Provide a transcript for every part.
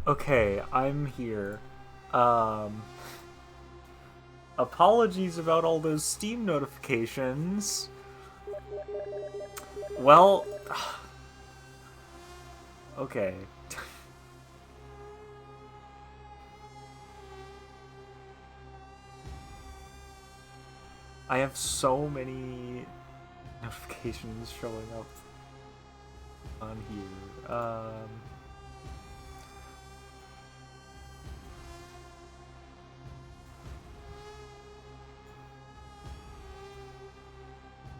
Okay, I'm here. Um, Apologies about all those Steam notifications. Well, okay. I have so many notifications showing up on here.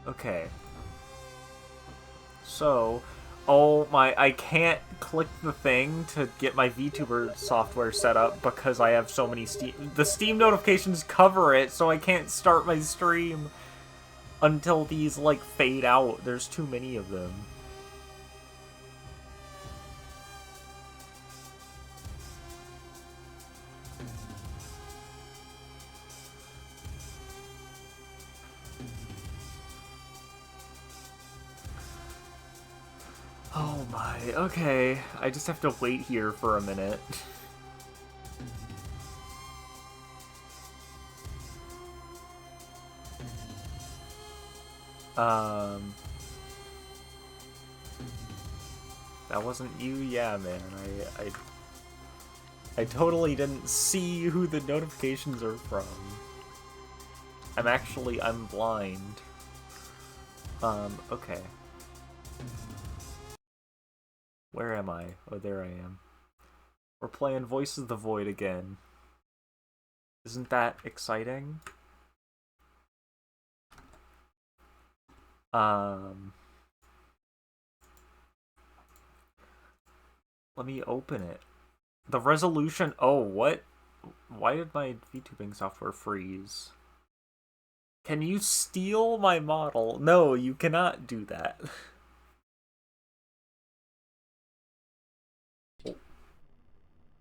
Okay. So, oh my, I can't click the thing to get my VTuber software set up because I have so many the Steam notifications cover it, so I can't start my stream until these, like, fade out. There's too many of them. Oh my, okay. I just have to wait here for a minute. Um... That wasn't you? Yeah, man. I totally didn't see who the notifications are from. I'm blind. Okay. Where am I? Oh, there I am. We're playing Voice of the Void again. Isn't that exciting? Let me open it. The resolution... Oh, what? Why did my VTubing software freeze? Can you steal my model? No, you cannot do that.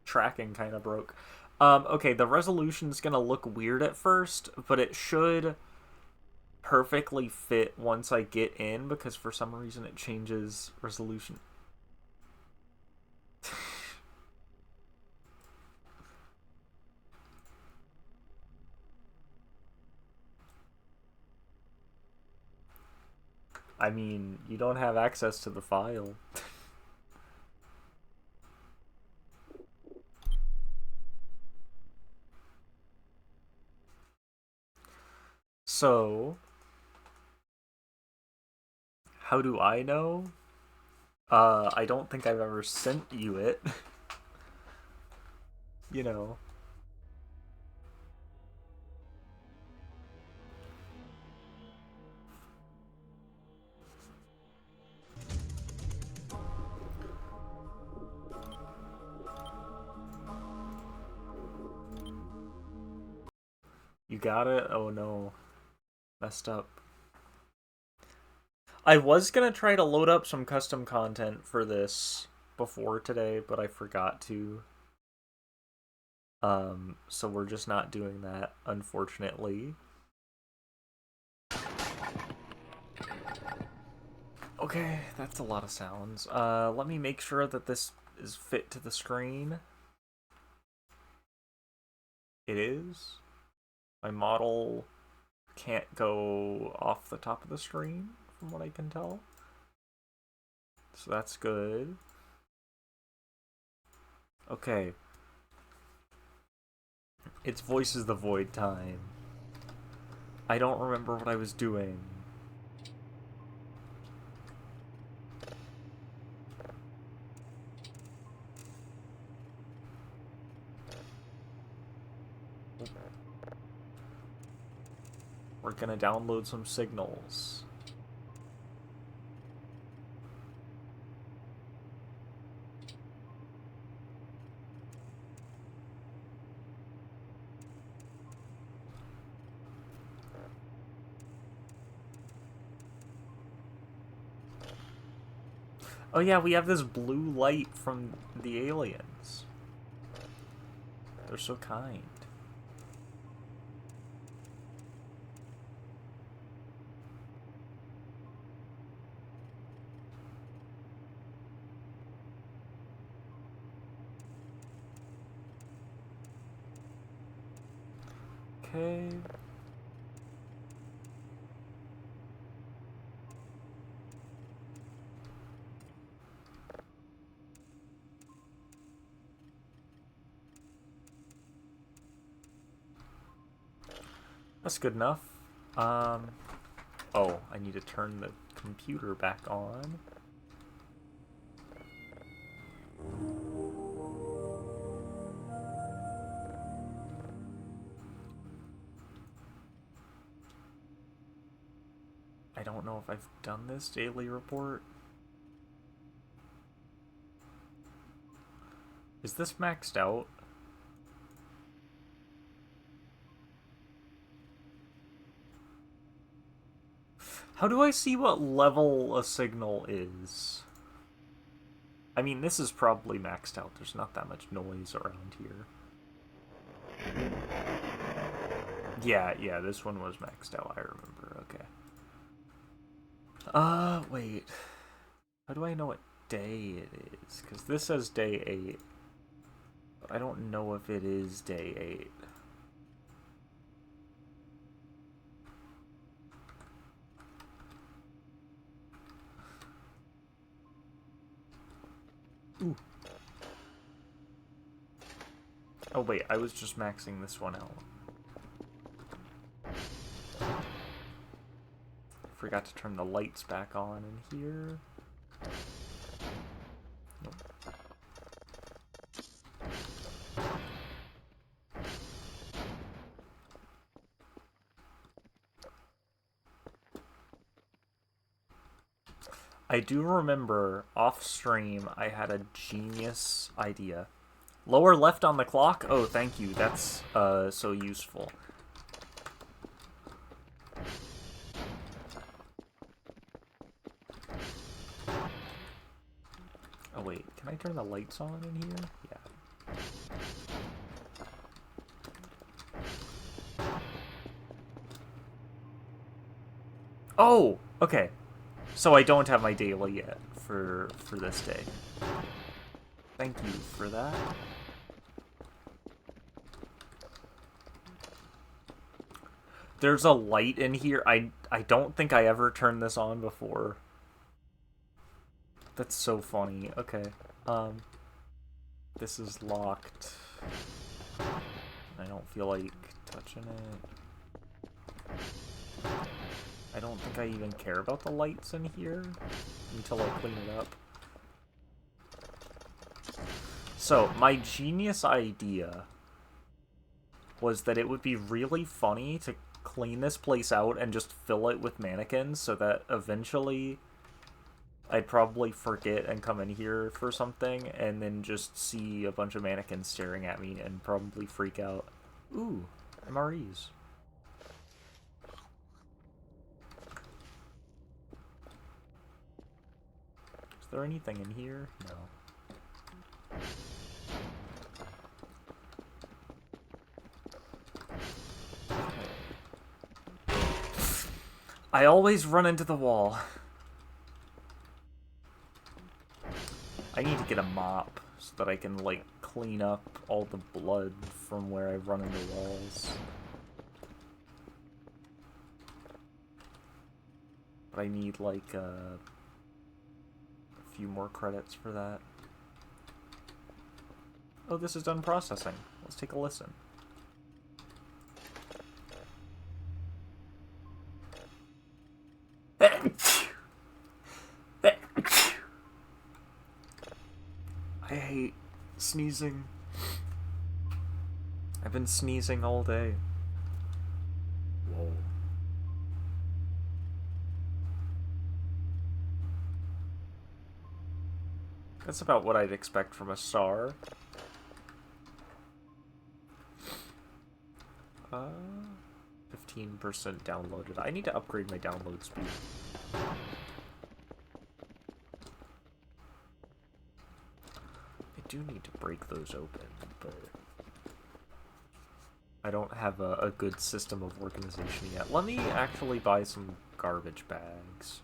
Tracking kind of broke. Okay, the resolution's gonna look weird at first, but it should perfectly fit once I get in, because for some reason it changes resolution. I mean, you don't have access to the file. So, how do I know? I don't think I've ever sent you it. You know. You got it? Oh no. Messed up. I was gonna try to load up some custom content for this before today, but I forgot to. So we're just not doing that, unfortunately. Okay, that's a lot of sounds. Let me make sure that this is fit to the screen. It is. My model can't go off the top of the screen, from what I can tell. So that's good. Okay. It's Voices the Void time. I don't remember what I was doing. We're gonna download some signals. Oh yeah, we have this blue light from the aliens. They're so kind. Okay. That's good enough. Oh, I need to turn the computer back on. I don't know if I've done this daily report. Is this maxed out? How do I see what level a signal is? I mean, this is probably maxed out. There's not that much noise around here. Yeah, this one was maxed out, I remember. Okay. Wait. How do I know what day it is? Because this says day 8. But I don't know if it is day 8. Ooh. Oh wait, I was just maxing this one out. Forgot to turn the lights back on in here. Nope. I do remember off stream I had a genius idea. Lower left on the clock? Oh, thank you. That's so useful. Oh wait, can I turn the lights on in here? Yeah. Oh, okay. So I don't have my daily yet for this day. Thank you for that. There's a light in here. I don't think I ever turned this on before. That's so funny. Okay. This is locked. I don't feel like touching it. I don't think I even care about the lights in here until I clean it up. So, my genius idea was that it would be really funny to clean this place out and just fill it with mannequins so that eventually I'd probably forget and come in here for something and then just see a bunch of mannequins staring at me and probably freak out. Ooh, MREs. there anything in here? No. I always run into the wall. I need to get a mop so that I can, like, clean up all the blood from where I run into walls. But I need, like, a few more credits for that. Oh, this is done processing. Let's take a listen. I hate sneezing. I've been sneezing all day. Whoa. That's about what I'd expect from a SAR. 15% downloaded. I need to upgrade my download speed. I do need to break those open, but I don't have a good system of organization yet. Let me actually buy some garbage bags.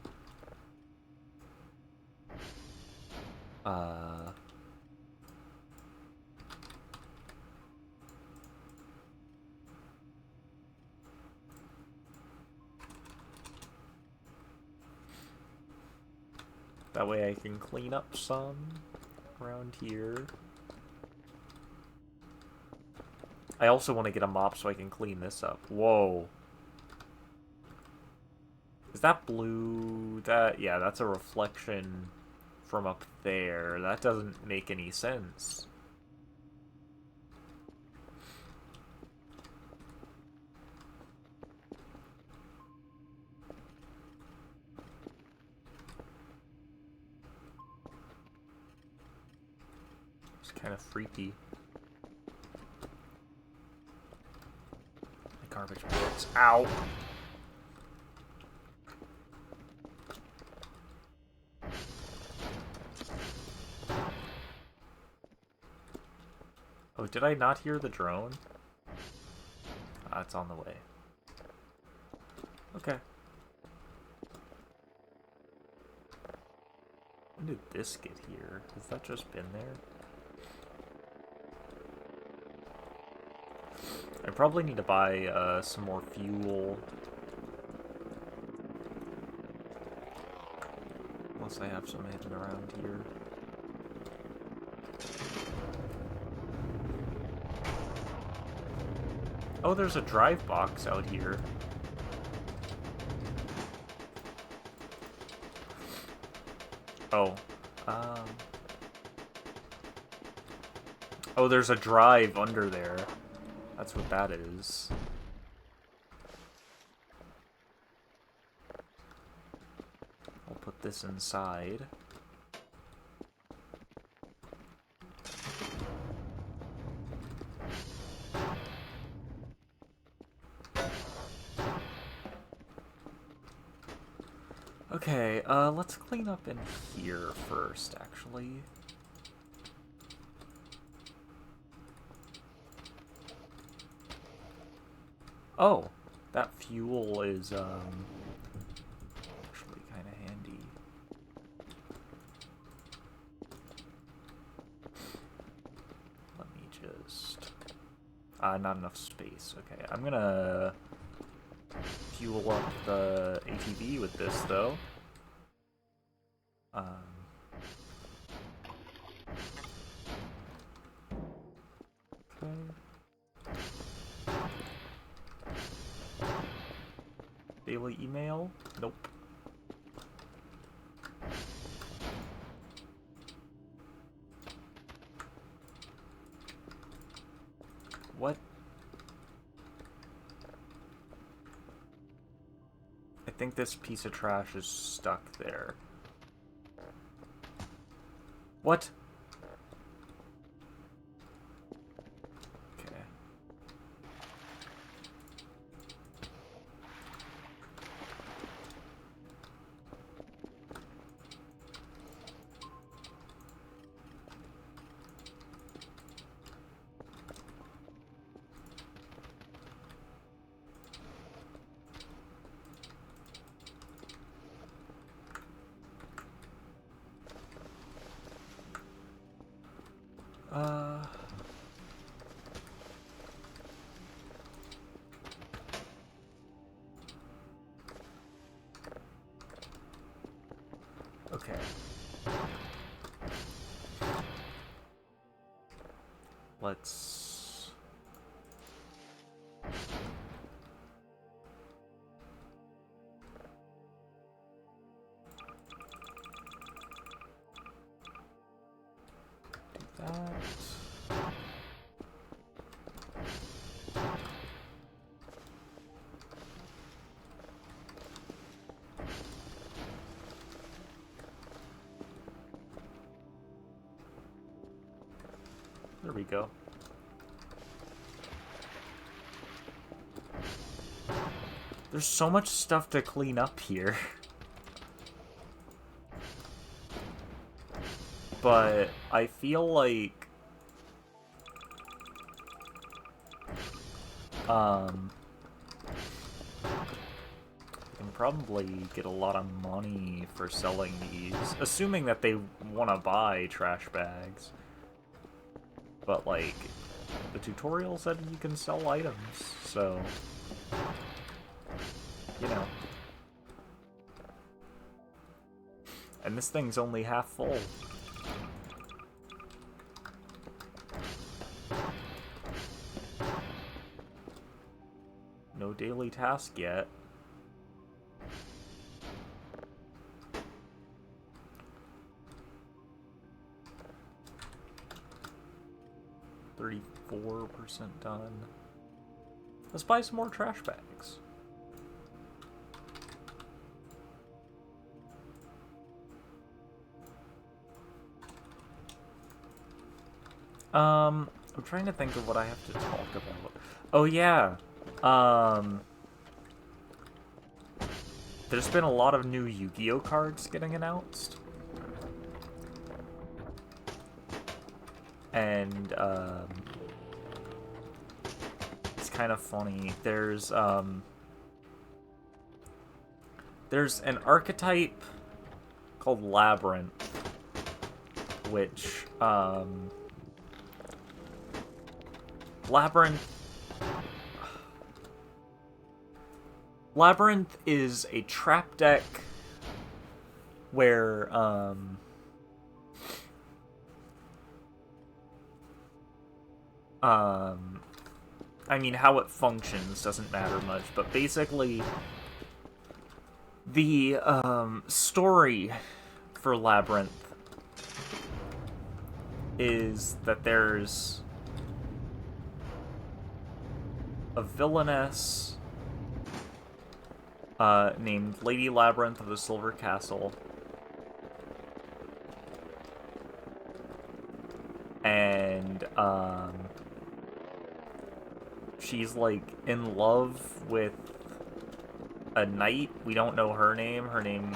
That way I can clean up some around here. I also want to get a mop so I can clean this up. Whoa. Is that blue? Yeah, that's a reflection from up there. That doesn't make any sense. It's kind of freaky. The garbage bags. Ow! Oh, did I not hear the drone? Ah, it's on the way. Okay. When did this get here? Has that just been there? I probably need to buy some more fuel. Unless I have some hidden around here. Oh, there's a drive box out here. Oh. Oh, there's a drive under there. That's what that is. I'll put this inside. Okay, let's clean up in here first, actually. Oh, that fuel is, actually kind of handy. Let me just... not enough space. Okay, I'm gonna fuel up the ATV with this, though. Okay. Daily email? Nope. What? I think this piece of trash is stuck there. What? Okay. Okay. Let's... do that. There we go. There's so much stuff to clean up here. But I feel like... I can probably get a lot of money for selling these. Assuming that they want to buy trash bags. But, like, the tutorial said you can sell items, so... You know. And this thing's only half full. No daily task yet. %34 done. Let's buy some more trash bags. I'm trying to think of what I have to talk about. Oh yeah. There's been a lot of new Yu-Gi-Oh cards getting announced. And it's kind of funny. There's an archetype called Labyrinth, which Labyrinth is a trap deck where I mean, how it functions doesn't matter much, but basically the story for Labyrinth is that there's a villainess named Lady Labyrinth of the Silver Castle, and she's like in love with a knight. We don't know her name. Her name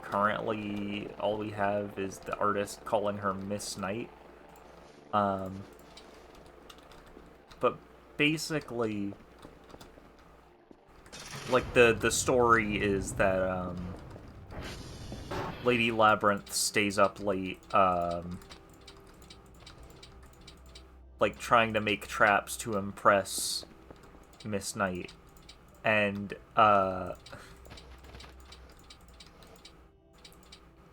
currently all we have is the artist calling her Miss Knight. But basically, like, the story is that Lady Labyrinth stays up late, like, trying to make traps to impress Miss Knight. And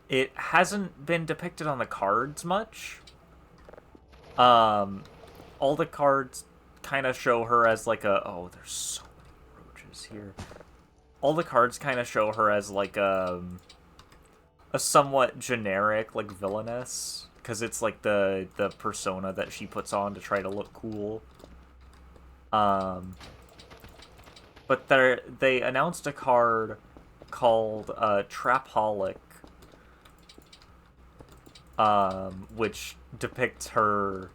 it hasn't been depicted on the cards much. All the cards kind of show her as like a... Oh, there's so many roaches here. All the cards kind of show her as like a somewhat generic, like, villainess. Because it's like the persona that she puts on to try to look cool. But they announced a card called Trapaholic, which depicts her,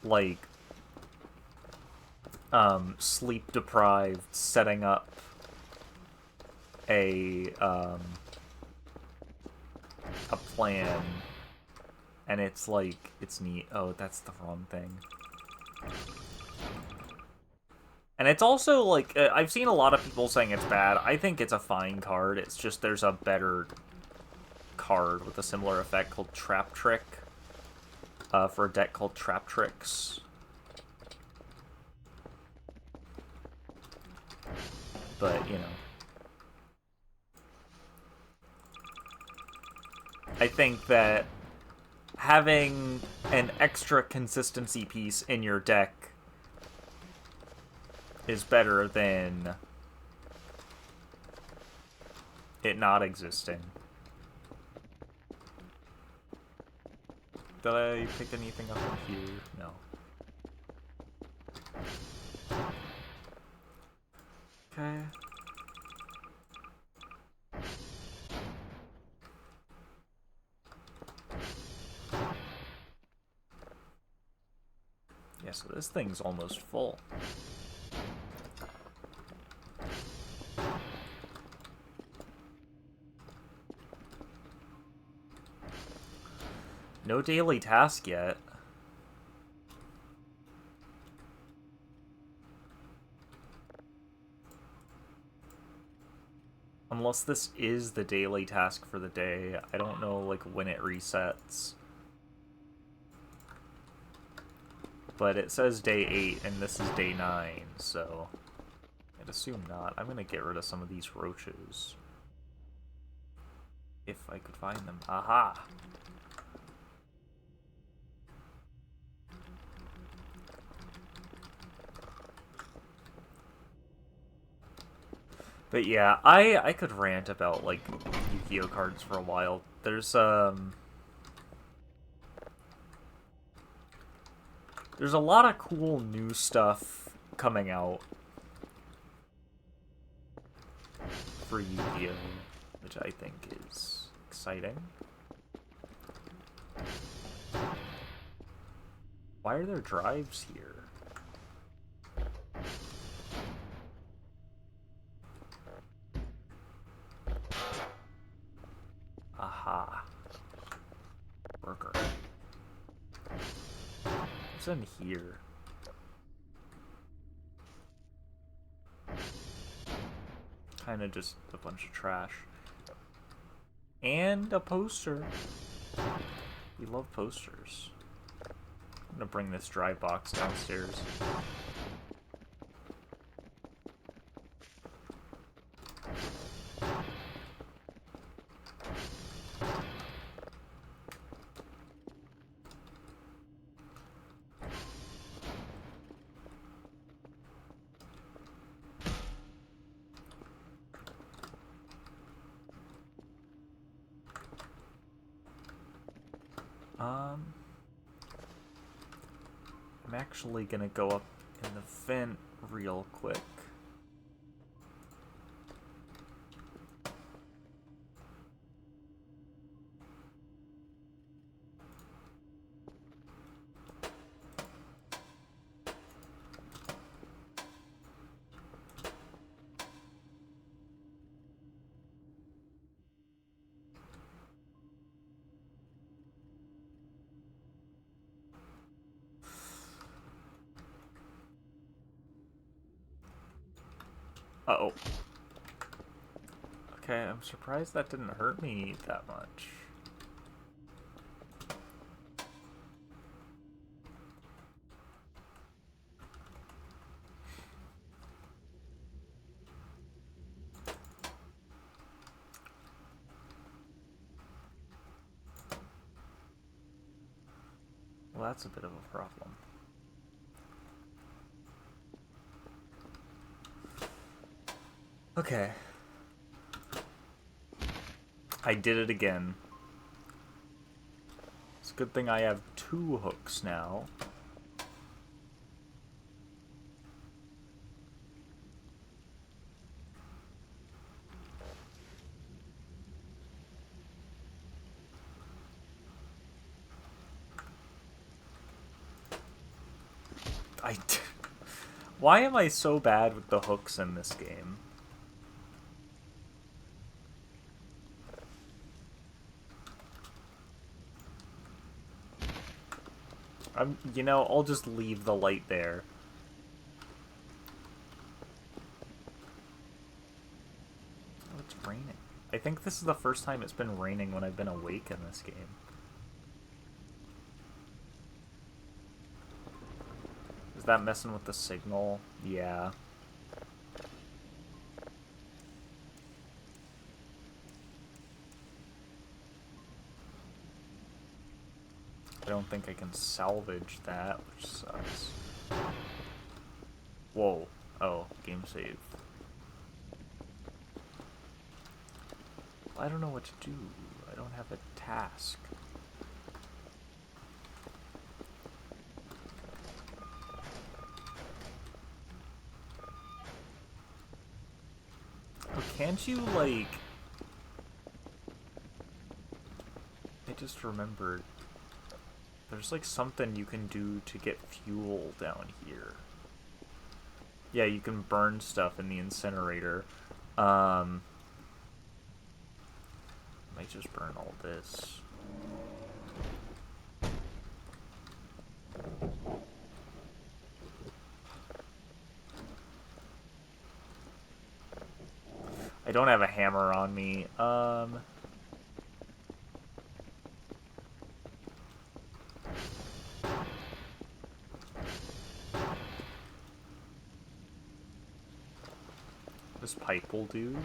like, sleep-deprived, setting up a plan, and it's like, it's neat. Oh, that's the wrong thing. And it's also, like, I've seen a lot of people saying it's bad. I think it's a fine card. It's just there's a better card with a similar effect called Trap Trick, for a deck called Trap Tricks. But, you know. I think that having an extra consistency piece in your deck is better than it not existing. Did I pick anything up in here? No. Okay. Yeah, so this thing's almost full. No daily task yet. Unless this is the daily task for the day. I don't know, like, when it resets. But it says day 8, and this is day 9, so I'd assume not. I'm gonna get rid of some of these roaches. If I could find them. Aha! But yeah, I could rant about, like, Yu-Gi-Oh cards for a while. There's a lot of cool new stuff coming out for Yu-Gi-Oh, which I think is exciting. Why are there drives here? Aha. Worker. What's in here? Kind of just a bunch of trash. And a poster. We love posters. I'm gonna bring this dry box downstairs. I'm actually gonna go up in the vent real quick. Uh-oh. Okay, I'm surprised that didn't hurt me that much. Well, that's a bit of a problem. Okay. I did it again. It's a good thing I have 2 hooks now. Why am I so bad with the hooks in this game? You know, I'll just leave the light there. Oh, it's raining. I think this is the first time it's been raining when I've been awake in this game. Is that messing with the signal? Yeah. I don't think I can salvage that, which sucks. Whoa. Oh, game save. I don't know what to do. I don't have a task. Oh, can't you, like... I just remembered. There's, like, something you can do to get fuel down here. Yeah, you can burn stuff in the incinerator. Might just burn all this. I don't have a hammer on me. This pipe will do.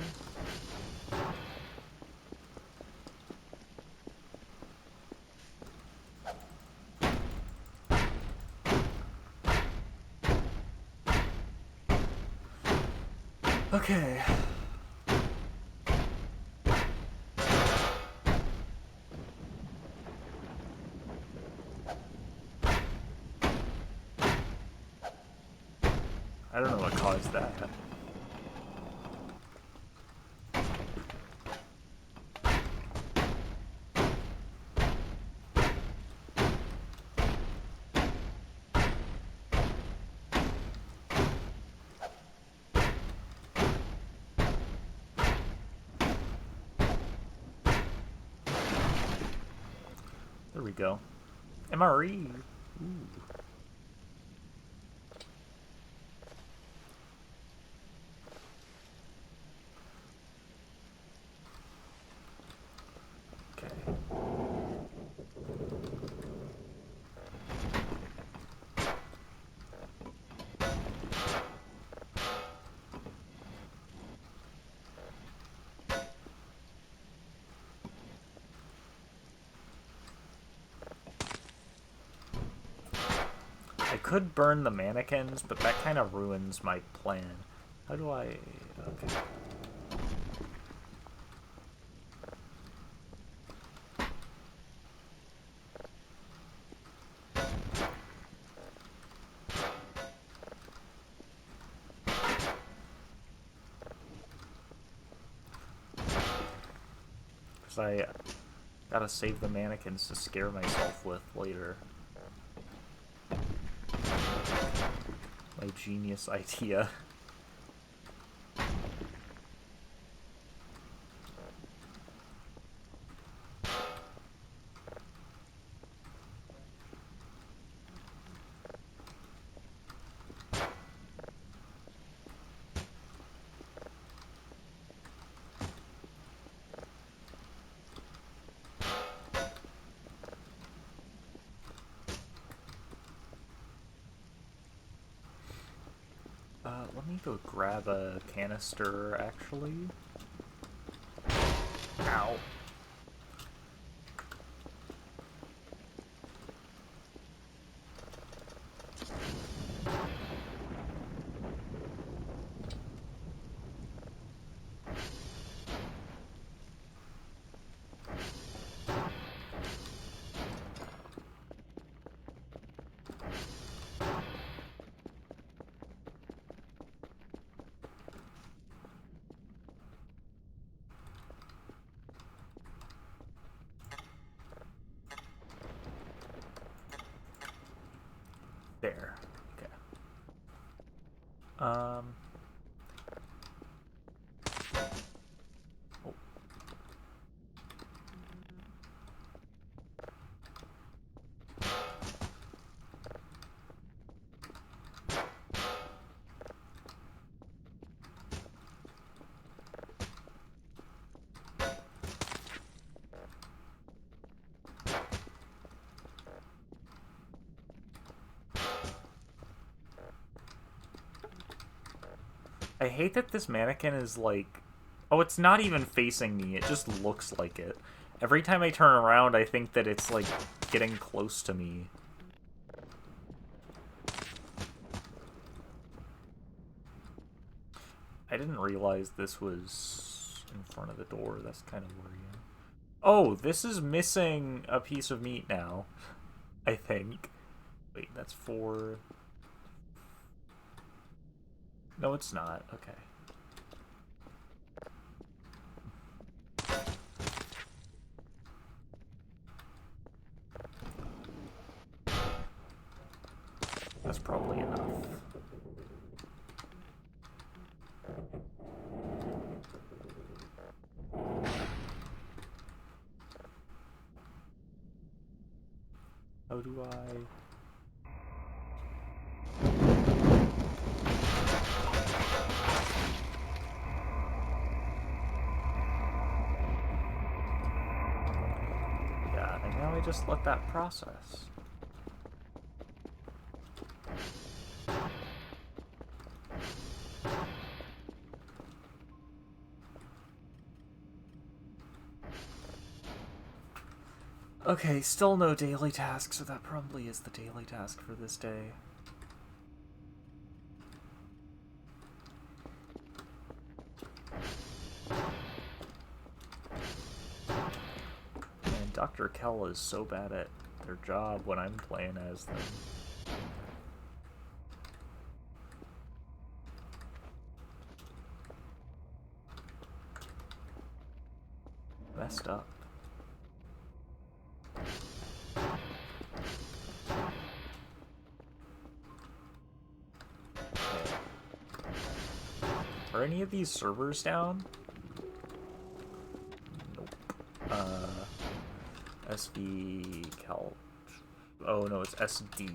Okay. I don't know what caused that. There we go. MRE. Ooh. Okay. I could burn the mannequins, but that kind of ruins my plan. How do I... Okay. Because I gotta save the mannequins to scare myself with later. My genius idea. Let me go grab a canister, actually. Ow. There. Okay. Oh. I hate that this mannequin is like... Oh, it's not even facing me. It just looks like it. Every time I turn around, I think that it's, like, getting close to me. I didn't realize this was in front of the door. That's kind of worrying. Oh, this is missing a piece of meat now, I think. Wait, that's 4. No, it's not. Okay. That's probably enough. How do I... Yeah, and now I just let that process. Okay, still no daily task, so that probably is the daily task for this day. And Dr. Kell is so bad at their job when I'm playing as them. Messed up. Are any of these servers down? Nope. SV Cal. Oh no, it's SD.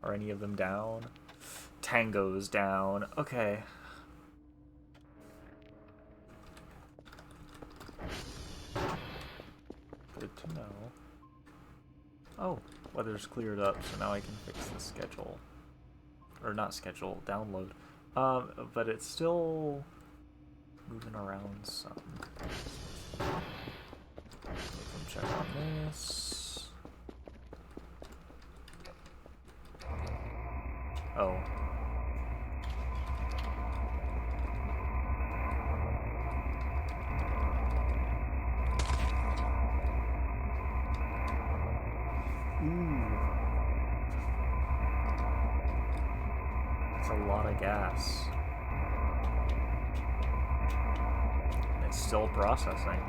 Are any of them down? Tango's down. Okay. Good to know. Oh, weather's cleared up, so now I can fix the schedule. Or not schedule, download. But it's still moving around some. Let me check on this. Oh. Ooh. That's a lot of gas. And it's still processing.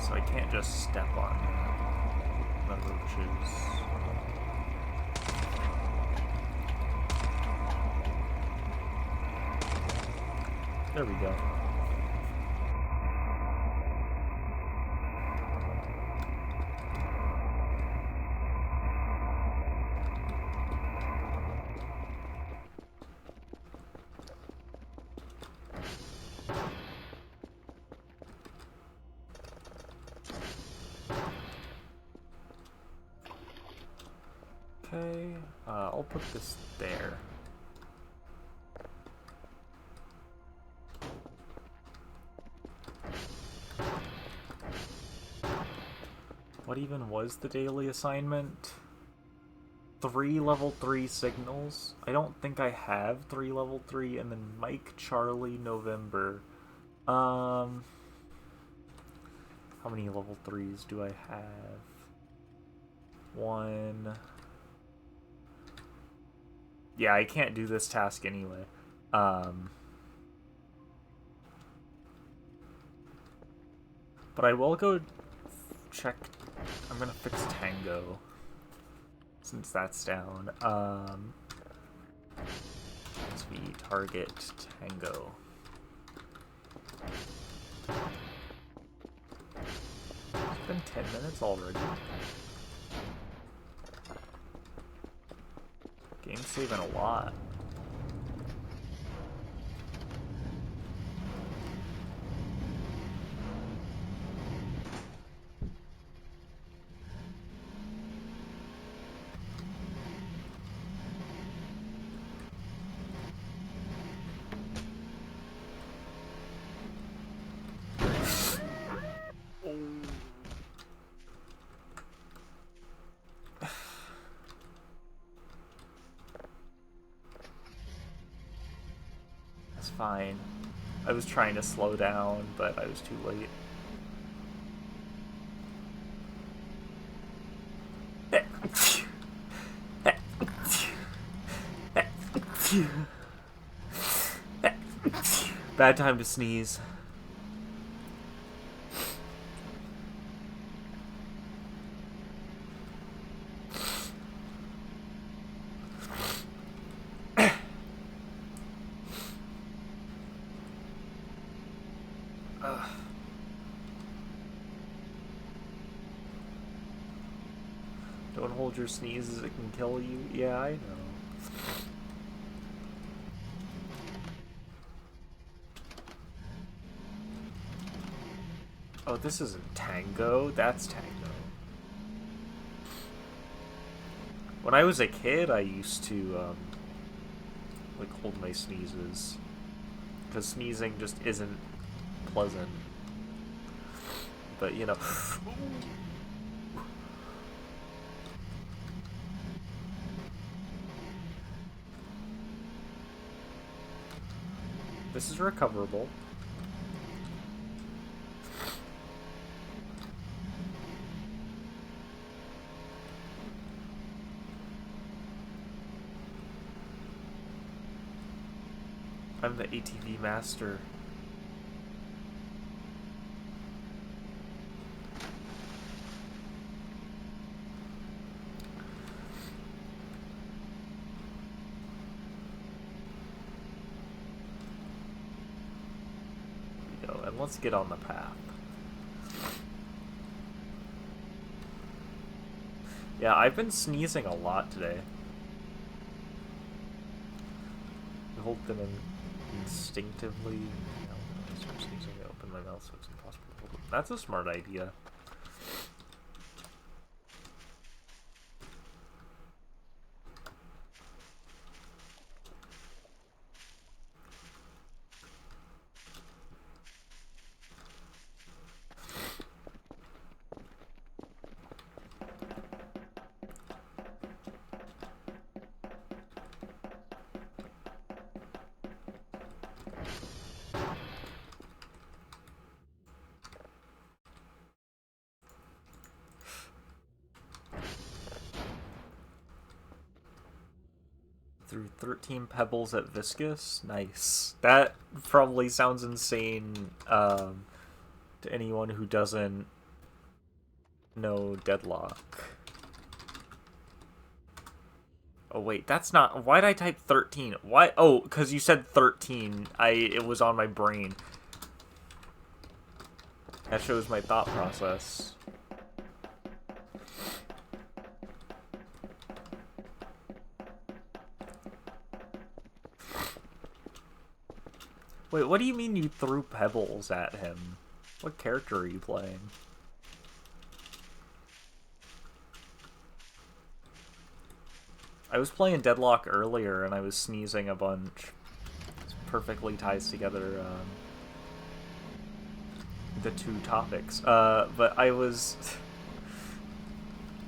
So I can't just step on the roaches. There we go. Okay, I'll put this there. What even was the daily assignment? 3 level 3 signals? I don't think I have 3 level 3, and then Mike, Charlie, November. How many level 3s do I have? 1... Yeah, I can't do this task anyway. But I will go check. I'm gonna fix Tango. since that's down. SV target Tango. It's been 10 minutes already. Game's saving a lot. That's fine. I was trying to slow down, but I was too late. Bad time to sneeze. Don't hold your sneezes, it can kill you. Yeah, I know. Oh, this isn't Tango, that's Tango. When I was a kid, I used to, like, hold my sneezes. Because sneezing just isn't pleasant. But, you know... This is recoverable. I'm the ATV master. There we go, and let's get on the path. Yeah, I've been sneezing a lot today. I hold them instinctively. No, I start sneezing, I open my mouth so it's impossible to hold them. That's a smart idea. Threw 13 pebbles at Viscous? Nice. That probably sounds insane to anyone who doesn't know Deadlock. Oh wait, that's not... Why'd I type 13? Why? Oh, because you said 13. It was on my brain. That shows my thought process. Wait, what do you mean you threw pebbles at him? What character are you playing? I was playing Deadlock earlier and I was sneezing a bunch. It perfectly ties together the two topics. But I was...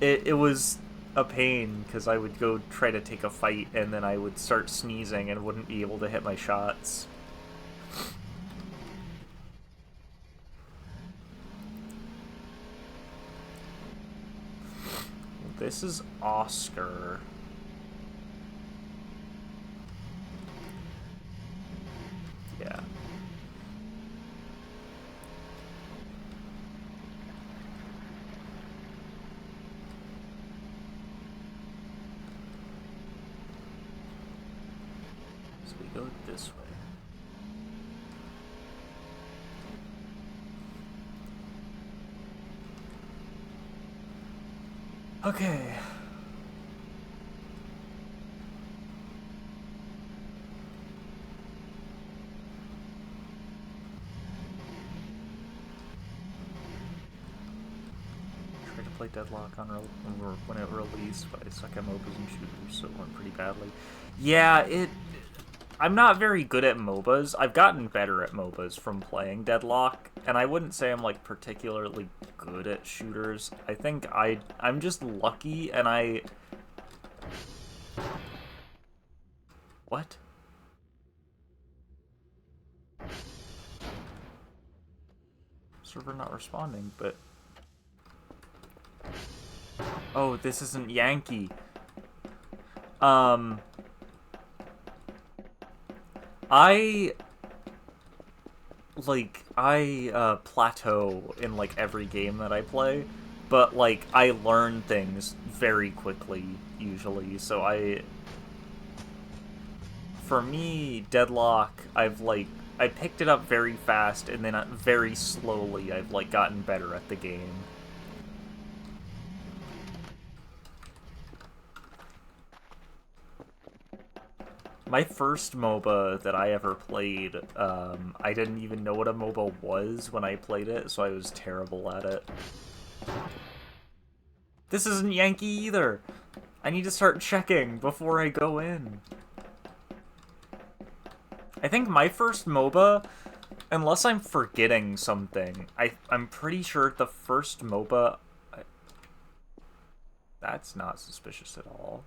It was a pain because I would go try to take a fight and then I would start sneezing and wouldn't be able to hit my shots. This is Oscar. Yeah. go this way. Okay. Tried to play Deadlock on when it released, but I suck at MOBAs and shooters, so it went pretty badly. Yeah, I'm not very good at MOBAs. I've gotten better at MOBAs from playing Deadlock, and I wouldn't say I'm, like, particularly good at shooters. I think I'm just lucky, and What? Server not responding, but... Oh, this isn't Yankee. I plateau in, like, every game that I play, but, like, I learn things very quickly, usually, so for me, Deadlock, I picked it up very fast, and then very slowly I've, like, gotten better at the game. My first MOBA that I ever played, I didn't even know what a MOBA was when I played it, so I was terrible at it. This isn't Yankee either! I need to start checking before I go in. I think my first MOBA, unless I'm forgetting something, I'm pretty sure the first MOBA... That's not suspicious at all.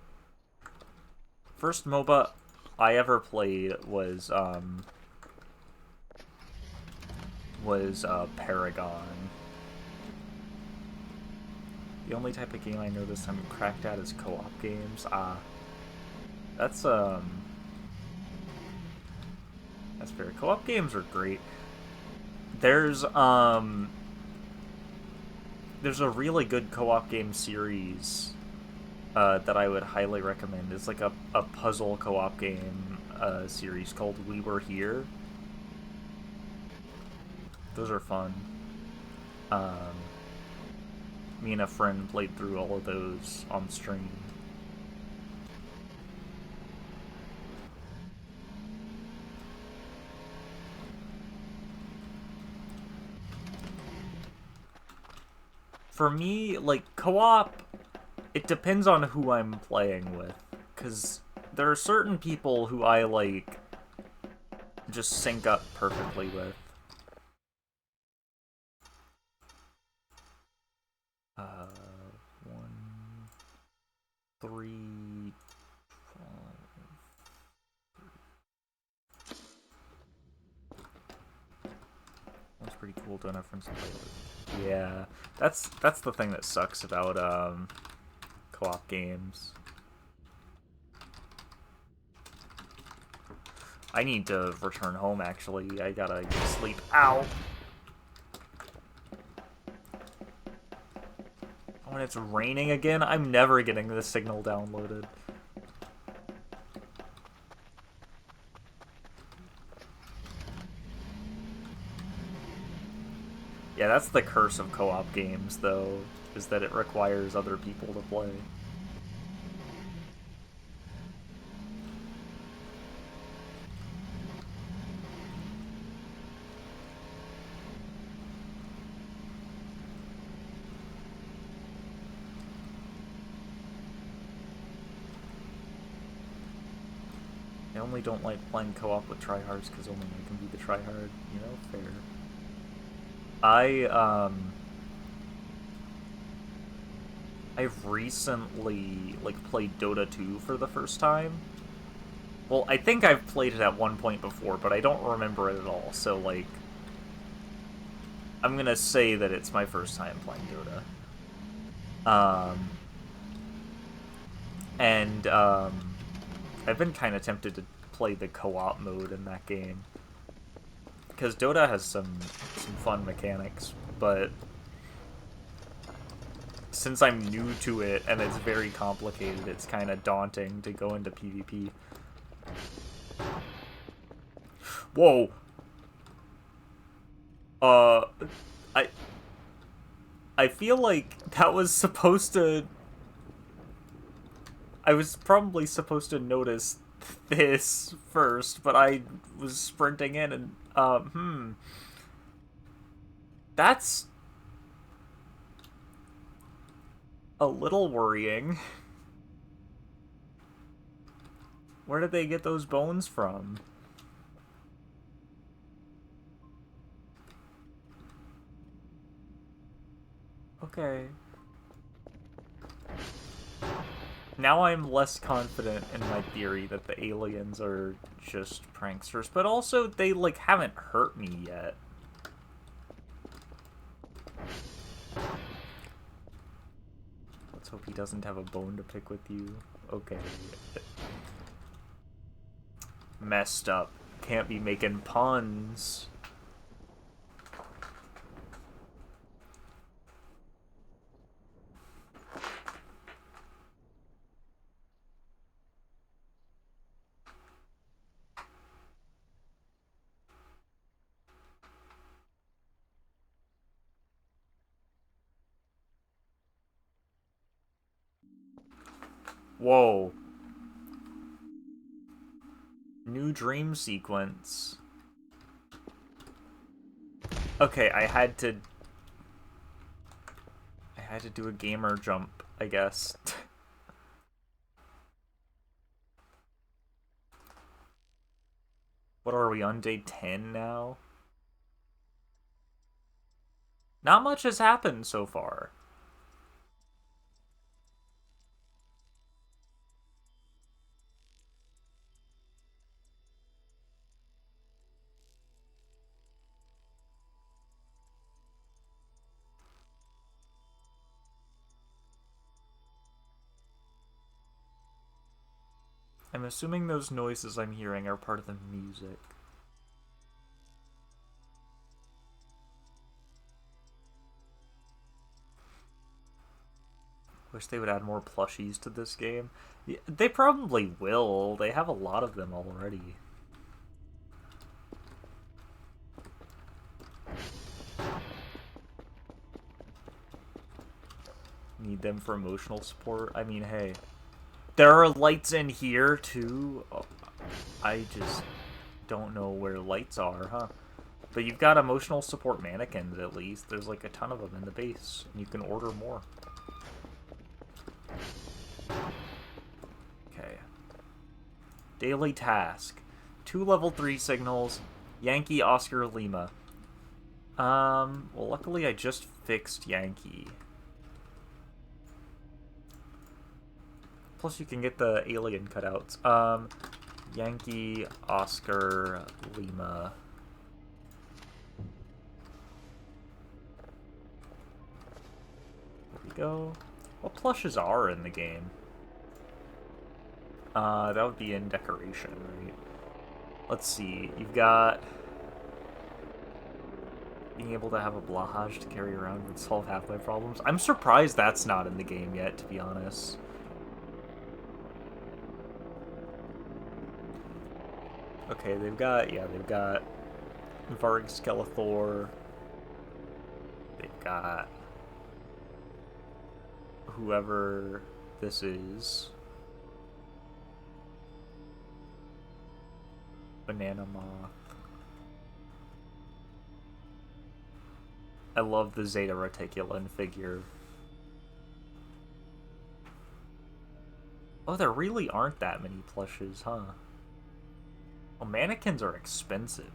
First MOBA I ever played was Paragon. The only type of game I noticed I'm cracked at is co-op games. That's fair. Co-op games are great. There's a really good co-op game series that I would highly recommend. It's like a puzzle co-op game series called We Were Here. Those are fun. Me and a friend played through all of those on stream. For me, like, co-op, it depends on who I'm playing with. Because there are certain people who I, like, just sync up perfectly with. 1, 3, 12. That's pretty cool, don't have friends to play with. Yeah, that's the thing that sucks about co-op games. I need to return home, actually. I gotta get sleep. Ow! When it's raining again, I'm never getting this signal downloaded. Yeah, that's the curse of co-op games, though, is that it requires other people to play. I only don't like playing co-op with tryhards because only I can be the tryhard, you know, fair. I've recently, like, played Dota 2 for the first time. Well, I think I've played it at one point before, but I don't remember it at all, so, like, I'm gonna say that it's my first time playing Dota. I've been kind of tempted to play the co-op mode in that game. Because Dota has some fun mechanics, but since I'm new to it and it's very complicated, it's kind of daunting to go into PvP. Whoa. Uh, I... I feel like that was supposed to... I was probably supposed to notice this first, but I was sprinting in and, That's a little worrying. Where did they get those bones from? Okay. Now I'm less confident in my theory that the aliens are just pranksters, but also they, like, haven't hurt me yet. Let's hope he doesn't have a bone to pick with you. Okay. Messed up. Can't be making puns. Whoa. New dream sequence. Okay, I had to do a gamer jump, I guess. What are we, on day 10 now? Not much has happened so far. I'm assuming those noises I'm hearing are part of the music. Wish they would add more plushies to this game. Yeah, they probably will. They have a lot of them already. Need them for emotional support? I mean, hey. There are lights in here, too. Oh, I just don't know where lights are, huh? But you've got emotional support mannequins, at least. There's like a ton of them in the base, and you can order more. Okay. Daily task. 2 level 3 signals. Yankee, Oscar, Lima. Well, luckily I just fixed Yankee. Plus you can get the alien cutouts. Yankee, Oscar, Lima. There we go. What plushes are in the game? That would be in decoration, right? Let's see. You've got being able to have a blahage to carry around would solve half my problems. I'm surprised that's not in the game yet, to be honest. Okay, they've got Varg Skeletor. They've got whoever this is. Banana Moth. I love the Zeta Reticulum figure. Oh, there really aren't that many plushes, huh? Well, mannequins are expensive.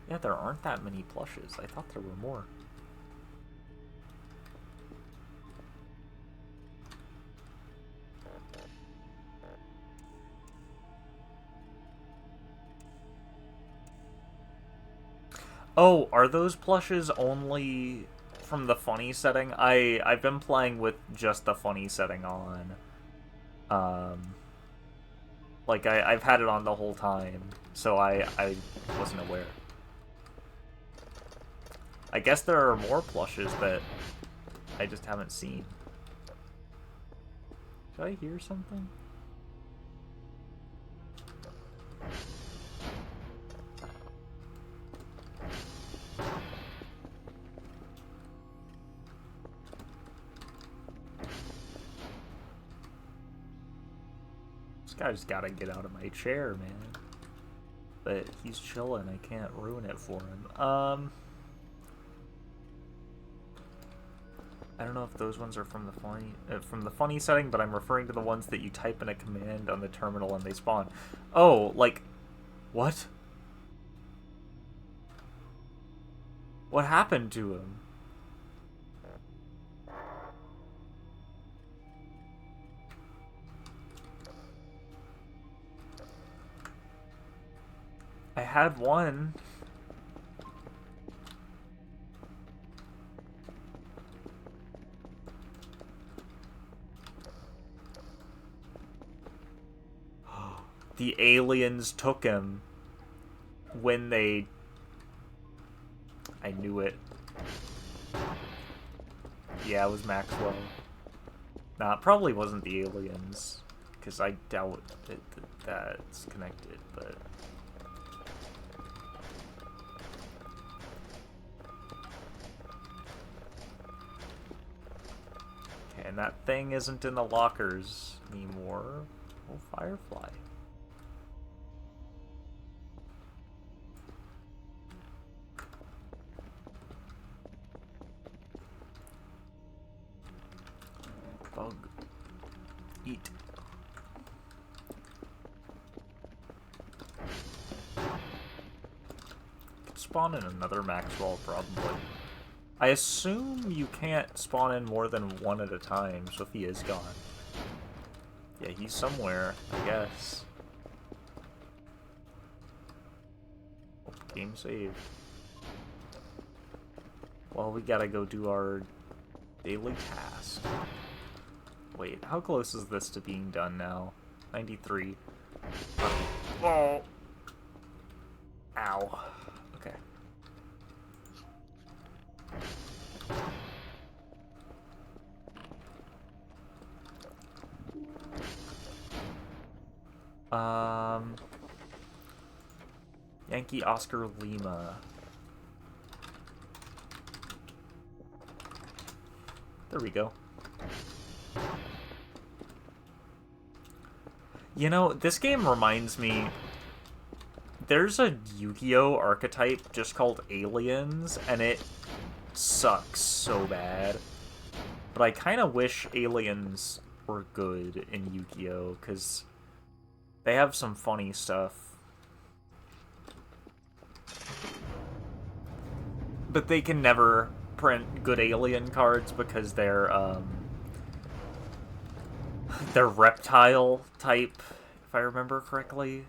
Yeah, there aren't that many plushes. I thought there were more. Oh, are those plushes only from the funny setting? I've been playing with just the funny setting on. Like I've had it on the whole time, so I wasn't aware. I guess there are more plushes that I just haven't seen. Did I hear something? This guy's gotta get out of my chair, man. But he's chilling, I can't ruin it for him. I don't know if those ones are from the funny setting, but I'm referring to the ones that you type in a command on the terminal and they spawn. Oh, like, what? What happened to him? I had one. The aliens took him when they... I knew it. Yeah, it was Maxwell. Nah, it probably wasn't the aliens, because I doubt that's connected, but... Okay, and that thing isn't in the lockers anymore. Oh, Firefly. Bug. Eat. Could spawn in another Maxwell, probably. I assume you can't spawn in more than one at a time, so if he is gone. Yeah, he's somewhere, I guess. Oh, game save. Well, we gotta go do our daily task. Wait, how close is this to being done now? 93. Oh! Ow. Okay. Yankee Oscar Lima. There we go. You know, this game reminds me... There's a Yu-Gi-Oh! Archetype just called Aliens, and it sucks so bad. But I kind of wish Aliens were good in Yu-Gi-Oh! Because they have some funny stuff. But they can never print good alien cards because they're reptile type, if I remember correctly.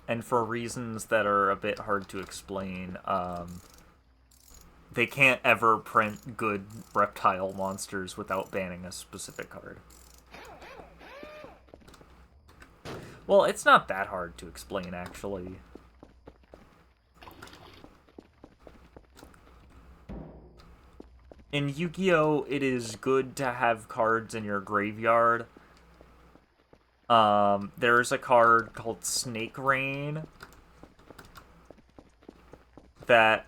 And for reasons that are a bit hard to explain, they can't ever print good reptile monsters without banning a specific card. Well, it's not that hard to explain, actually. In Yu-Gi-Oh!, it is good to have cards in your graveyard. There's a card called Snake Rain that,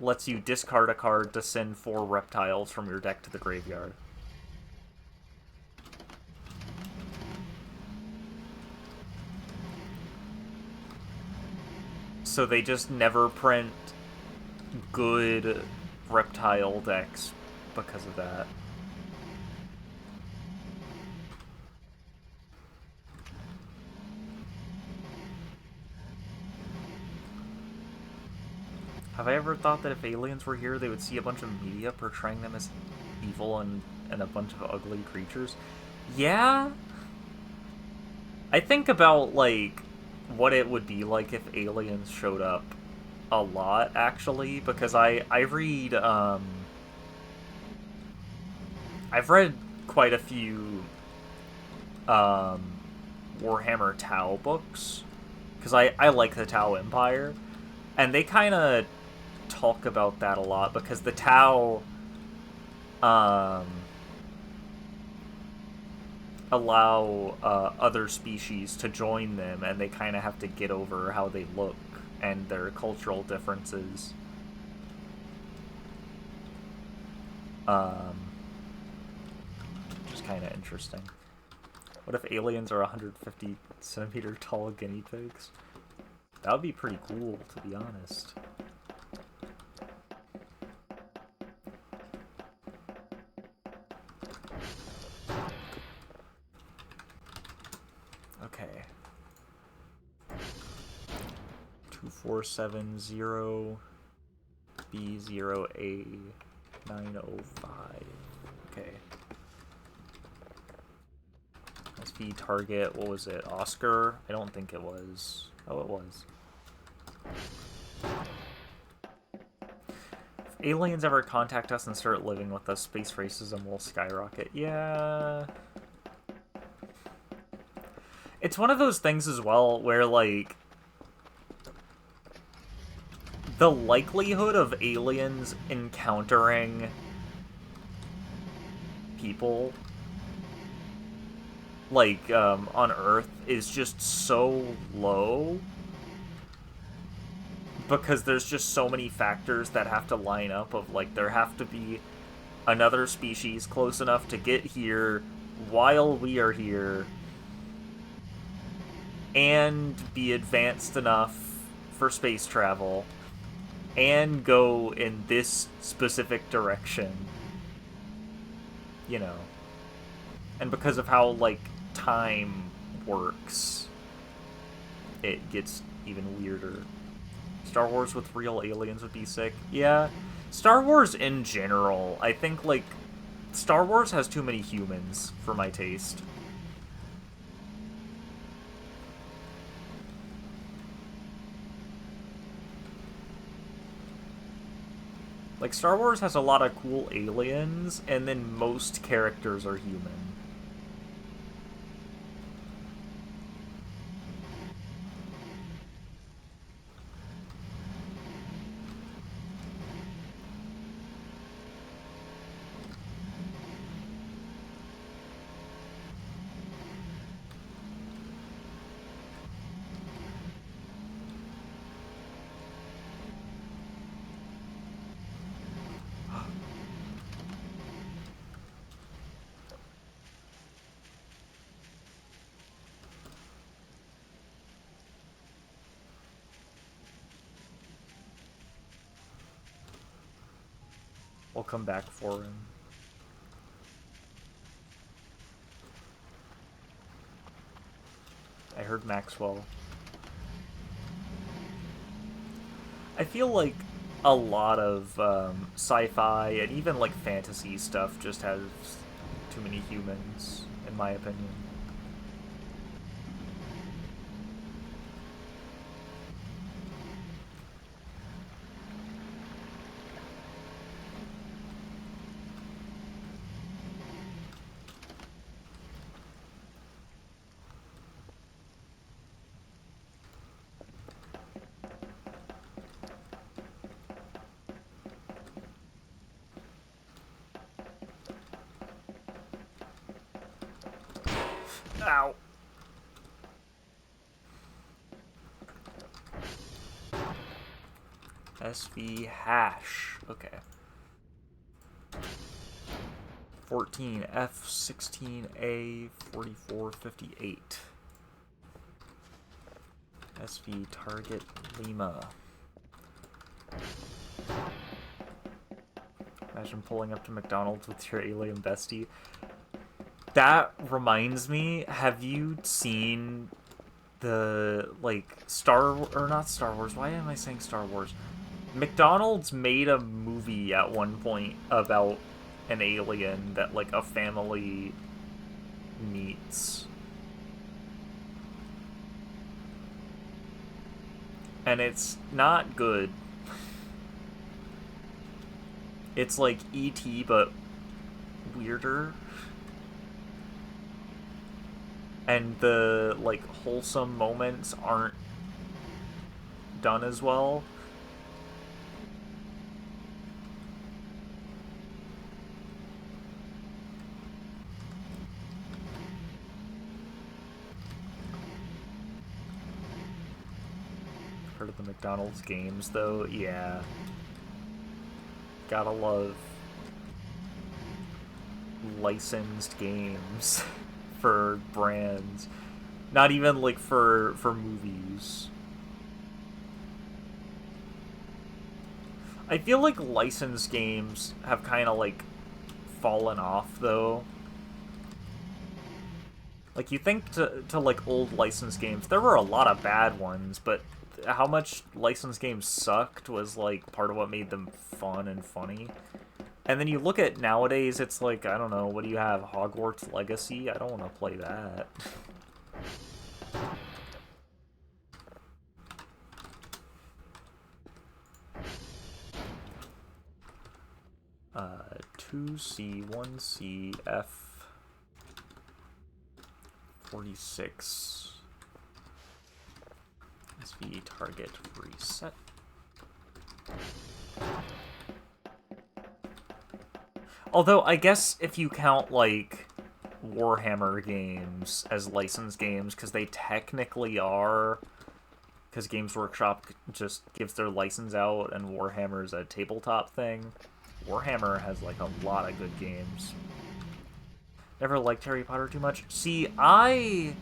lets you discard a card to send 4 reptiles from your deck to the graveyard. So they just never print good reptile decks because of that. Have I ever thought that if aliens were here, they would see a bunch of media portraying them as evil and a bunch of ugly creatures? Yeah? I think about, like, what it would be like if aliens showed up a lot, actually, because I read, I've read quite a few, Warhammer Tau books, Because I like the Tau Empire. And they kind of talk about that a lot, because the Tau allow other species to join them, and they kind of have to get over how they look and their cultural differences. Which is kind of interesting. What if aliens are 150 centimeter tall guinea pigs? That would be pretty cool, to be honest. Okay. 2470 B0A905. Okay. SV target, what was it? Oscar? I don't think it was. Oh, it was. If aliens ever contact us and start living with us, space racism will skyrocket. Yeah. It's one of those things as well where, like, the likelihood of aliens encountering people, like, on Earth is just so low, because there's just so many factors that have to line up of, like, there have to be another species close enough to get here while we are here, and be advanced enough for space travel, and go in this specific direction, you know. And because of how, like, time works, it gets even weirder. Star Wars with real aliens would be sick. Yeah. Star Wars in general, I think, like, Star Wars has too many humans for my taste. Like, Star Wars has a lot of cool aliens, and then most characters are human. We'll come back for him. I heard Maxwell. I feel like a lot of sci-fi and even, like, fantasy stuff just has too many humans, in my opinion. Ow. SV hash. Okay. 14 F16A 4458. SV target Lima. Imagine pulling up to McDonald's with your alien bestie. That reminds me, have you seen the, like, not Star Wars, why am I saying Star Wars? McDonald's made a movie at one point about an alien that, like, a family meets. And it's not good. It's like E.T., but weirder. And the, like, wholesome moments aren't done as well. Heard of the McDonald's games, though? Yeah. Gotta love licensed games for brands. Not even, like, for movies. I feel like licensed games have kind of, like, fallen off, though. Like, you think to like, old licensed games, there were a lot of bad ones, but how much licensed games sucked was, like, part of what made them fun and funny. And then you look at nowadays, it's like, I don't know, what do you have? Hogwarts Legacy? I don't want to play that. 2C, 1C, F 46. SV target reset. Although, I guess if you count, like, Warhammer games as licensed games, because they technically are, because Games Workshop just gives their license out, and Warhammer's a tabletop thing. Warhammer has, like, a lot of good games. Never liked Harry Potter too much. See, I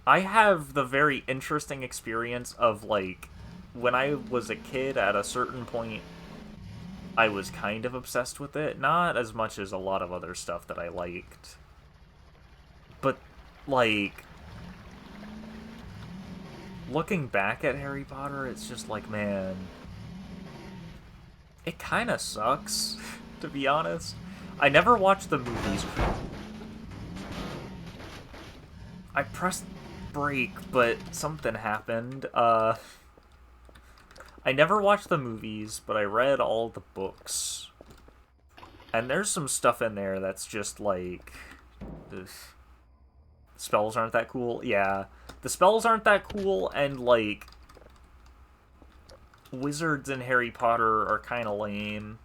have the very interesting experience of, like, when I was a kid, at a certain point, I was kind of obsessed with it. Not as much as a lot of other stuff that I liked. But, like, looking back at Harry Potter, it's just like, man, it kind of sucks, to be honest. I never watched the movies. I pressed break, but something happened. I never watched the movies, but I read all the books. And there's some stuff in there that's just like... Ugh. Spells aren't that cool. Yeah. The spells aren't that cool, and, like, wizards in Harry Potter are kind of lame.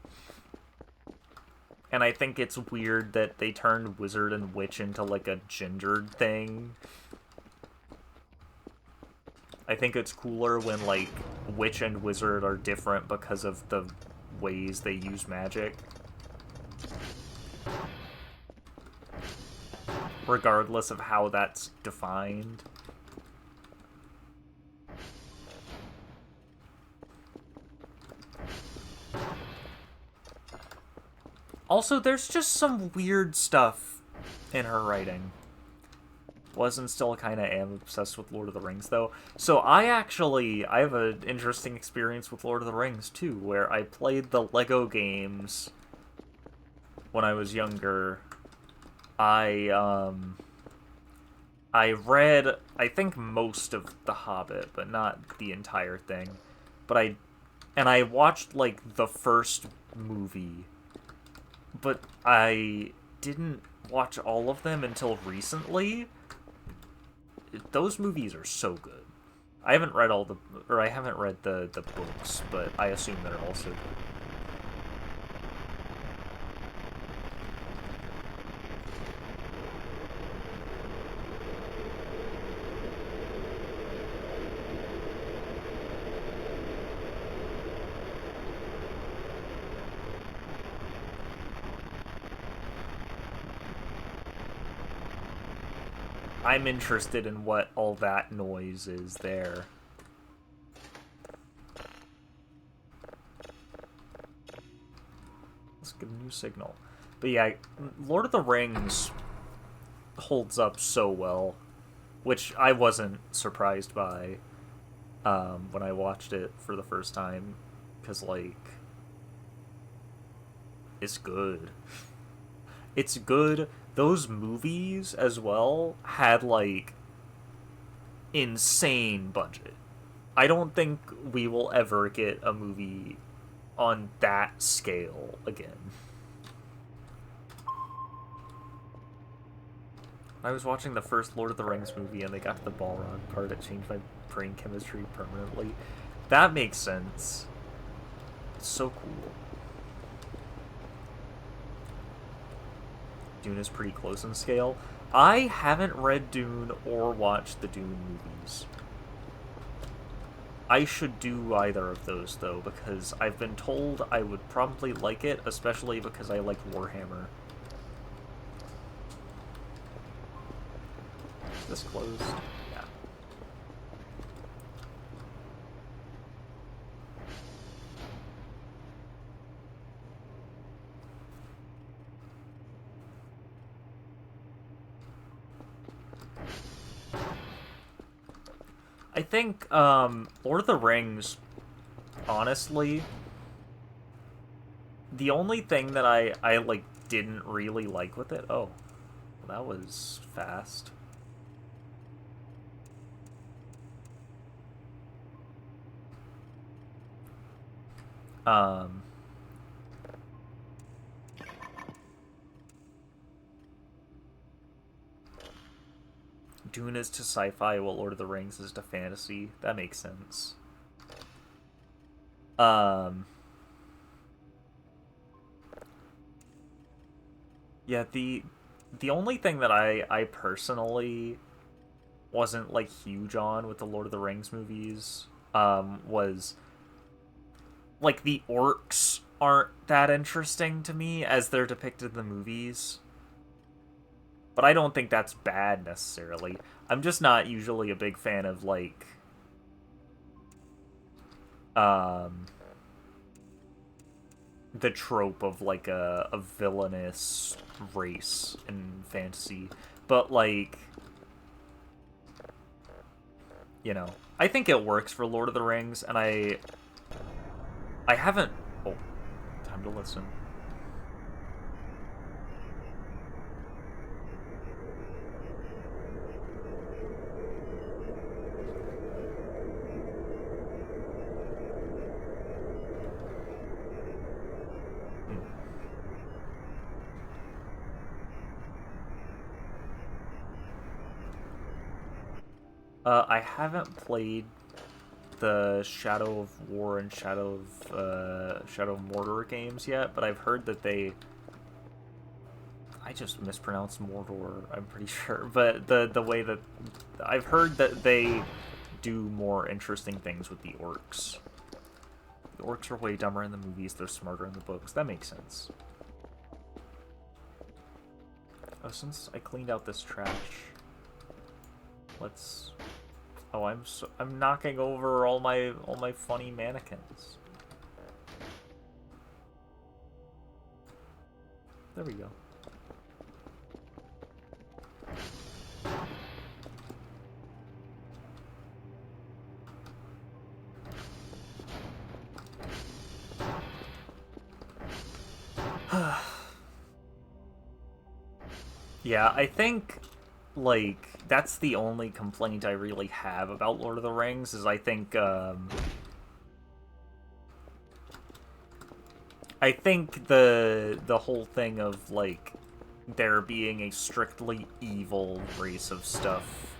And I think it's weird that they turned wizard and witch into, like, a gendered thing. I think it's cooler when, like, witch and wizard are different because of the ways they use magic. Regardless of how that's defined. Also, there's just some weird stuff in her writing. Wasn't still kind of am obsessed with Lord of the Rings, though. So I have an interesting experience with Lord of the Rings, too, where I played the Lego games when I was younger. I read, I think, most of The Hobbit, but not the entire thing. But I watched, like, the first movie. But I didn't watch all of them until recently. Those movies are so good. I haven't read the books, but I assume they're also good. I'm interested in what all that noise is there. Let's get a new signal. But yeah, Lord of the Rings holds up so well, which I wasn't surprised by when I watched it for the first time, because, like, it's good. It's good. Those movies, as well, had, like, insane budget. I don't think we will ever get a movie on that scale again. I was watching the first Lord of the Rings movie, and they got to the Balrog part. It changed my brain chemistry permanently. That makes sense. It's so cool. Dune is pretty close in scale. I haven't read Dune or watched the Dune movies. I should do either of those, though, because I've been told I would probably like it, especially because I like Warhammer. Is this closed? Yeah. I think, Lord of the Rings, honestly, the only thing that I like, didn't really like with it... Oh, that was fast. Dune is to sci-fi, while Lord of the Rings is to fantasy. That makes sense. Yeah, the only thing that I personally wasn't, like, huge on with the Lord of the Rings movies, was, like, the orcs aren't that interesting to me as they're depicted in the movies. But I don't think that's bad, necessarily. I'm just not usually a big fan of, like, the trope of, like, a villainous race in fantasy. But, like, you know, I think it works for Lord of the Rings, and I haven't... Oh, time to listen. I haven't played the Shadow of War and Shadow of Mordor games yet, but I've heard that they... I just mispronounced Mordor, I'm pretty sure. But the way that... I've heard that they do more interesting things with the orcs. The orcs are way dumber in the movies, they're smarter in the books. That makes sense. Oh, since I cleaned out this trash, let's... Oh, I'm knocking over all my funny mannequins. There we go. Yeah, I think, like, that's the only complaint I really have about Lord of the Rings, is I think the whole thing of, like, there being a strictly evil race of stuff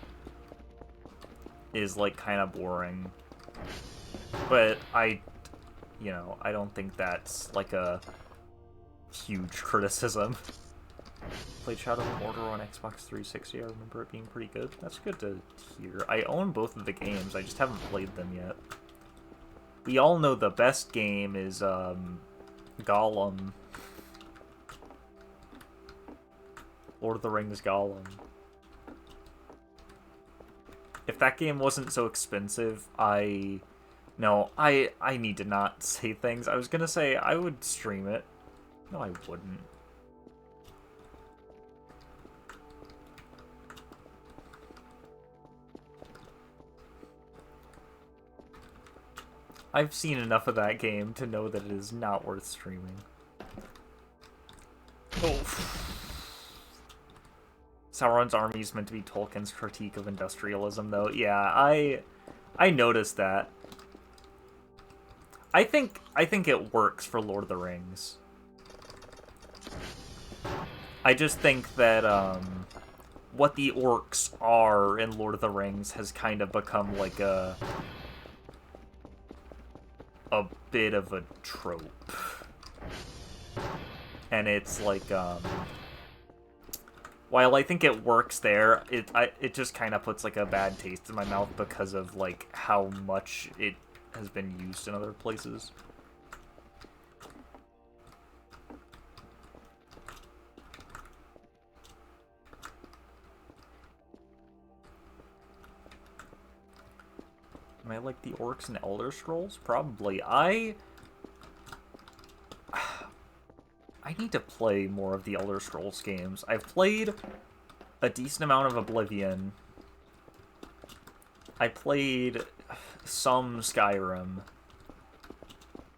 is, like, kind of boring. But you know, I don't think that's, like, a huge criticism. Played Shadow of Mordor on Xbox 360. I remember it being pretty good. That's good to hear. I own both of the games. I just haven't played them yet. We all know the best game is Gollum. Lord of the Rings Gollum. If that game wasn't so expensive, No, I need to not say things. I was gonna say I would stream it. No, I wouldn't. I've seen enough of that game to know that it is not worth streaming. Oh. Sauron's army is meant to be Tolkien's critique of industrialism, though. Yeah, I noticed that. I think it works for Lord of the Rings. I just think that what the orcs are in Lord of the Rings has kind of become like a bit of a trope. And it's like, while I think it works there, it just kind of puts like a bad taste in my mouth because of like how much it has been used in other places. Am I like the orcs in Elder Scrolls? Probably. I need to play more of the Elder Scrolls games. I've played a decent amount of Oblivion. I played some Skyrim.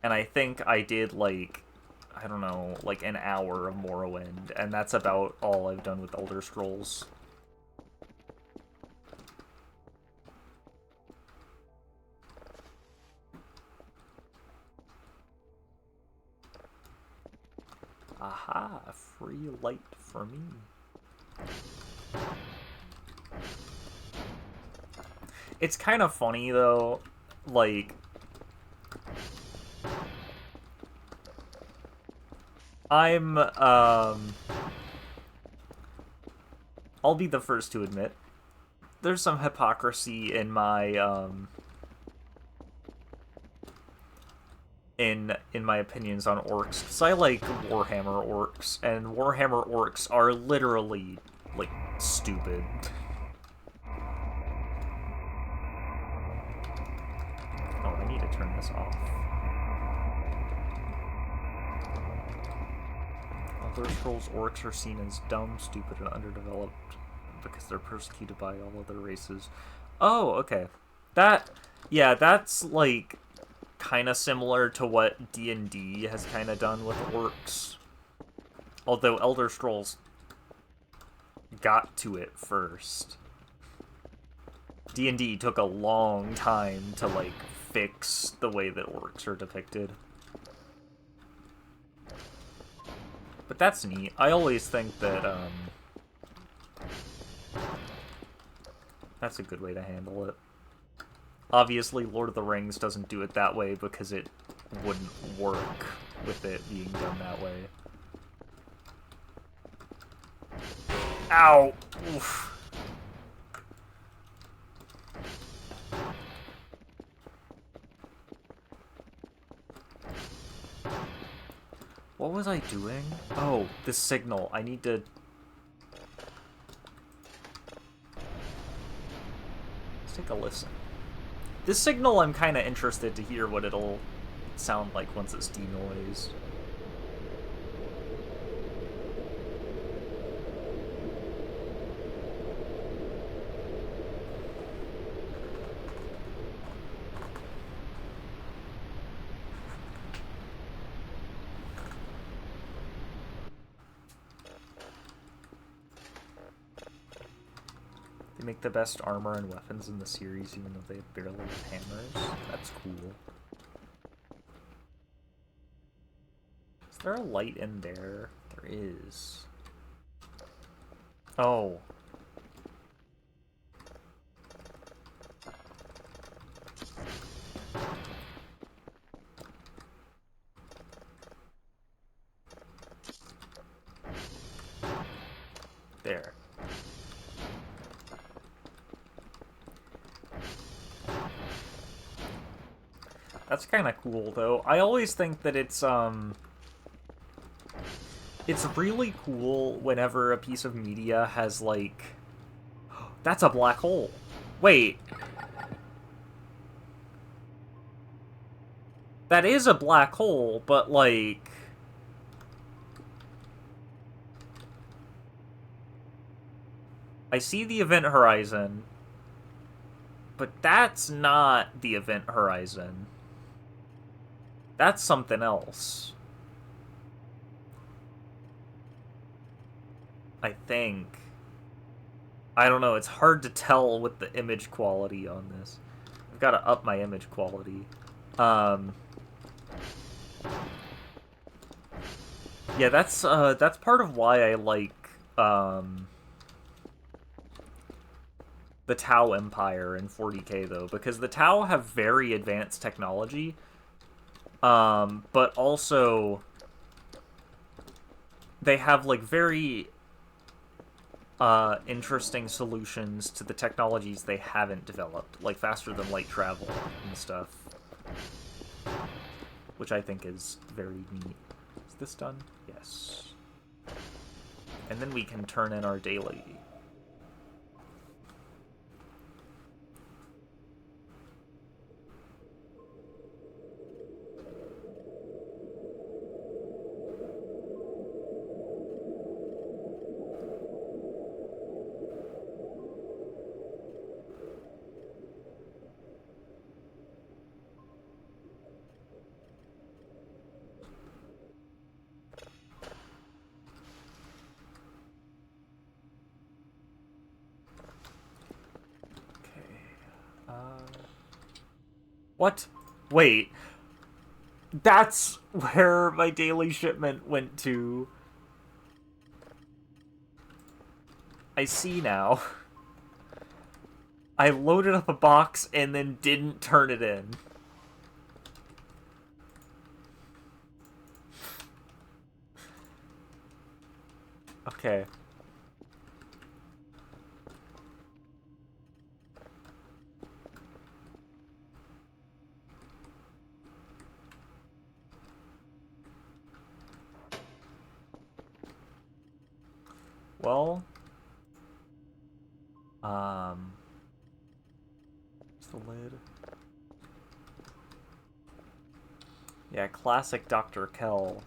And I think I did, like, I don't know, like an hour of Morrowind. And that's about all I've done with Elder Scrolls. Aha, free light for me. It's kind of funny, though, like, I'll be the first to admit, there's some hypocrisy in my, in my opinions on orcs, because I like Warhammer orcs, and Warhammer orcs are literally, like, stupid. Oh, I need to turn this off. Elder Scrolls orcs are seen as dumb, stupid, and underdeveloped because they're persecuted by all other races. Oh, okay. Yeah, that's, like, kind of similar to what D&D has kind of done with orcs. Although Elder Scrolls got to it first. D&D took a long time to, like, fix the way that orcs are depicted. But that's neat. I always think that, that's a good way to handle it. Obviously, Lord of the Rings doesn't do it that way because it wouldn't work with it being done that way. Ow! Oof. What was I doing? Oh, the signal. I need to... Let's take a listen. This signal, I'm kind of interested to hear what it'll sound like once it's denoised. They make the best armor and weapons in the series, even though they barely have hammers. That's cool. Is there a light in there? There is. Oh. There. That's kind of cool, though. I always think that it's really cool whenever a piece of media has, like... That's a black hole. Wait. That is a black hole, but, like... I see the event horizon, but that's not the event horizon. That's something else. I think. I don't know, it's hard to tell with the image quality on this. I've got to up my image quality. Yeah, that's part of why I like, the Tau Empire in 40k, though, because the Tau have very advanced technology, but also they have, like, very interesting solutions to the technologies they haven't developed, like faster-than-light travel and stuff, which I think is very neat. Is this done? Yes. And then we can turn in our daily. What? Wait. That's where my daily shipment went to. I see now. I loaded up a box and then didn't turn it in. Okay. Well, what's the lid? Yeah, classic Dr. Kell.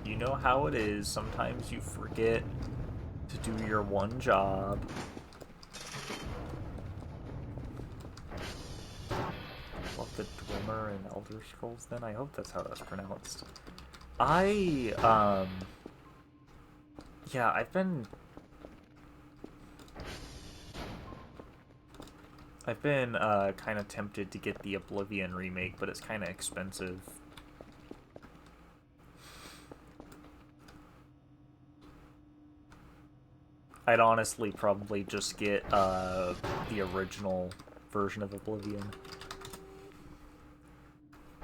You know how it is. Sometimes you forget to do your one job. Love the Dwemer and Elder Scrolls, then? I hope that's how that's pronounced. Yeah, I've been kind of tempted to get the Oblivion remake, but it's kind of expensive. I'd honestly probably just get the original version of Oblivion.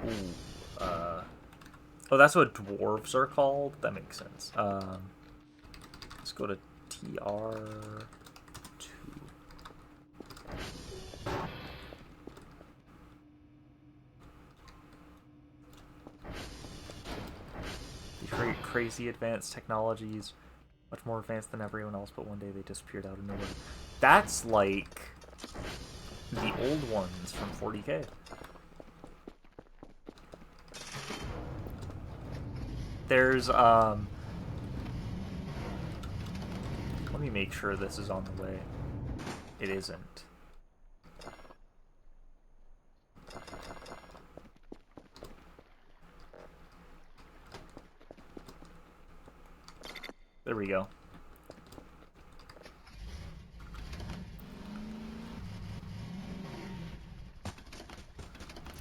Ooh, oh, that's what dwarves are called? That makes sense. Let's go to TR2. These crazy advanced technologies, much more advanced than everyone else, but one day they disappeared out of nowhere. That's like the old ones from 40k. There's, let me make sure this is on the way. It isn't. There we go.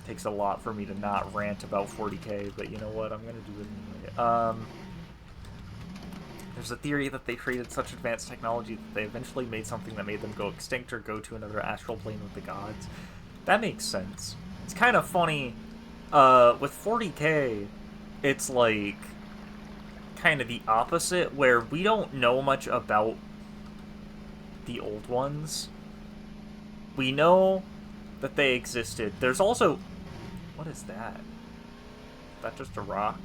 Takes a lot for me to not rant about 40k, but you know what? I'm gonna do it anyway. There's a theory that they created such advanced technology that they eventually made something that made them go extinct or go to another astral plane with the gods. That makes sense. It's kind of funny. With 40k, it's like kind of the opposite, where we don't know much about the old ones. We know that they existed. There's also... What is that? Is that just a rock?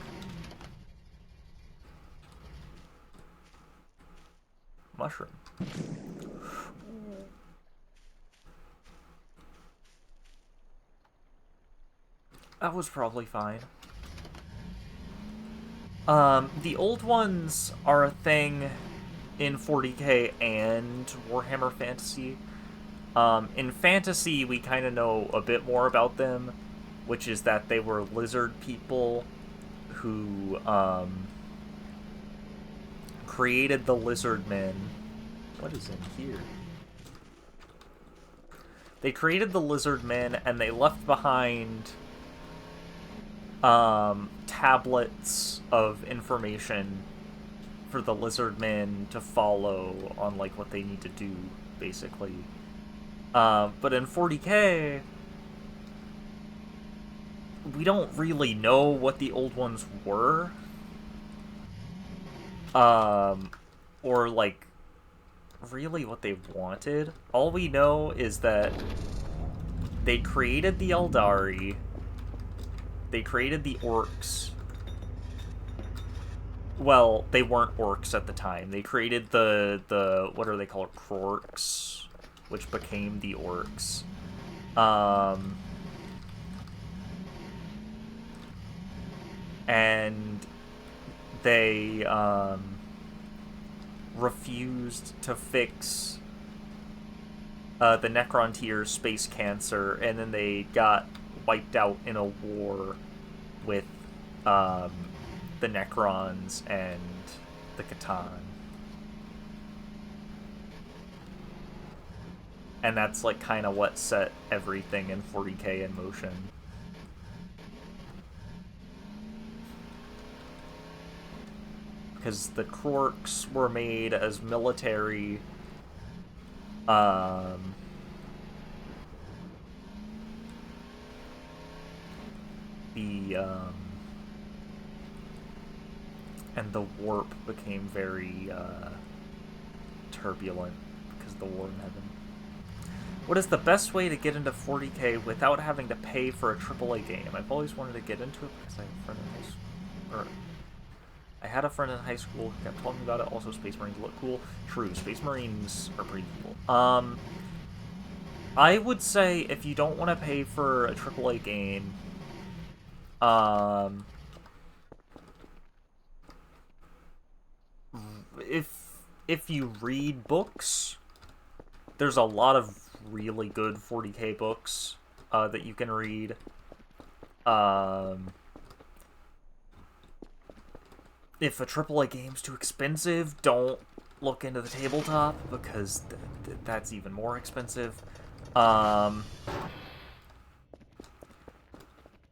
Mushroom. That was probably fine. The old ones are a thing in 40k and Warhammer Fantasy. In Fantasy, we kind of know a bit more about them, which is that they were lizard people who, created the lizard men. What is in here? They created the lizard men, and they left behind tablets of information for the lizardmen to follow on like what they need to do, basically. But in 40K, we don't really know what the old ones were. Or like really what they wanted. All we know is that they created the Eldari, they created the orcs. Well, they weren't orcs at the time. They created the what are they called? Krorks, which became the orcs. And they refused to fix the Necrontier's space cancer, and then they got wiped out in a war with the Necrons and the Catan. And that's like kind of what set everything in 40K in motion. Because the Krorks were made as military and the warp became very turbulent because of the war in heaven. What is the best way to get into 40K without having to pay for a AAA game? I've always wanted to get into it because I had a friend in high school who kept telling me about it. Also, Space Marines look cool. True, Space Marines are pretty cool. I would say if you don't want to pay for a AAA game, if you read books, there's a lot of really good 40K books that you can read. If a AAA game's too expensive, don't look into the tabletop, because that's even more expensive.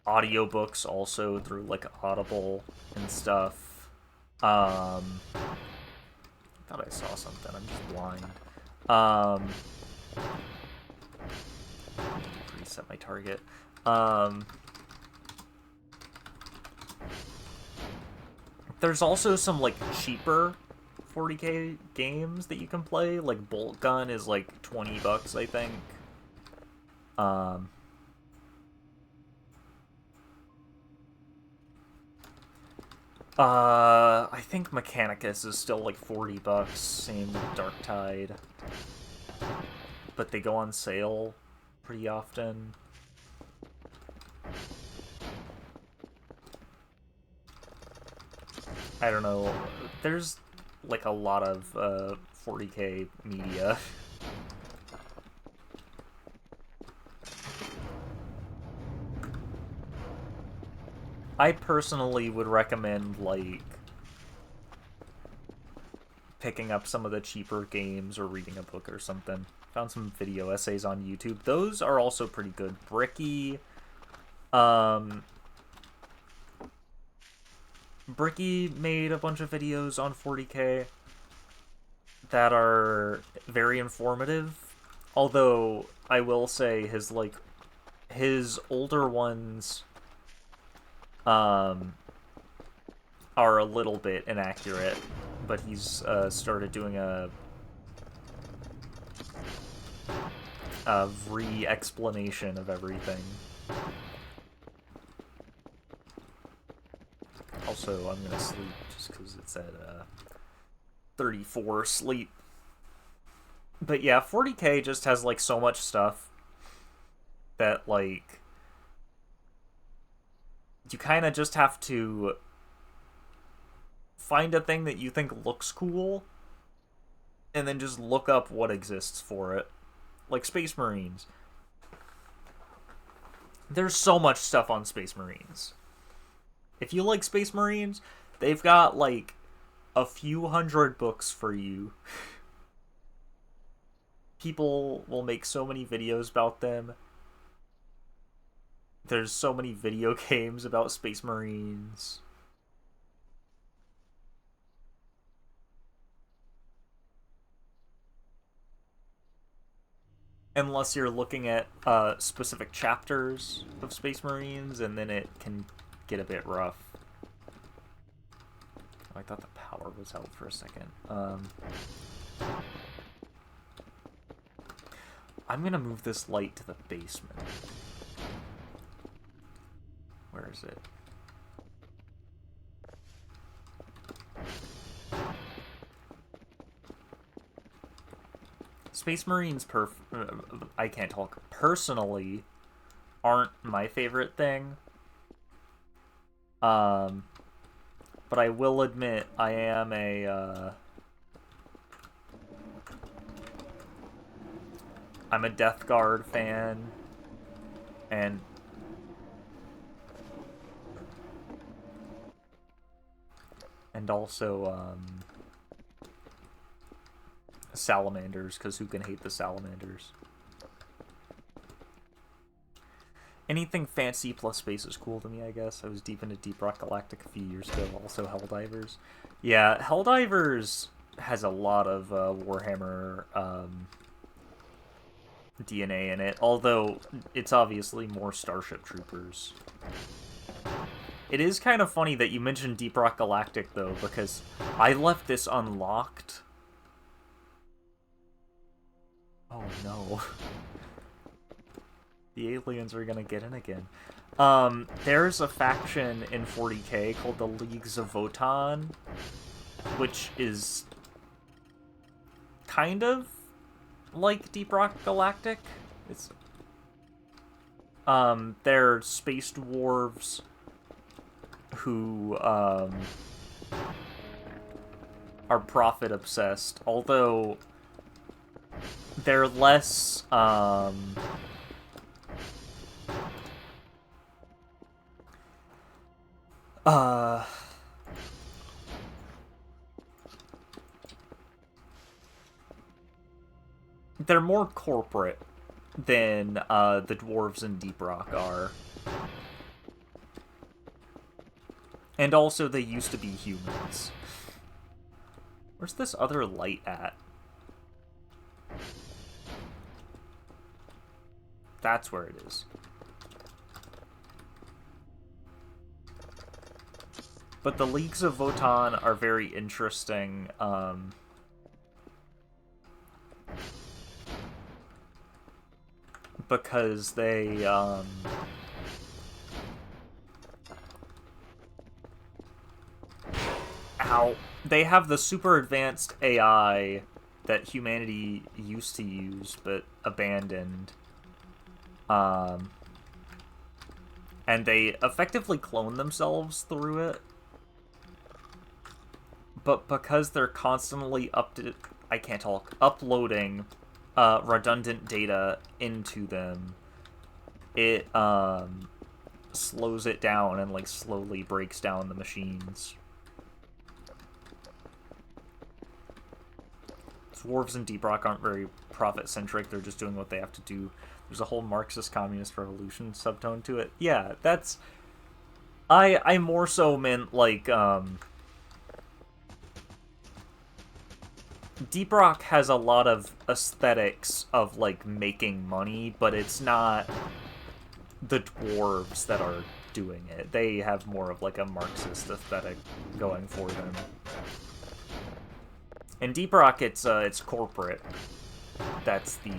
Audiobooks also through, like, Audible and stuff. I thought I saw something. I'm just blind. Reset my target. There's also some, like, cheaper 40K games that you can play. Like, Bolt Gun is, like, $20, I think. I think Mechanicus is still, like, $40. Same with Darktide. But they go on sale pretty often. I don't know. There's, like, a lot of 40K media. I personally would recommend, like, picking up some of the cheaper games or reading a book or something. Found some video essays on YouTube. Those are also pretty good. Bricky, Bricky made a bunch of videos on 40K that are very informative. Although, I will say his older ones are a little bit inaccurate, but he's started doing a re-explanation of everything. Also, I'm gonna sleep just because it's at 34 sleep. But yeah, 40K just has, like, so much stuff that, like, you kind of just have to find a thing that you think looks cool and then just look up what exists for it. Like Space Marines. There's so much stuff on Space Marines. If you like Space Marines, they've got, like, a few hundred books for you. People will make so many videos about them. There's so many video games about Space Marines. Unless you're looking at specific chapters of Space Marines, and then it can get a bit rough. Oh, I thought the power was out for a second. I'm gonna move this light to the basement. Where is it? Space Marines, I can't talk, personally, aren't my favorite thing. But I will admit, I am I'm a Death Guard fan, and also, Salamanders, because who can hate the Salamanders? Anything fancy plus space is cool to me, I guess. I was deep into Deep Rock Galactic a few years ago, also Helldivers. Yeah, Helldivers has a lot of Warhammer DNA in it, although it's obviously more Starship Troopers. It is kind of funny that you mentioned Deep Rock Galactic, though, because I left this unlocked. Oh no. The aliens are gonna get in again. There's a faction in 40k called the Leagues of Votan, which is kind of like Deep Rock Galactic. It's they're space dwarves who are profit obsessed, although they're less they're more corporate than the dwarves in Deep Rock are. And also, they used to be humans. Where's this other light at? That's where it is. But the Leagues of Votan are very interesting. Because they, they have the super advanced AI that humanity used to use, but abandoned. And they effectively clone themselves through it. But because they're constantly uploading redundant data into them, it slows it down and like slowly breaks down the machines. Dwarves in Deep Rock aren't very profit-centric, they're just doing what they have to do. There's a whole Marxist communist revolution subtone to it. Yeah, that's... I more so meant, like, Deep Rock has a lot of aesthetics of, like, making money, but it's not the dwarves that are doing it. They have more of, like, a Marxist aesthetic going for them. In Deep Rock, it's corporate. That's the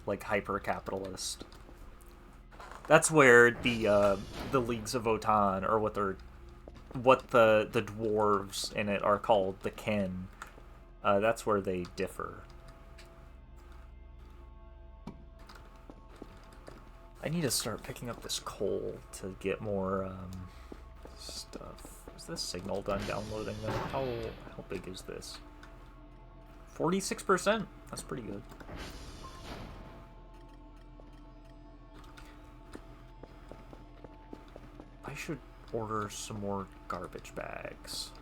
like, hyper-capitalist. That's where the Leagues of Votan, or what the dwarves in it are called, the kin. That's where they differ. I need to start picking up this coal to get more stuff. Is this signal done downloading then? How big is this? 46%? That's pretty good. I should order some more garbage bags.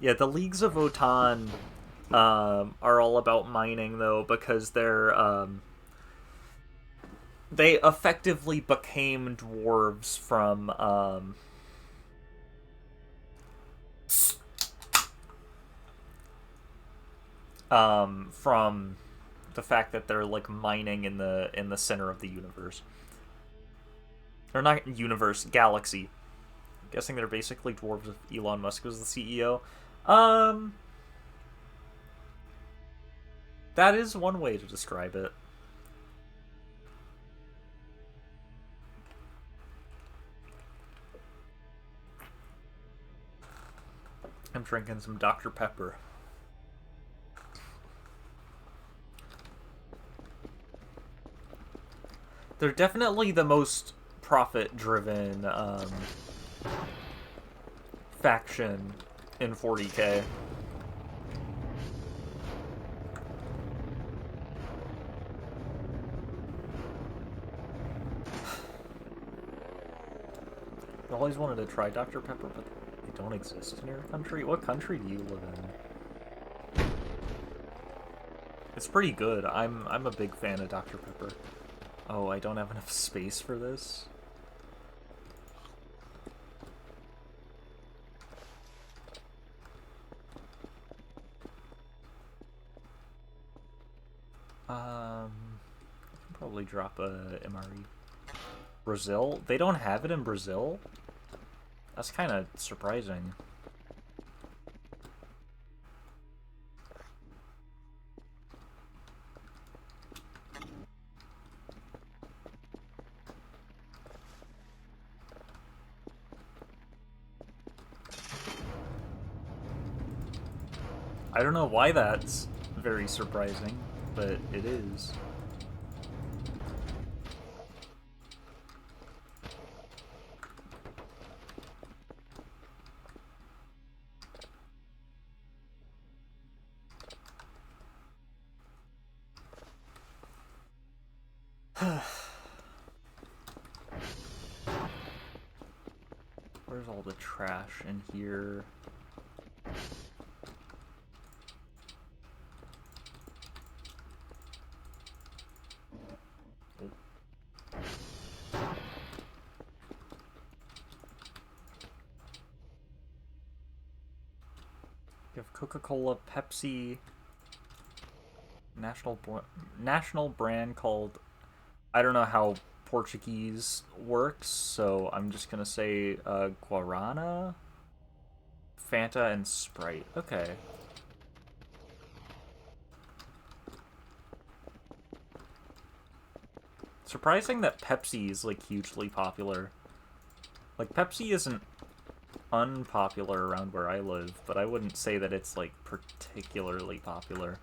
Yeah, the Leagues of Votan are all about mining, though, because they effectively became dwarves from the fact that they're like mining in the center of the universe. Or not universe, galaxy. I'm guessing they're basically dwarves if Elon Musk was the CEO. That is one way to describe it. I'm drinking some Dr. Pepper. They're definitely the most profit-driven faction in 40K. I always wanted to try Dr. Pepper, but they don't exist in your country. What country do you live in? It's pretty good. I'm a big fan of Dr. Pepper. Oh, I don't have enough space for this. I can probably drop a MRE. Brazil? They don't have it in Brazil? That's kind of surprising. I don't know why that's very surprising, but it is. Where's all the trash in here? You have Coca-Cola, Pepsi, national brand called, I don't know how Portuguese works, so I'm just gonna say Guarana, Fanta, and Sprite. Okay. Surprising that Pepsi is like hugely popular. Like Pepsi isn't unpopular around where I live, but I wouldn't say that it's like particularly popular.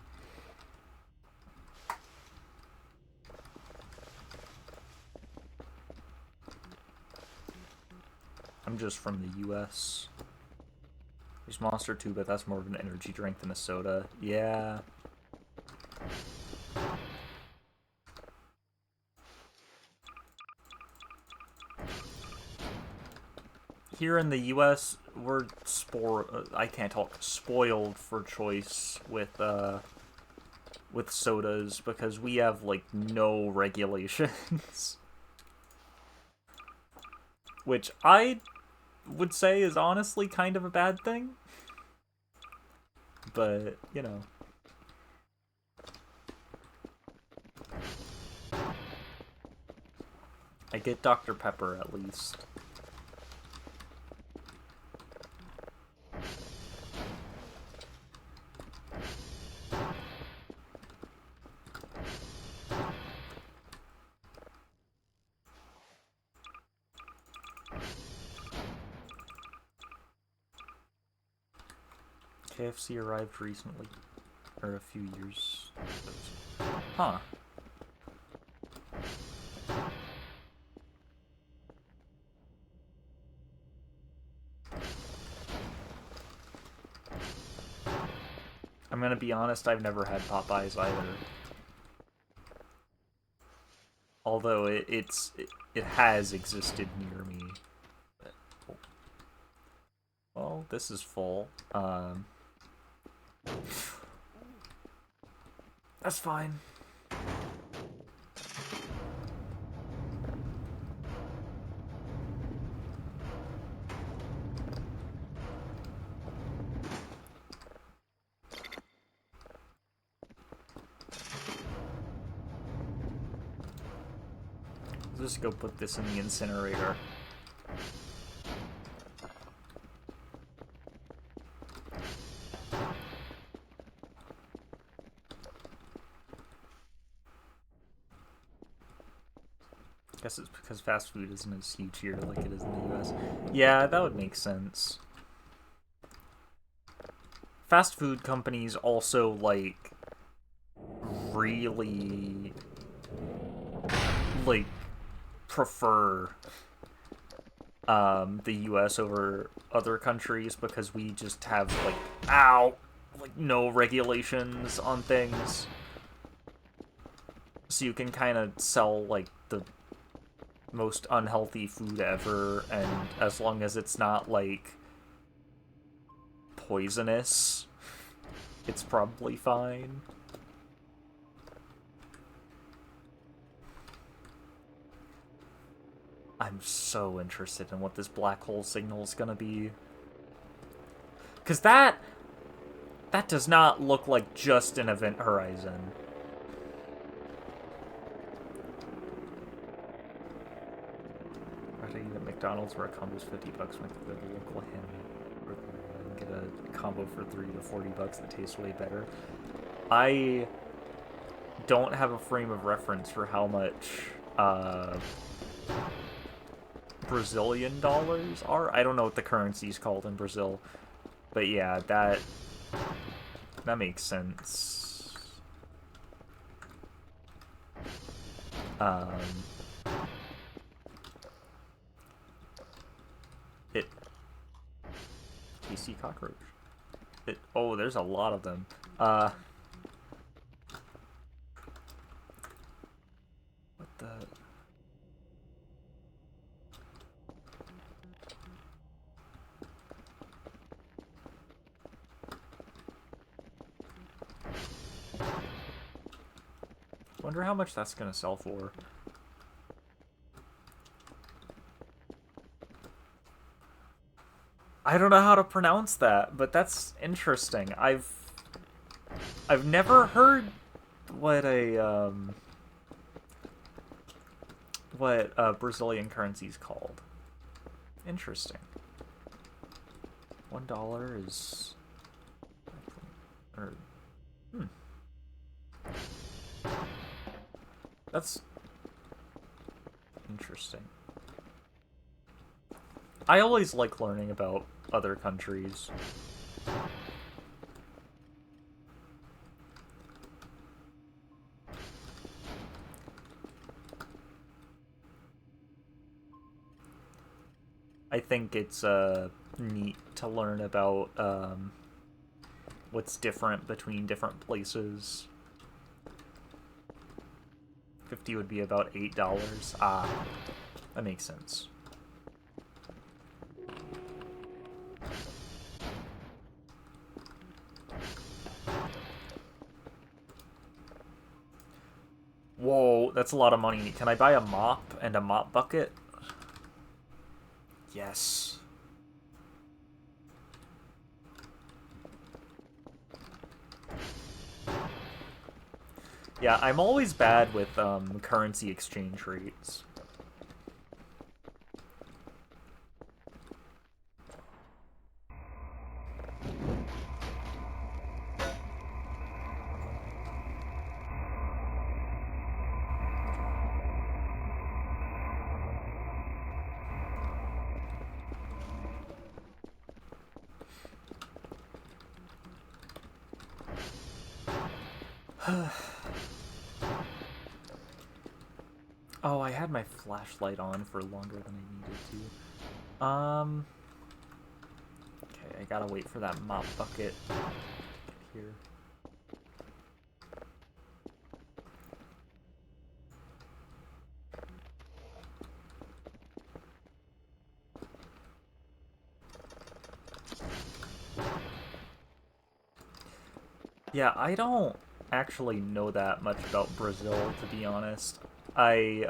I'm just from the US. There's Monster too, but that's more of an energy drink than a soda. Yeah. Here in the US, we're I can't talk, spoiled for choice with sodas because we have like no regulations. Which I would say is honestly kind of a bad thing. But, you know. I get Dr. Pepper at least. KFC arrived recently. Or a few years. Huh. I'm gonna be honest, I've never had Popeyes either. Although it has existed near me. Well, this is full. That's fine. Let's just go put this in the incinerator. Guess it's because fast food isn't as huge here like it is in the US. Yeah, that would make sense. Fast food companies also, like, really, like, prefer the US over other countries because we just have, like, like, no regulations on things. So you can kind of sell, like, the most unhealthy food ever, and as long as it's not, like, poisonous, it's probably fine. I'm so interested in what this black hole signal is gonna be. Because that does not look like just an event horizon. I eat at McDonald's where a combo's $50 when I go to the local ham and get a combo for $30 to $40 that tastes way better. I don't have a frame of reference for how much Brazilian dollars are. I don't know what the currency is called in Brazil, but yeah, that makes sense. TC cockroach. Oh, there's a lot of them. What the? Wonder how much that's gonna sell for. I don't know how to pronounce that, but that's interesting. I've never heard what a Brazilian currency is called. Interesting. $1 is, or that's interesting. I always like learning about other countries. I think it's neat to learn about what's different between different places. 50 would be about $8. Ah, that makes sense. Whoa, that's a lot of money. Can I buy a mop and a mop bucket? Yes. Yeah, I'm always bad with currency exchange rates. Oh, I had my flashlight on for longer than I needed to. Okay, I gotta wait for that mop bucket to get here. Yeah, I don't actually know that much about Brazil, to be honest. I,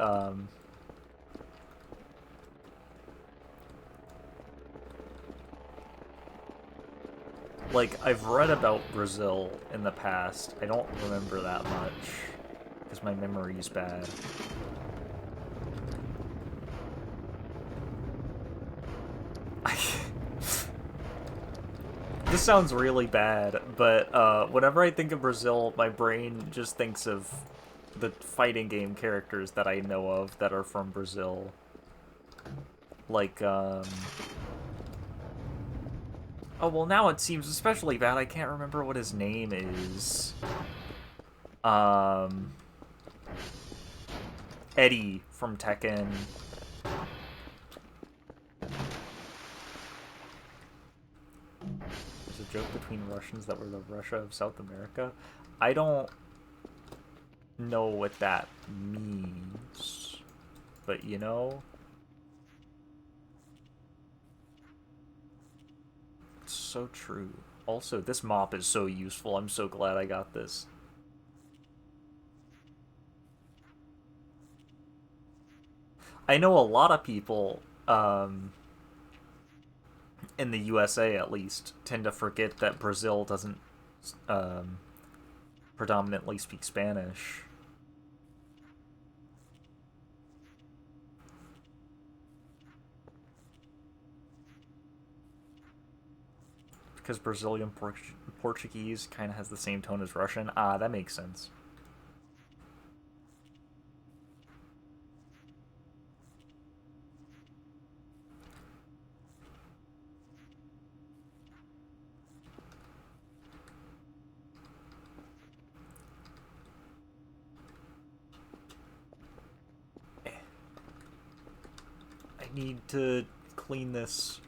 like, I've read about Brazil in the past. I don't remember that much, because my memory's bad. This sounds really bad, but whenever I think of Brazil, my brain just thinks of the fighting game characters that I know of that are from Brazil. Like, oh, well, now it seems especially bad. I can't remember what his name is. Um... Eddie from Tekken. There's a joke between Russians that we're the Russia of South America. I don't know what that means, but you know, it's so true. Also, this mop is so useful. I'm so glad I got this. I know a lot of people, in the USA at least, tend to forget that Brazil doesn't um, predominantly speak Spanish. Because Brazilian Portuguese kind of has the same tone as Russian. Ah, that makes sense. I need to clean this.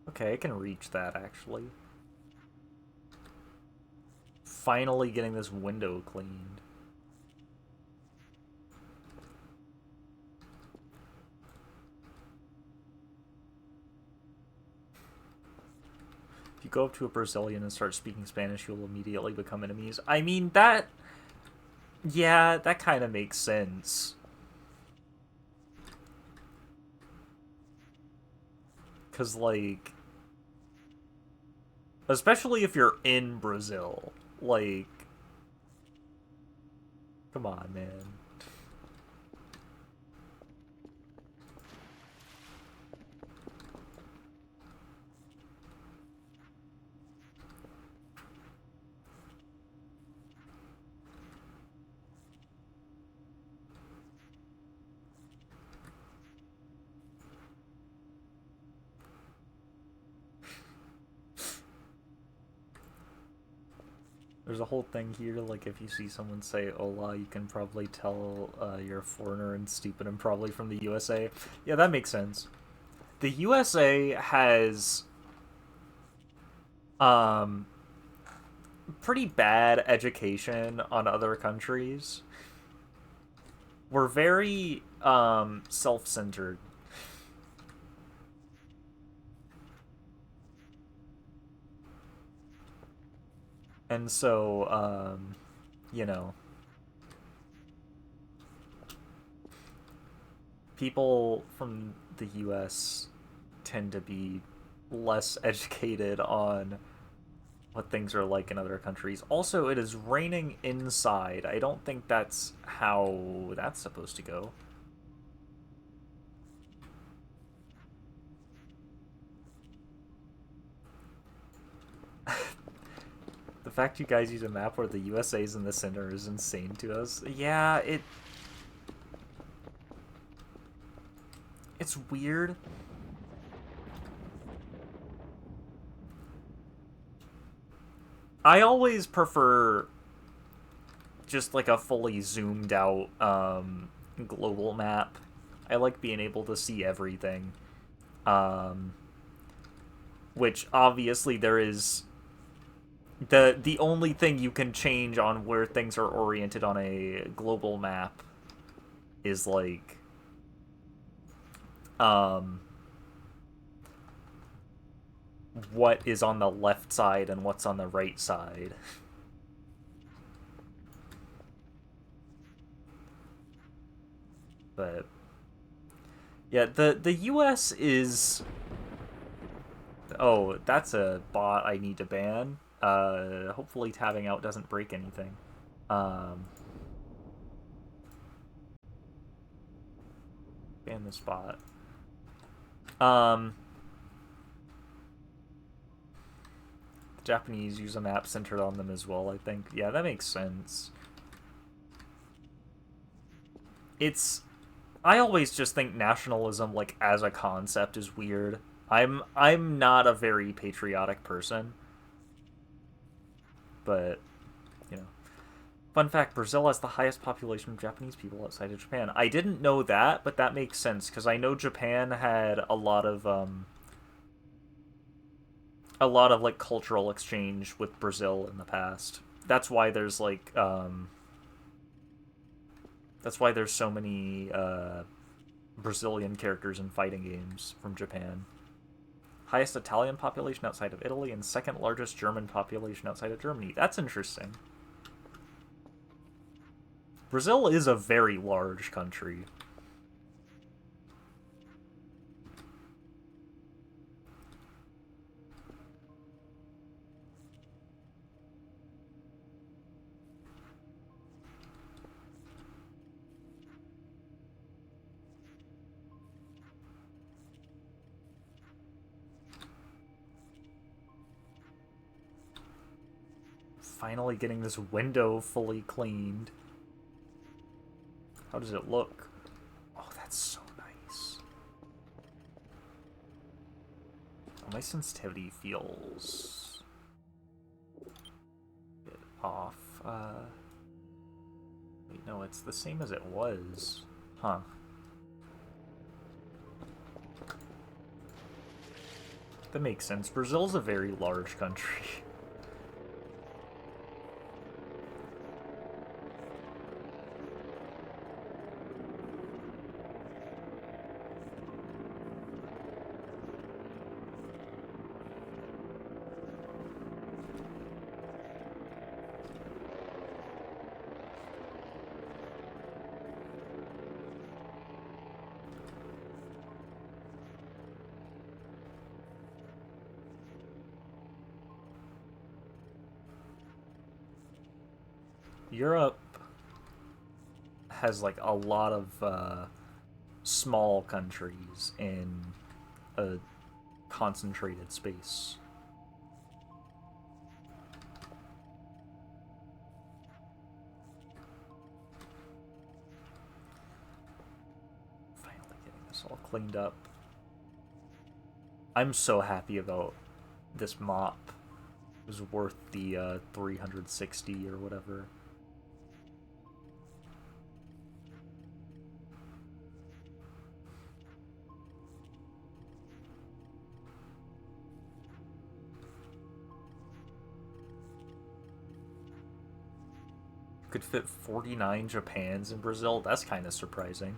Okay, I can reach that, actually. Finally getting this window cleaned. If you go up to a Brazilian and start speaking Spanish, you'll immediately become enemies. I mean, that... Yeah, that kind of makes sense. Because, like... Especially if you're in Brazil. Like... Come on, man. There's a whole thing here, like if you see someone say hola, you can probably tell you're a foreigner and stupid and probably from the USA. Yeah, that makes sense. The USA has um pretty bad education on other countries. We're very self-centered. And so you know, people from the US tend to be less educated on what things are like in other countries. Also, it is raining inside. I don't think that's how that's supposed to go. The fact you guys use a map where the USA is in the center is insane to us. Yeah, it's weird. I always prefer just like a fully zoomed out global map. I like being able to see everything. Um, which obviously there is the only thing you can change on where things are oriented on a global map is like um, what is on the left side and what's on the right side. But yeah, the US is... Oh, that's a bot I need to ban. Hopefully tabbing out doesn't break anything. Ban this bot. The Japanese use a map centered on them as well, I think. Yeah, that makes sense. I always just think nationalism, like, as a concept is weird. I'm not a very patriotic person. But, you know. Fun fact, Brazil has the highest population of Japanese people outside of Japan. I didn't know that, but that makes sense, because I know Japan had a lot of, like, cultural exchange with Brazil in the past. That's why there's, like, that's why there's so many, Brazilian characters in fighting games from Japan. Highest Italian population outside of Italy, and second largest German population outside of Germany. That's interesting. Brazil is a very large country. Finally getting this window fully cleaned. How does it look? Oh, that's so nice. Oh, my sensitivity feels a bit off. Wait, no, it's the same as it was. Huh. That makes sense. Brazil's a very large country. Europe has, like, a lot of small countries in a concentrated space. Finally getting this all cleaned up. I'm so happy about this mop. It was worth the 360 or whatever. Could fit 49 Japans in Brazil? That's kind of surprising.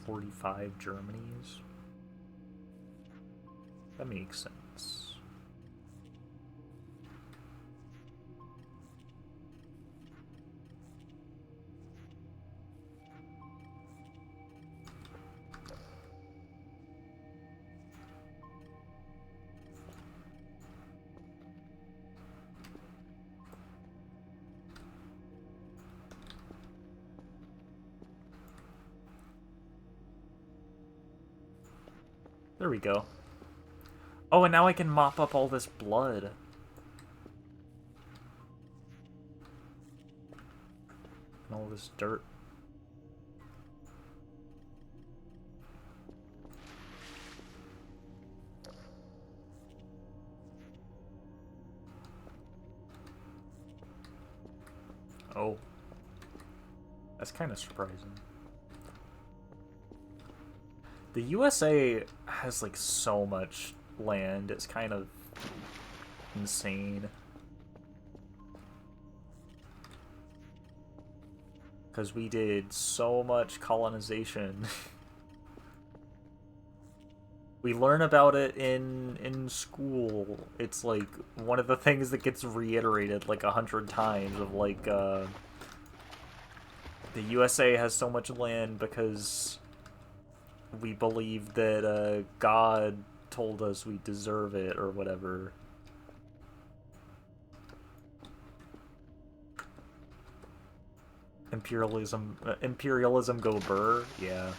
.45 Germany's. That makes sense. There we go. Oh, and now I can mop up all this blood. And all this dirt. Oh. That's kind of surprising. The USA has, like, so much land. It's kind of insane. Because we did so much colonization. We learn about it in school. It's, like, one of the things that gets reiterated, like, 100 times of, like, the USA has so much land because we believe that God told us we deserve it or whatever. Imperialism go burr, yeah.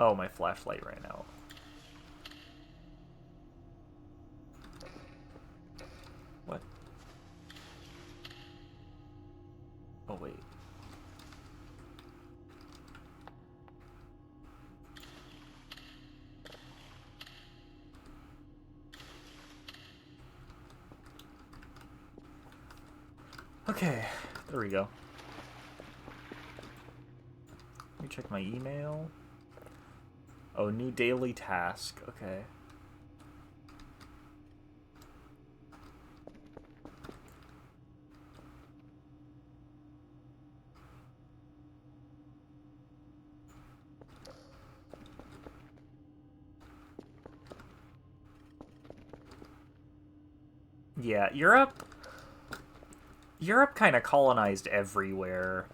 Oh, my flashlight ran out. What? Oh, wait. Okay, there we go. Let me check my email. Oh, new daily task. Okay. Yeah, Europe kind of colonized everywhere.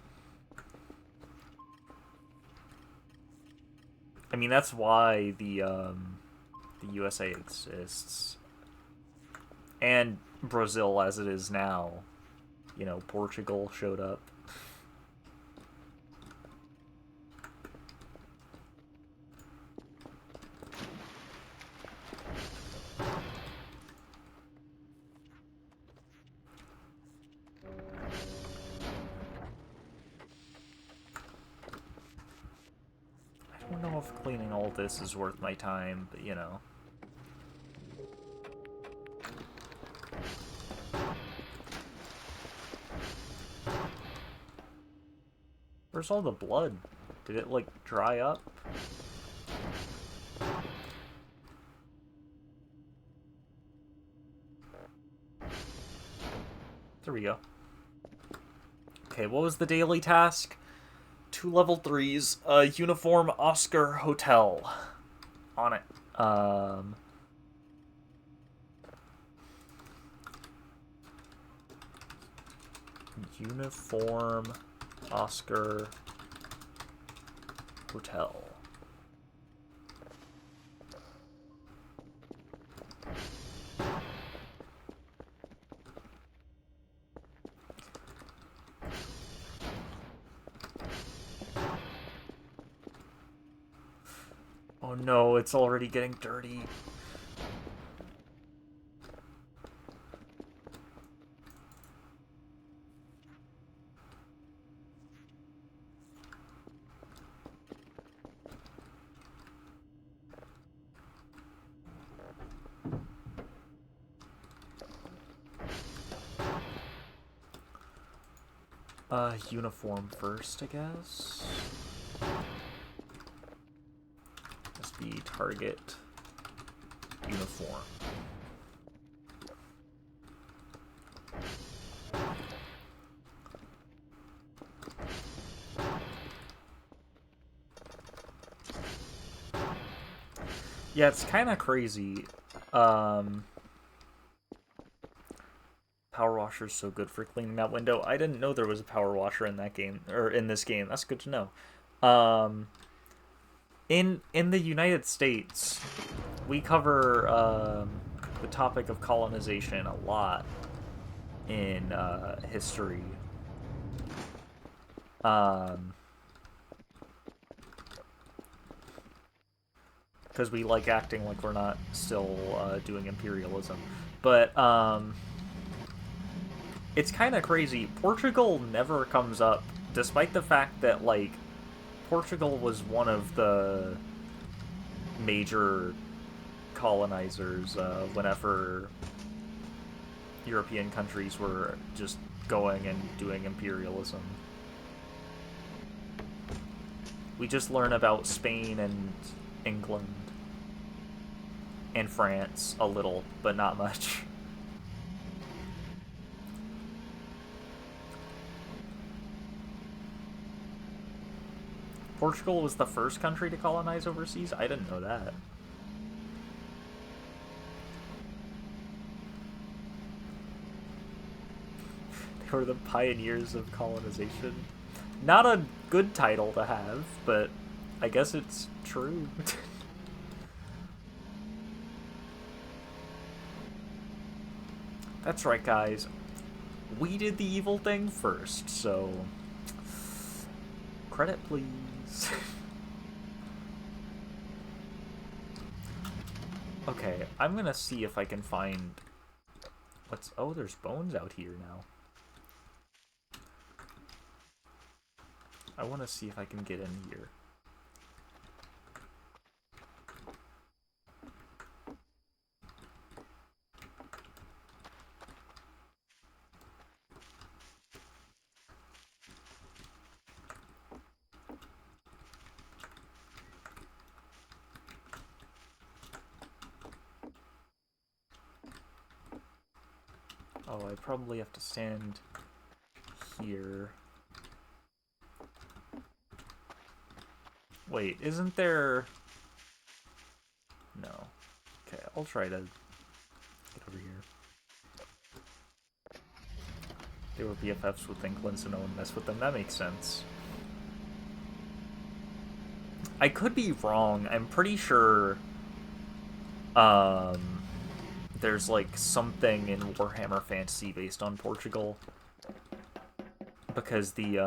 I mean, that's why the USA exists. And Brazil as it is now. You know, Portugal showed up. I don't know if cleaning all this is worth my time, but you know. Where's all the blood? Did it, like, dry up? There we go. Okay, what was the daily task? 2 level 3s, uniform Oscar Hotel. On it. Uniform Oscar Hotel. Oh no, it's already getting dirty. Uniform first, I guess. Must be target uniform. Yeah, it's kind of crazy. Power washer is so good for cleaning that window. I didn't know there was a power washer in that game, or in this game. That's good to know. In the United States, we cover the topic of colonization a lot in history. Because we like acting like we're not still doing imperialism. But it's kind of crazy. Portugal never comes up, despite the fact that, like, Portugal was one of the major colonizers whenever European countries were just going and doing imperialism. We just learn about Spain and England and France a little, but not much. Portugal was the first country to colonize overseas? I didn't know that. They were the pioneers of colonization. Not a good title to have, but I guess it's true. That's right, guys. We did the evil thing first, so... credit, please. Okay, I'm gonna see if I can find... what's... oh, there's bones out here now. I want to see if I can get in here. Oh, I probably have to stand here. Wait, isn't there... no. Okay, I'll try to get over here. They were BFFs with England, so no one messed with them. That makes sense. I could be wrong. I'm pretty sure... there's like something in Warhammer Fantasy based on Portugal. Because the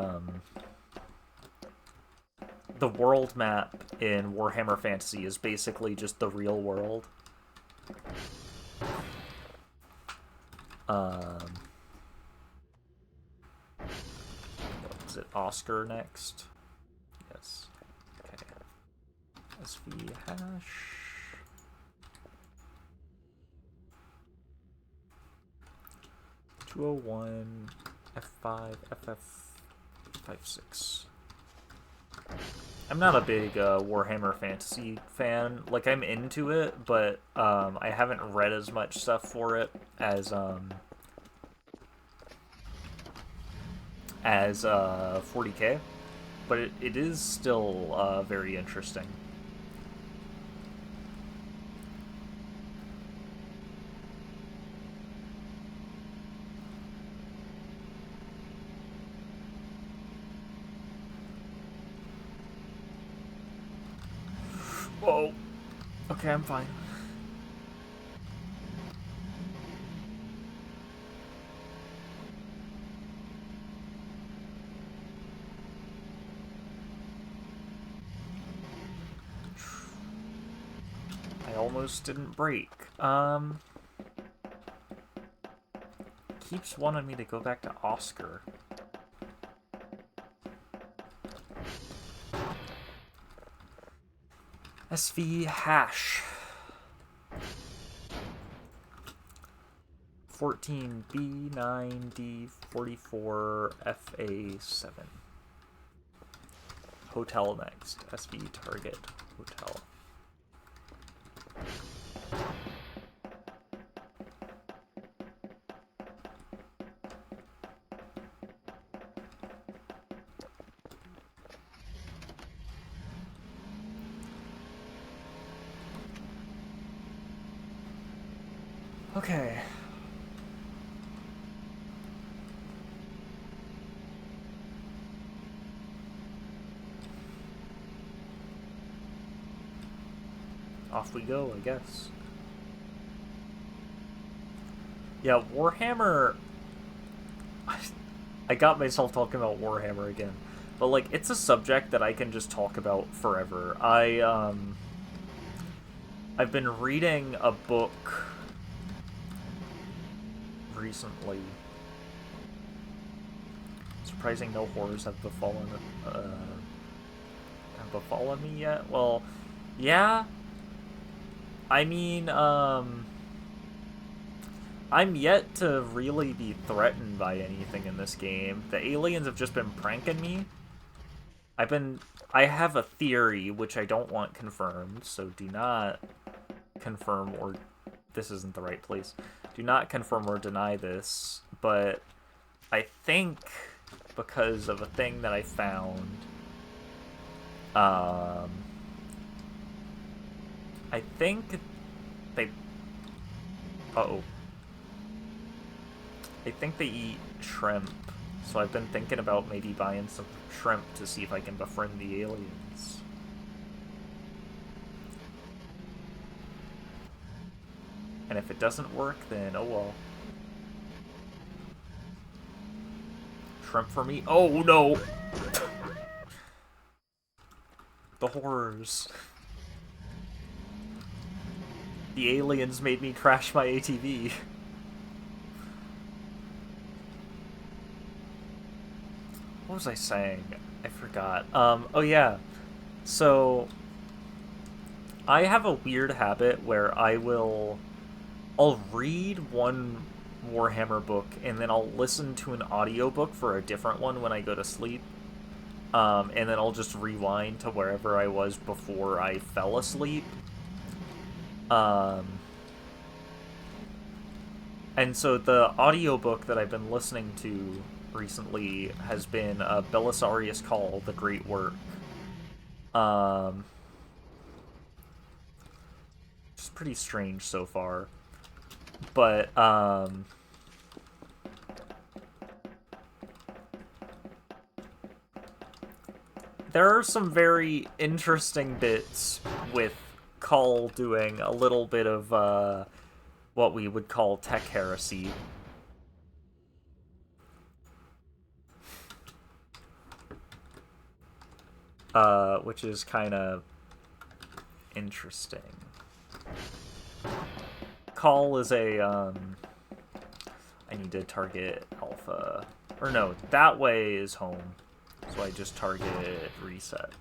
world map in Warhammer Fantasy is basically just the real world. Is it Oscar next? Yes. Okay. SV hash. (201) F5 FF56. I'm not a big Warhammer Fantasy fan. Like, I'm into it, but I haven't read as much stuff for it as 40k. But it is still very interesting. Whoa. Okay, I'm fine. I almost didn't break. Keeps wanting me to go back to Oscar. SV hash 14B9D44FA7. Hotel next. SV target hotel. Okay. Off we go, I guess. Yeah, Warhammer... I got myself talking about Warhammer again. But, like, it's a subject that I can just talk about forever. I've been reading a book recently. Surprising no horrors have befallen me yet. Well, yeah, I mean, I'm yet to really be threatened by anything in this game. The aliens have just been pranking me. I have a theory, which I don't want confirmed, so do not confirm or... This isn't the right place. Do not confirm or deny this, but I think because of a thing that I found, I think they... Uh-oh. I think they eat shrimp, so I've been thinking about maybe buying some shrimp to see if I can befriend the aliens. And if it doesn't work, then oh well. Shrimp for me? Oh no! The horrors. The aliens made me crash my ATV. What was I saying? I forgot. Oh yeah. So, I have a weird habit where I'll read one Warhammer book and then I'll listen to an audiobook for a different one when I go to sleep. And then I'll just rewind to wherever I was before I fell asleep. And so the audiobook that I've been listening to recently has been Belisarius Call, The Great Work. It's pretty strange so far. But, there are some very interesting bits with Call doing a little bit of, what we would call tech heresy. Which is kind of interesting. Call is a, I need to target Alpha. Or no, that way is home. So I just target reset.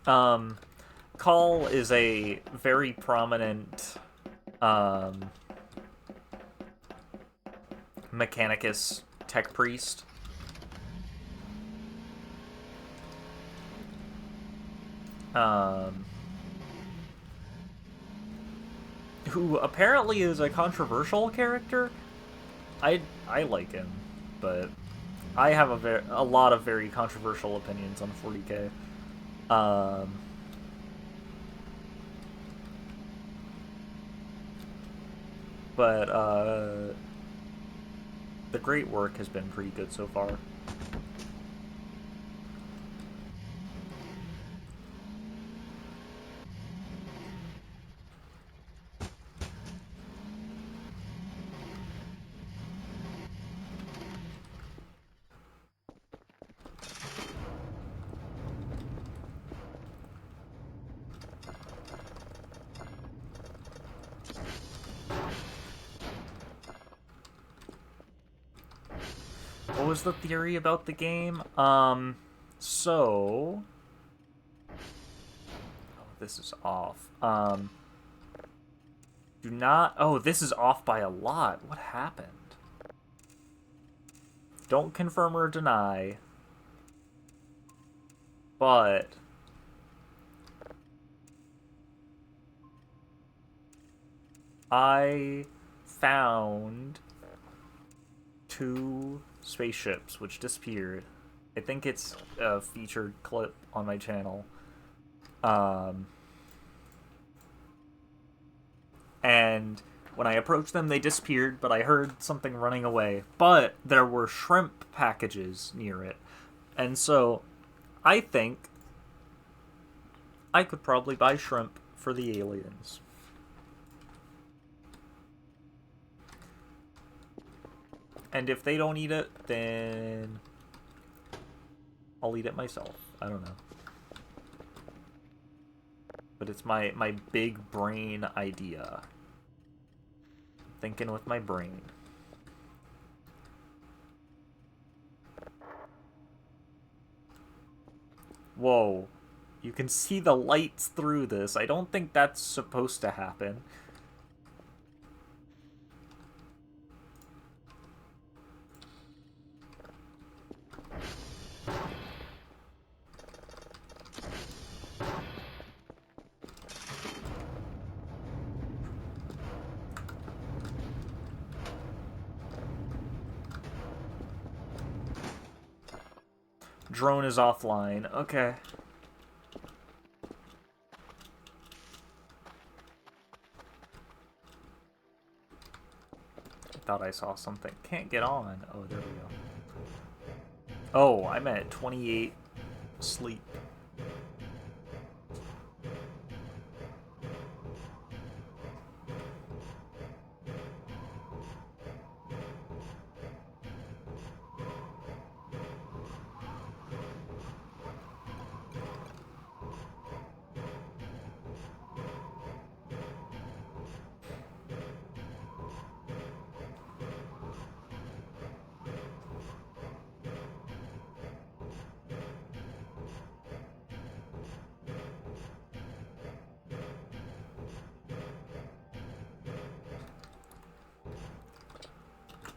Call is a very prominent, Mechanicus tech priest. Who apparently is a controversial character. I like him, but I have a lot of very controversial opinions on 40k. But the Great Work has been pretty good so far. What was the theory about the game? So... Oh, this is off. Do not... Oh, this is off by a lot. What happened? Don't confirm or deny. But... I found 2 spaceships which disappeared. I think it's a featured clip on my channel. And when I approached them, they disappeared, but I heard something running away. But there were shrimp packages near it. And so, I think I could probably buy shrimp for the aliens. And if they don't eat it, then I'll eat it myself. I don't know. But it's my big brain idea. Thinking with my brain. Whoa. You can see the lights through this. I don't think that's supposed to happen. Drone is offline. Okay. I thought I saw something. Can't get on. Oh, there we go. Oh, I'm at 28 sleep.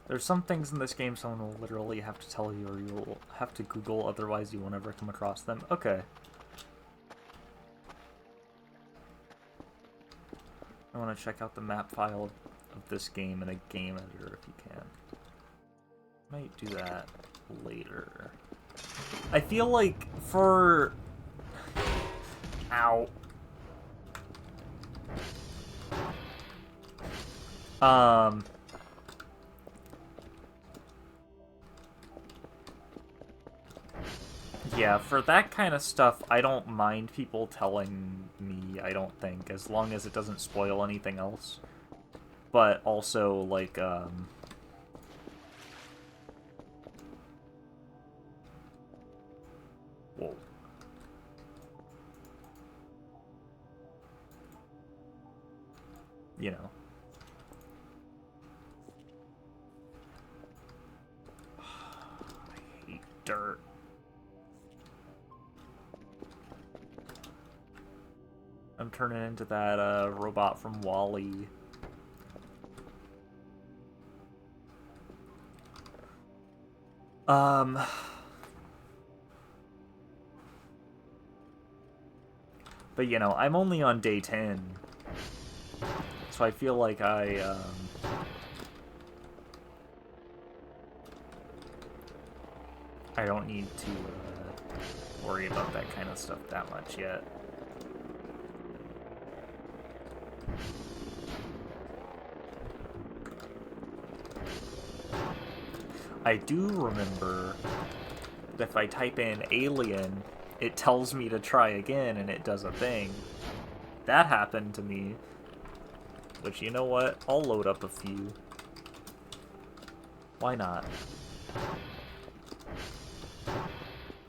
There's some things in this game someone will literally have to tell you, or you'll have to Google, otherwise you won't ever come across them. Okay. I want to check out the map file of this game in a game editor if you can. Might do that later. I feel like for... Ow. Yeah, for that kind of stuff, I don't mind people telling me, I don't think, as long as it doesn't spoil anything else. But also, like, whoa. You know. I hate dirt. I'm turning into that robot from WALL-E. But you know, I'm only on day 10. So I feel like I don't need to worry about that kind of stuff that much yet. I do remember that if I type in alien, it tells me to try again and it does a thing. That happened to me. Which, you know what? I'll load up a few. Why not?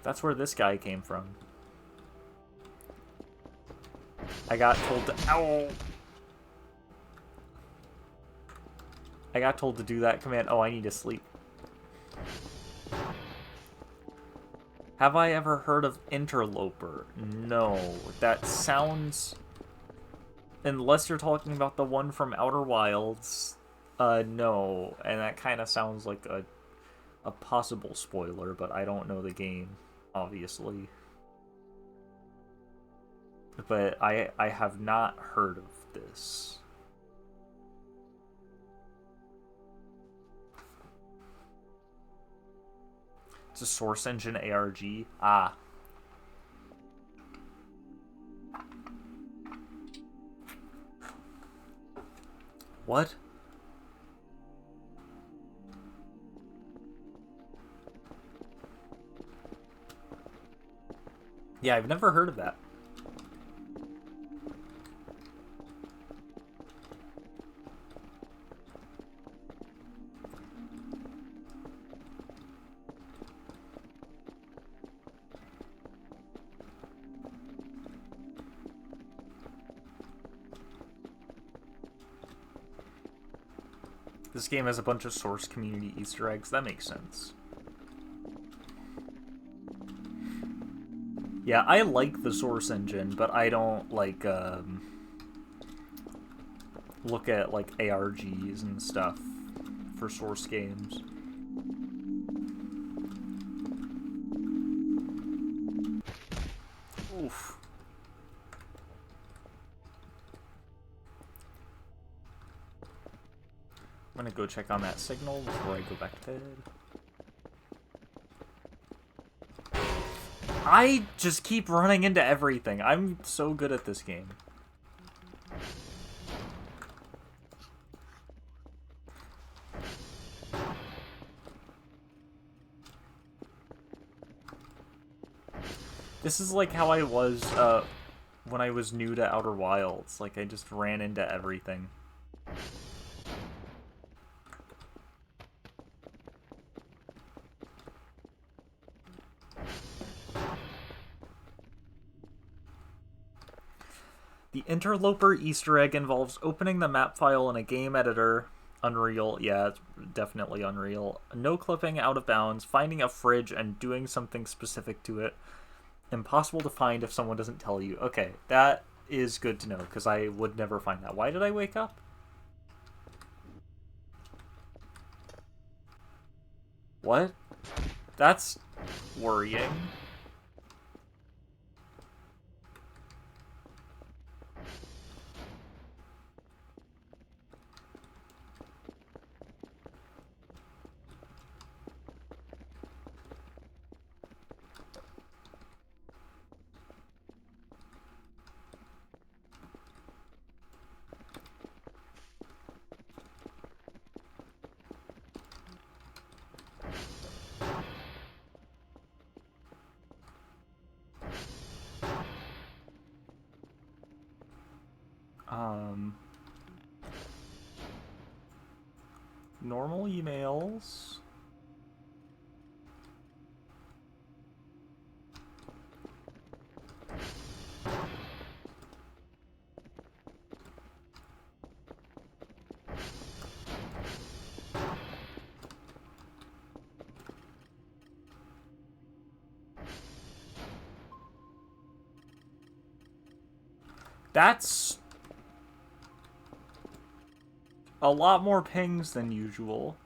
That's where this guy came from. I got told to... Ow! I got told to do that command. Oh, I need to sleep. Have I ever heard of Interloper? No. That sounds... Unless you're talking about the one from Outer Wilds, no. And that kind of sounds like a possible spoiler, but I don't know the game, obviously. But I have not heard of this. It's a Source Engine ARG. Ah. What? Yeah, I've never heard of that. This game has a bunch of Source community Easter eggs. That makes sense. Yeah, I like the Source engine, but I don't, like, look at, like, ARGs and stuff for Source games. Oof. I'm gonna go check on that signal before I go back to bed. I just keep running into everything. I'm so good at this game. This is like how I was when I was new to Outer Wilds. Like, I just ran into everything. The Interloper Easter egg involves opening the map file in a game editor. Unreal. Yeah, it's definitely Unreal. No clipping, out of bounds, finding a fridge and doing something specific to it. Impossible to find if someone doesn't tell you. Okay, that is good to know, because I would never find that. Why did I wake up? What? That's worrying. Normal emails. That's a lot more pings than usual.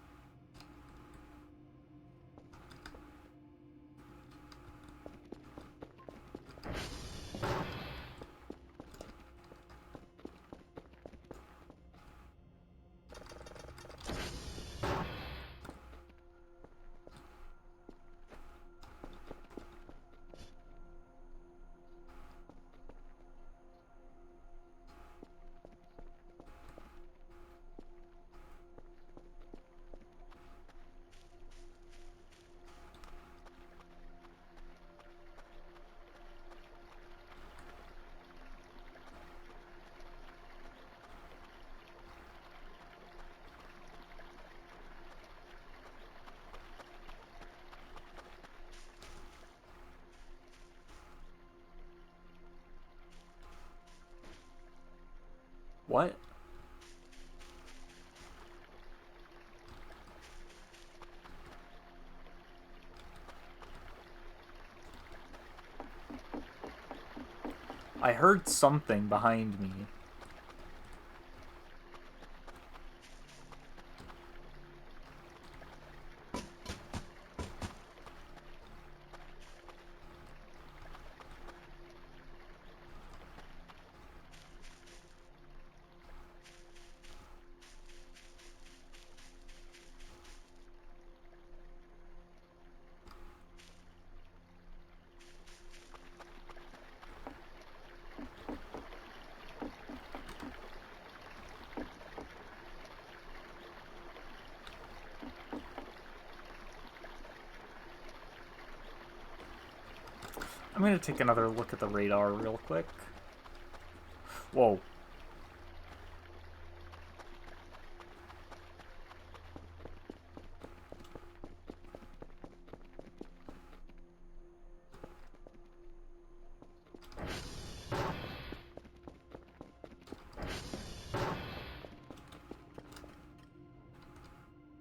What? I heard something behind me. I'm gonna take another look at the radar real quick. Whoa.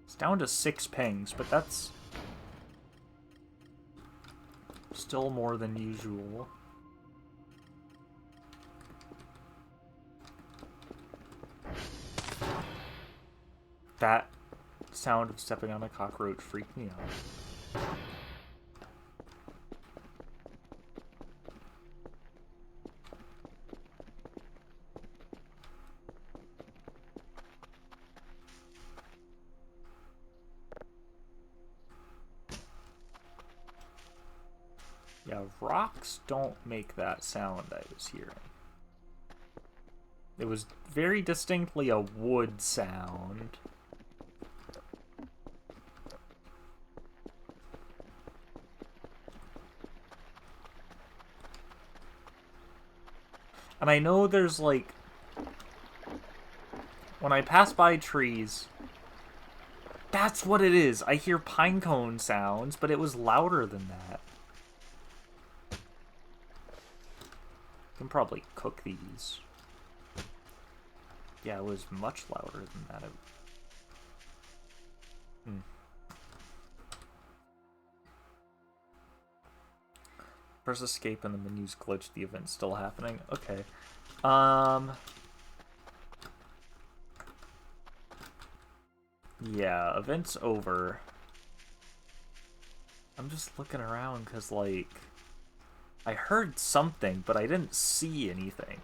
It's down to 6 pings, but that's Still more than usual. That sound of stepping on a cockroach freaked me out. Yeah, rocks don't make that sound I was hearing. It was very distinctly a wood sound. And I know there's, like... When I pass by trees... That's what it is! I hear pine cone sounds, but it was louder than that. I can probably cook these. Yeah, it was much louder than that. Press escape and the menu's glitched. The event's still happening. Okay. Yeah, event's over. I'm just looking around because, like, I heard something, but I didn't see anything.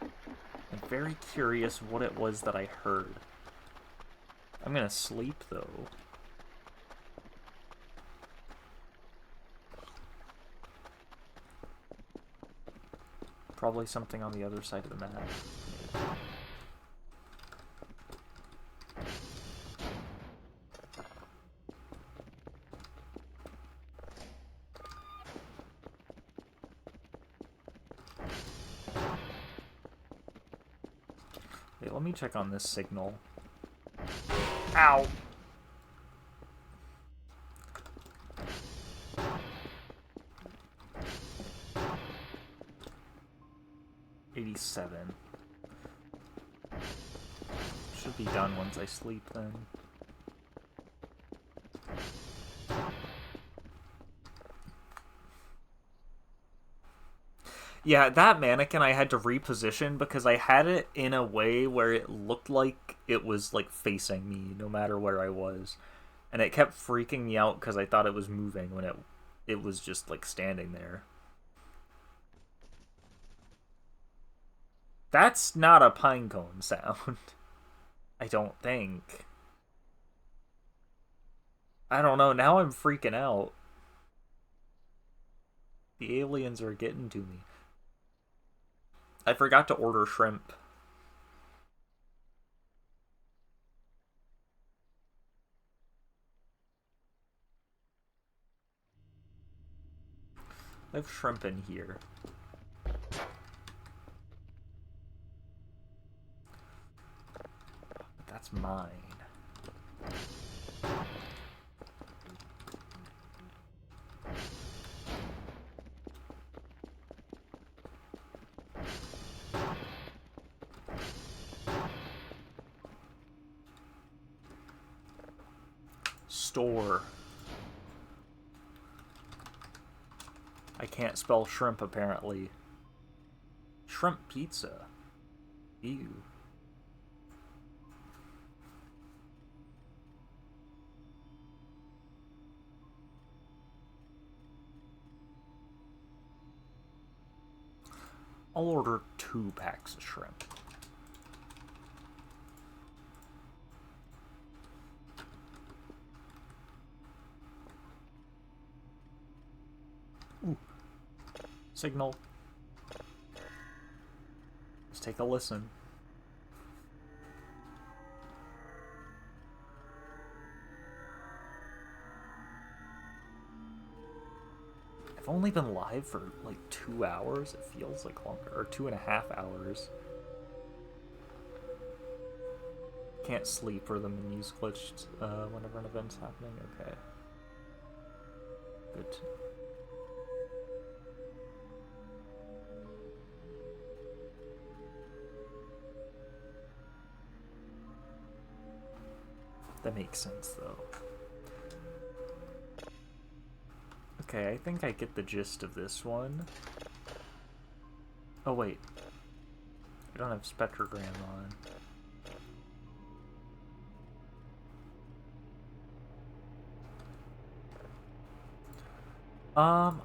I'm very curious what it was that I heard. I'm gonna sleep, though. Probably something on the other side of the map. Wait, let me check on this signal. Ow! $87. Should be done once I sleep then. Yeah, that mannequin I had to reposition because I had it in a way where it looked like it was, like, facing me no matter where I was. And it kept freaking me out because I thought it was moving when it was just, like, standing there. That's not a pinecone sound. I don't think. I don't know, now I'm freaking out. The aliens are getting to me. I forgot to order shrimp. I have shrimp in here. But that's mine. Store. I can't spell shrimp, apparently. Shrimp pizza. Ew. I'll order 2 packs of shrimp. Ooh. Signal. Let's take a listen. I've only been live for like 2 hours. It feels like longer. Or 2.5 hours. Can't sleep or the menu's glitched whenever an event's happening. Okay. Good. That makes sense, though. Okay, I think I get the gist of this one. Oh, wait. I don't have spectrogram on.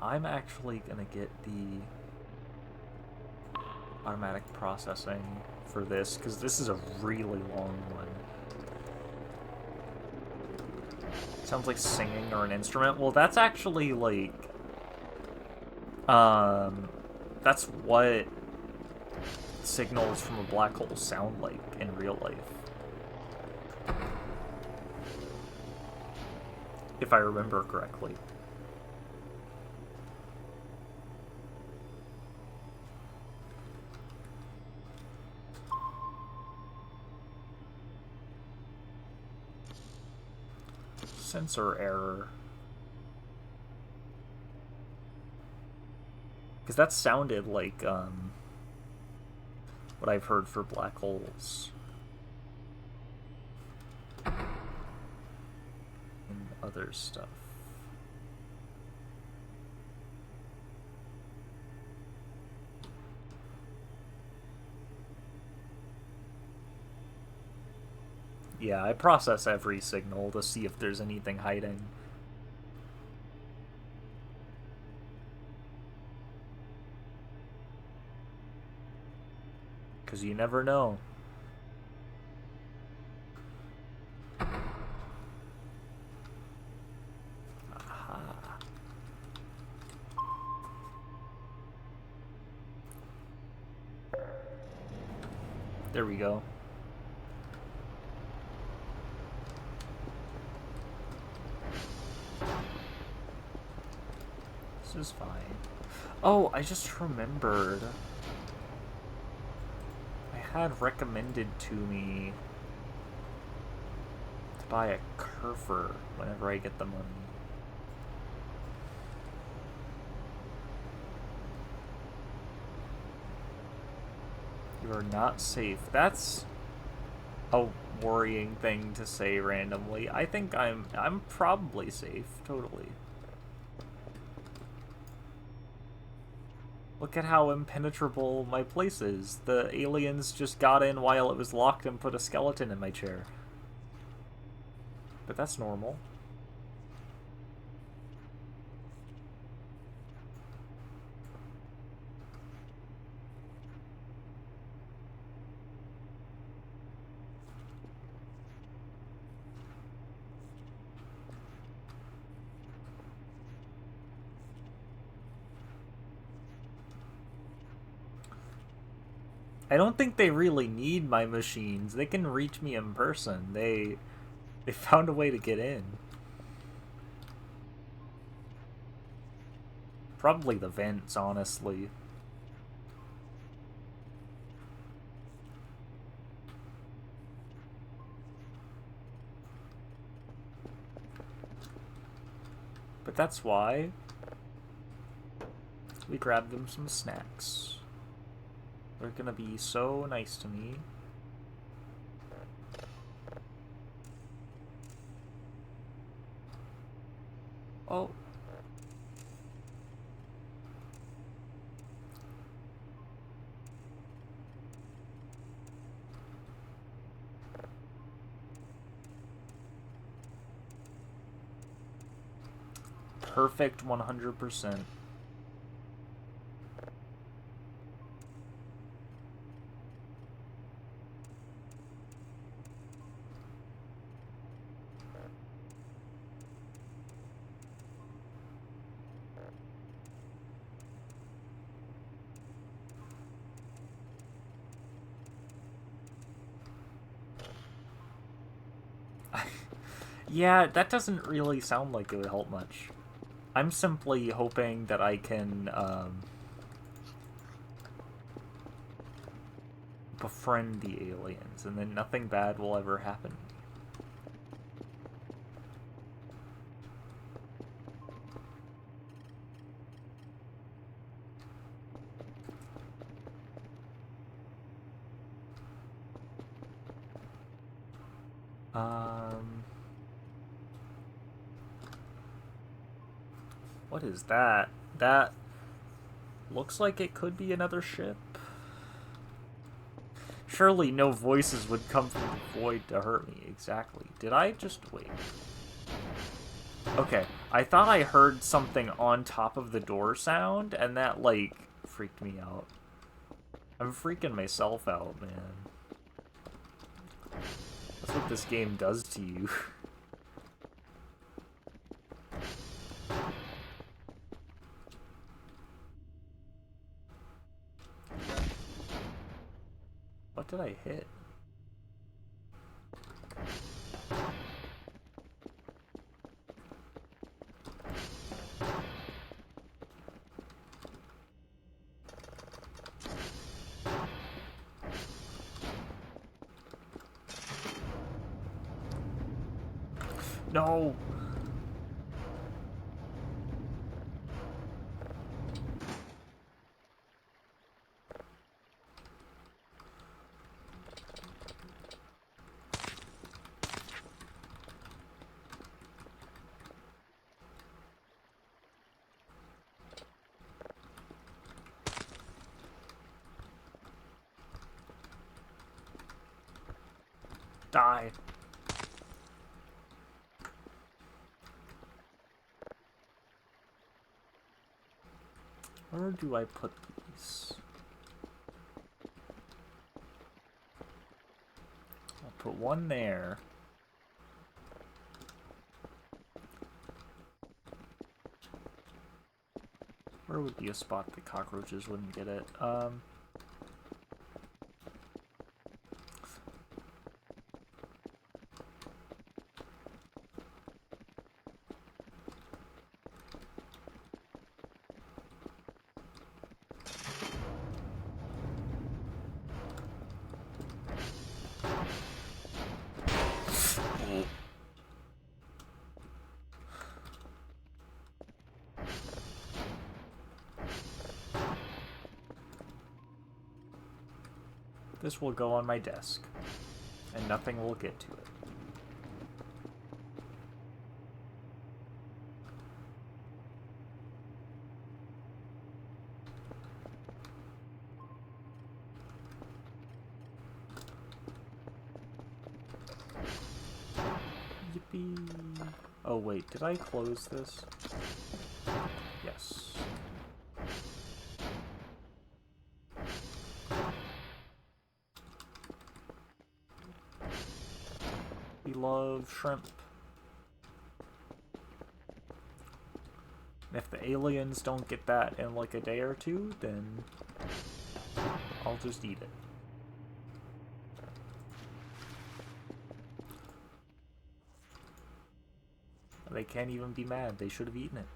I'm actually gonna get the automatic processing for this, because this is a really long one. Sounds like singing or an instrument. Well, that's actually, like... That's what signals from a black hole sound like in real life. If I remember correctly. Sensor error. Because that sounded like, what I've heard for black holes. And other stuff. Yeah, I process every signal to see if there's anything hiding. Because you never know. Aha. There we go. This is fine. Oh, I just remembered. I had recommended to me to buy a Kerfer whenever I get the money. You are not safe. That's a worrying thing to say randomly. I think I'm probably safe, totally. Look at how impenetrable my place is. The aliens just got in while it was locked and put a skeleton in my chair. But that's normal. I don't think they really need my machines. They can reach me in person. They found a way to get in. Probably the vents, honestly. But that's why we grabbed them some snacks. They're gonna be so nice to me. Oh. Perfect 100%. Yeah, that doesn't really sound like it would help much. I'm simply hoping that I can, befriend the aliens, and then nothing bad will ever happen. What is that? That looks like it could be another ship. Surely no voices would come from the void to hurt me. Exactly. Did I just... wait. Okay, I thought I heard something on top of the door sound, and that, like, freaked me out. I'm freaking myself out, man. That's what this game does to you. What did I hit? No! Die. Where do I put these? I'll put one there. Where would be a spot the cockroaches wouldn't get it? This will go on my desk, and nothing will get to it. Yippee! Oh wait, did I close this? Yes. We love shrimp. And if the aliens don't get that in like a day or two, then I'll just eat it. They can't even be mad. They should have eaten it.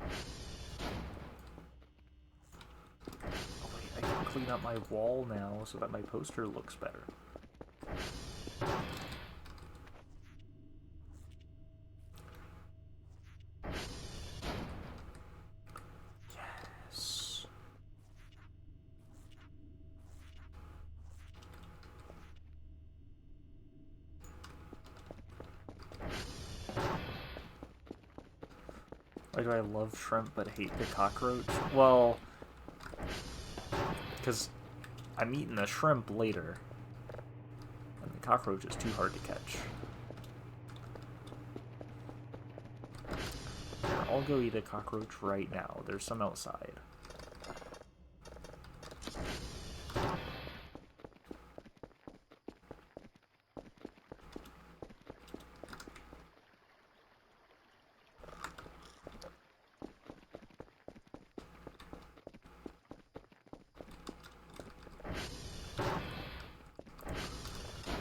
Oh wait, I can clean up my wall now so that my poster looks better. Yes. Why do I love shrimp but hate the cockroach? Well, because I'm eating the shrimp later, and the cockroach is too hard to catch. Here, I'll go eat a cockroach right now. There's some outside.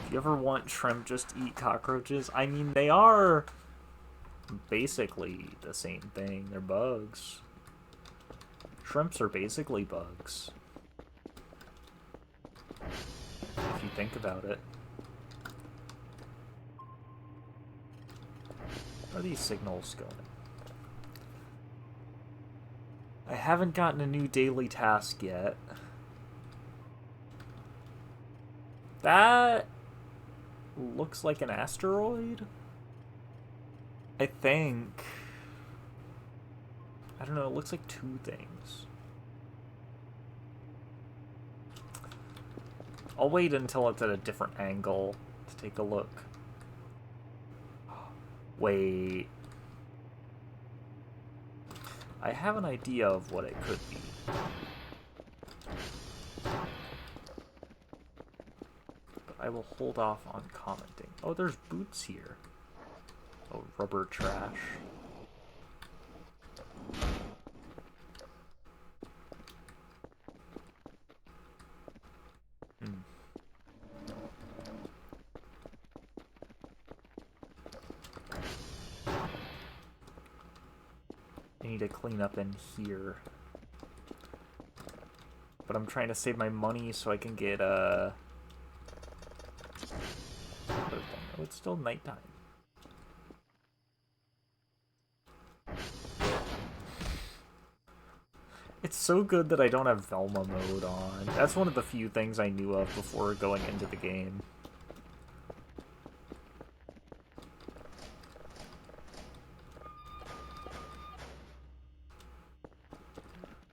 If you ever want shrimp, just eat cockroaches. I mean, they are basically the same thing. They're bugs. Shrimps are basically bugs, if you think about it. Where are these signals going? I haven't gotten a new daily task yet. That looks like an asteroid? I think. I don't know, it looks like 2 things. I'll wait until it's at a different angle to take a look. Wait. I have an idea of what it could be. But I will hold off on commenting. Oh, there's boots here. Oh, rubber trash. I need to clean up in here. But I'm trying to save my money so I can get oh, it's still nighttime. It's so good that I don't have Velma mode on. That's one of the few things I knew of before going into the game.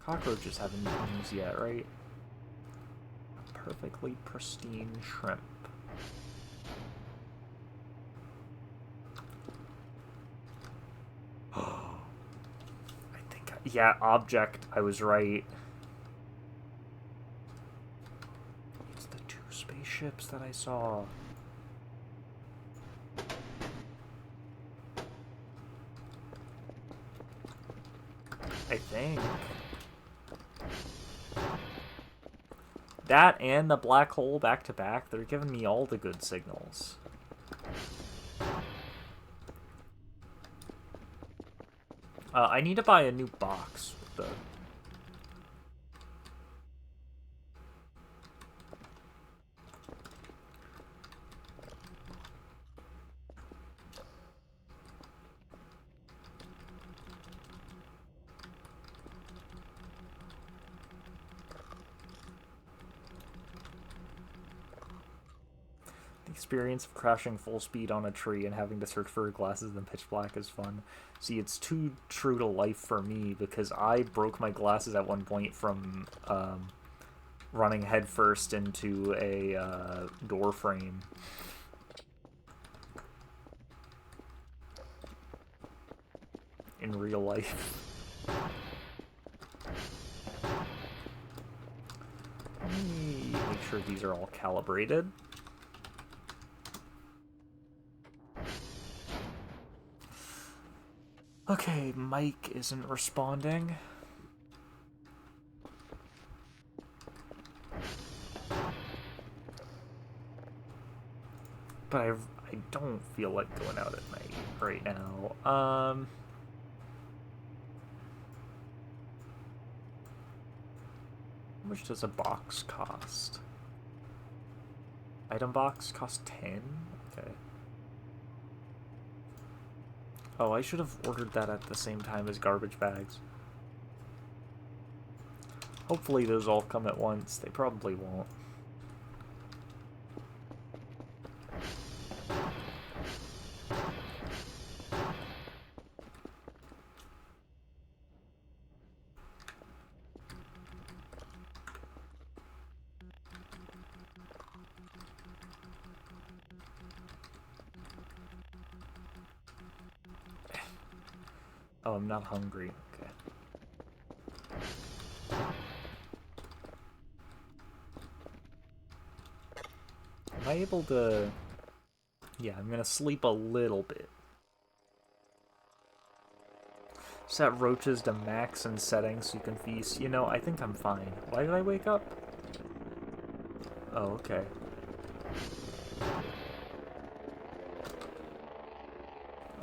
Cockroaches haven't been used yet, right? A perfectly pristine shrimp. Yeah, object. I was right. It's the 2 spaceships that I saw. I think. That and the black hole back to back, they're giving me all the good signals. I need to buy a new box with the... The experience of crashing full speed on a tree and having to search for glasses in pitch black is fun. See, it's too true to life for me because I broke my glasses at one point from running headfirst into a door frame. In real life. Let me make sure these are all calibrated. Okay, Mike isn't responding. But I don't feel like going out at night right now. How much does a box cost? Item box cost 10? Okay. Oh, I should have ordered that at the same time as garbage bags. Hopefully those all come at once. They probably won't. Oh, I'm not hungry. Okay. Am I able to... Yeah, I'm gonna sleep a little bit. Set roaches to max in settings so you can feast. You know, I think I'm fine. Why did I wake up? Oh, okay.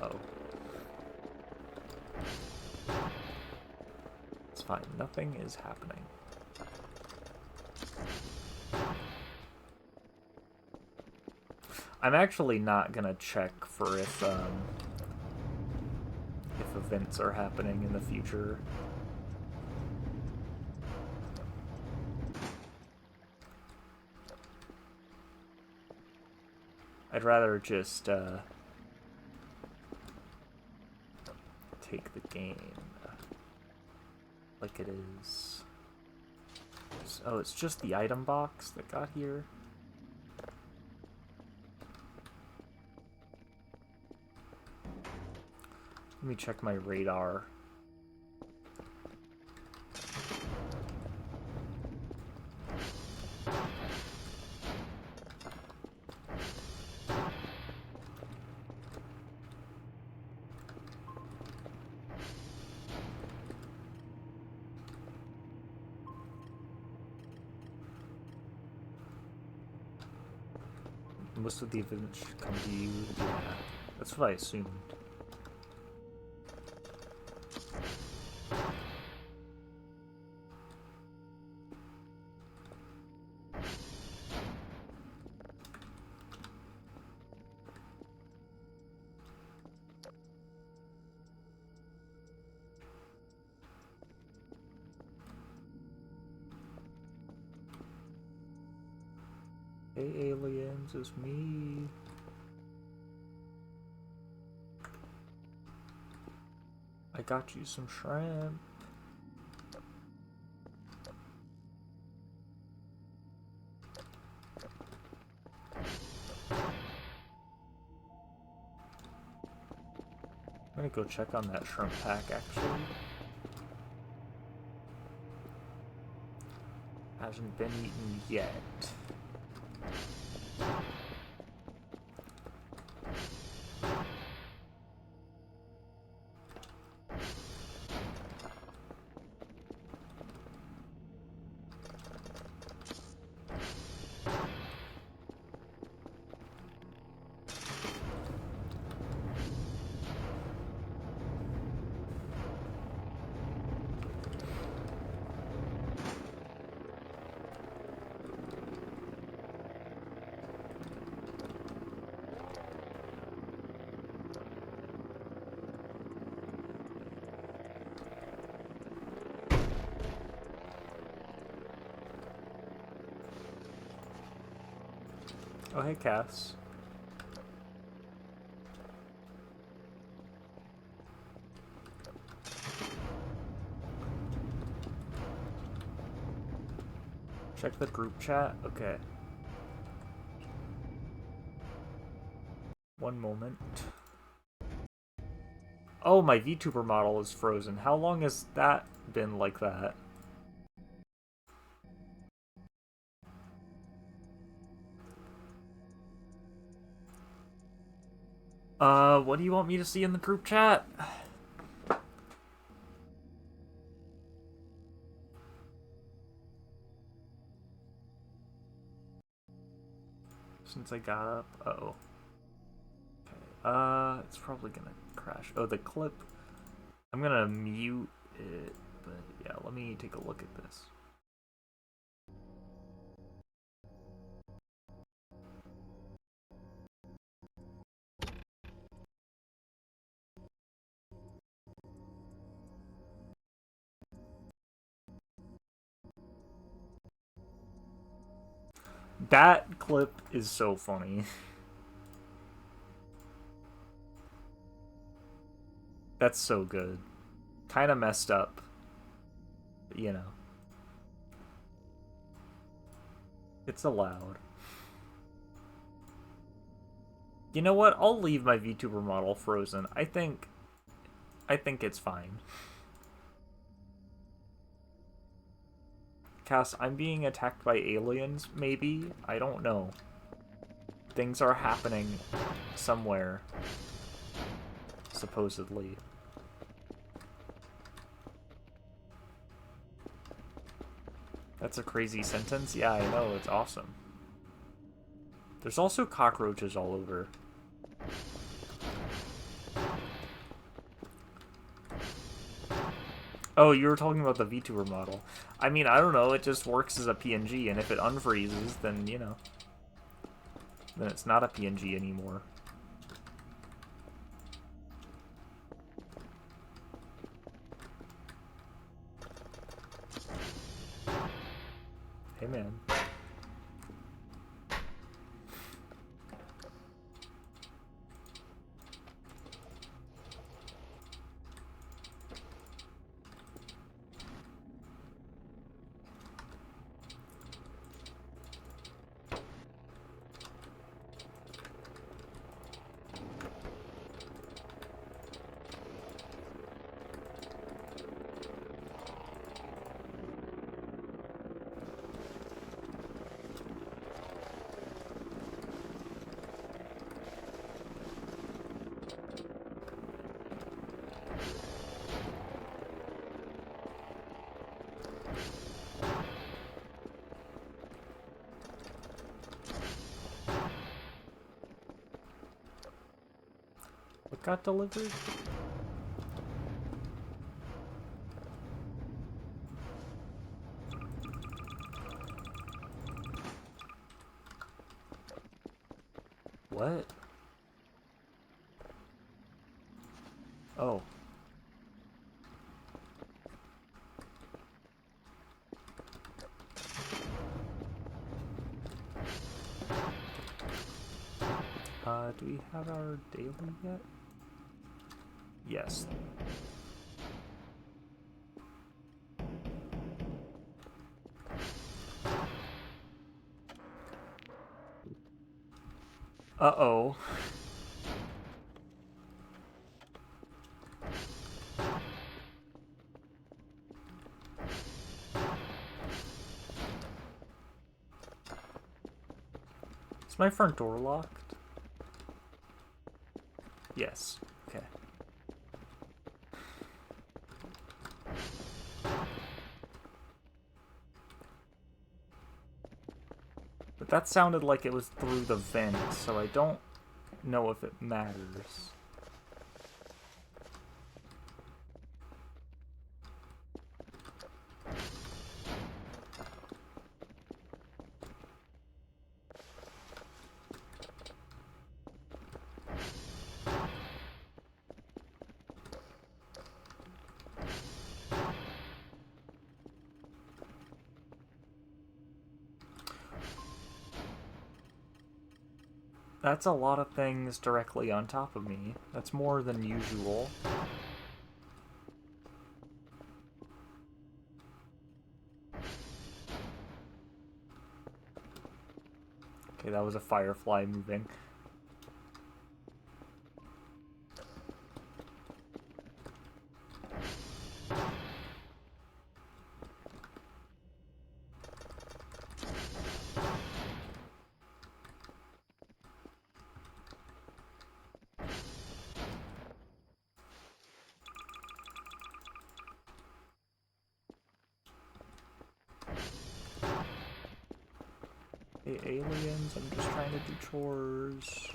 Oh. It's fine. Nothing is happening. I'm actually not gonna check for if events are happening in the future. I'd rather just take the game. like it is. Oh, it's just the item box that got here. Let me check my radar. Most of the events should come to you. Yeah, that's what I assumed. Hey aliens, it's me. I got you some shrimp. I'm gonna go check on that shrimp pack actually. Hasn't been eaten yet. Oh, hey, Cass. Check the group chat. Okay. One moment. Oh, my VTuber model is frozen. How long has that been like that? What do you want me to see in the group chat? Since I got up. Uh-oh. Okay. It's probably gonna crash. Oh, the clip. I'm gonna mute it, but yeah, let me take a look at this. That clip is so funny. That's so good. Kind of messed up. But, you know. It's allowed. You know what? I'll leave my VTuber model frozen. I think it's fine. Cass, I'm being attacked by aliens, maybe? I don't know. Things are happening somewhere. Supposedly. That's a crazy sentence? Yeah, I know, it's awesome. There's also cockroaches all over. Oh, you were talking about the VTuber model. I mean, I don't know, it just works as a PNG, and if it unfreezes, then, you know, then it's not a PNG anymore. Hey, man. What got delivered? What? Oh. Do we have our daily yet? Yes. Uh-oh. Is my front door locked? Yes. Okay. But that sounded like it was through the vent, so I don't know if it matters. That's a lot of things directly on top of me. That's more than usual. Okay, that was a firefly moving. Hey, aliens, I'm just trying to do chores.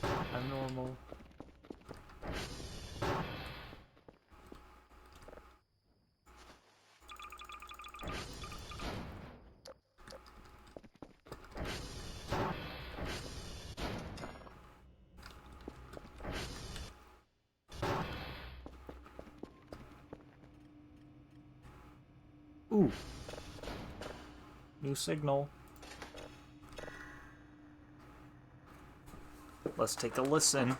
I'm normal. Ooh. New signal. Let's take a listen.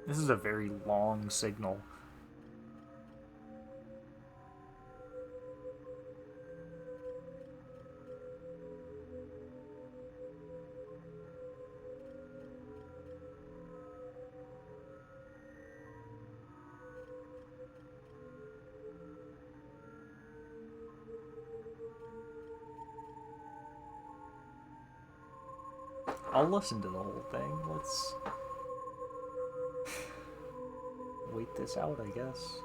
This is a very long signal. I'll listen to the whole thing. Let's wait this out, I guess.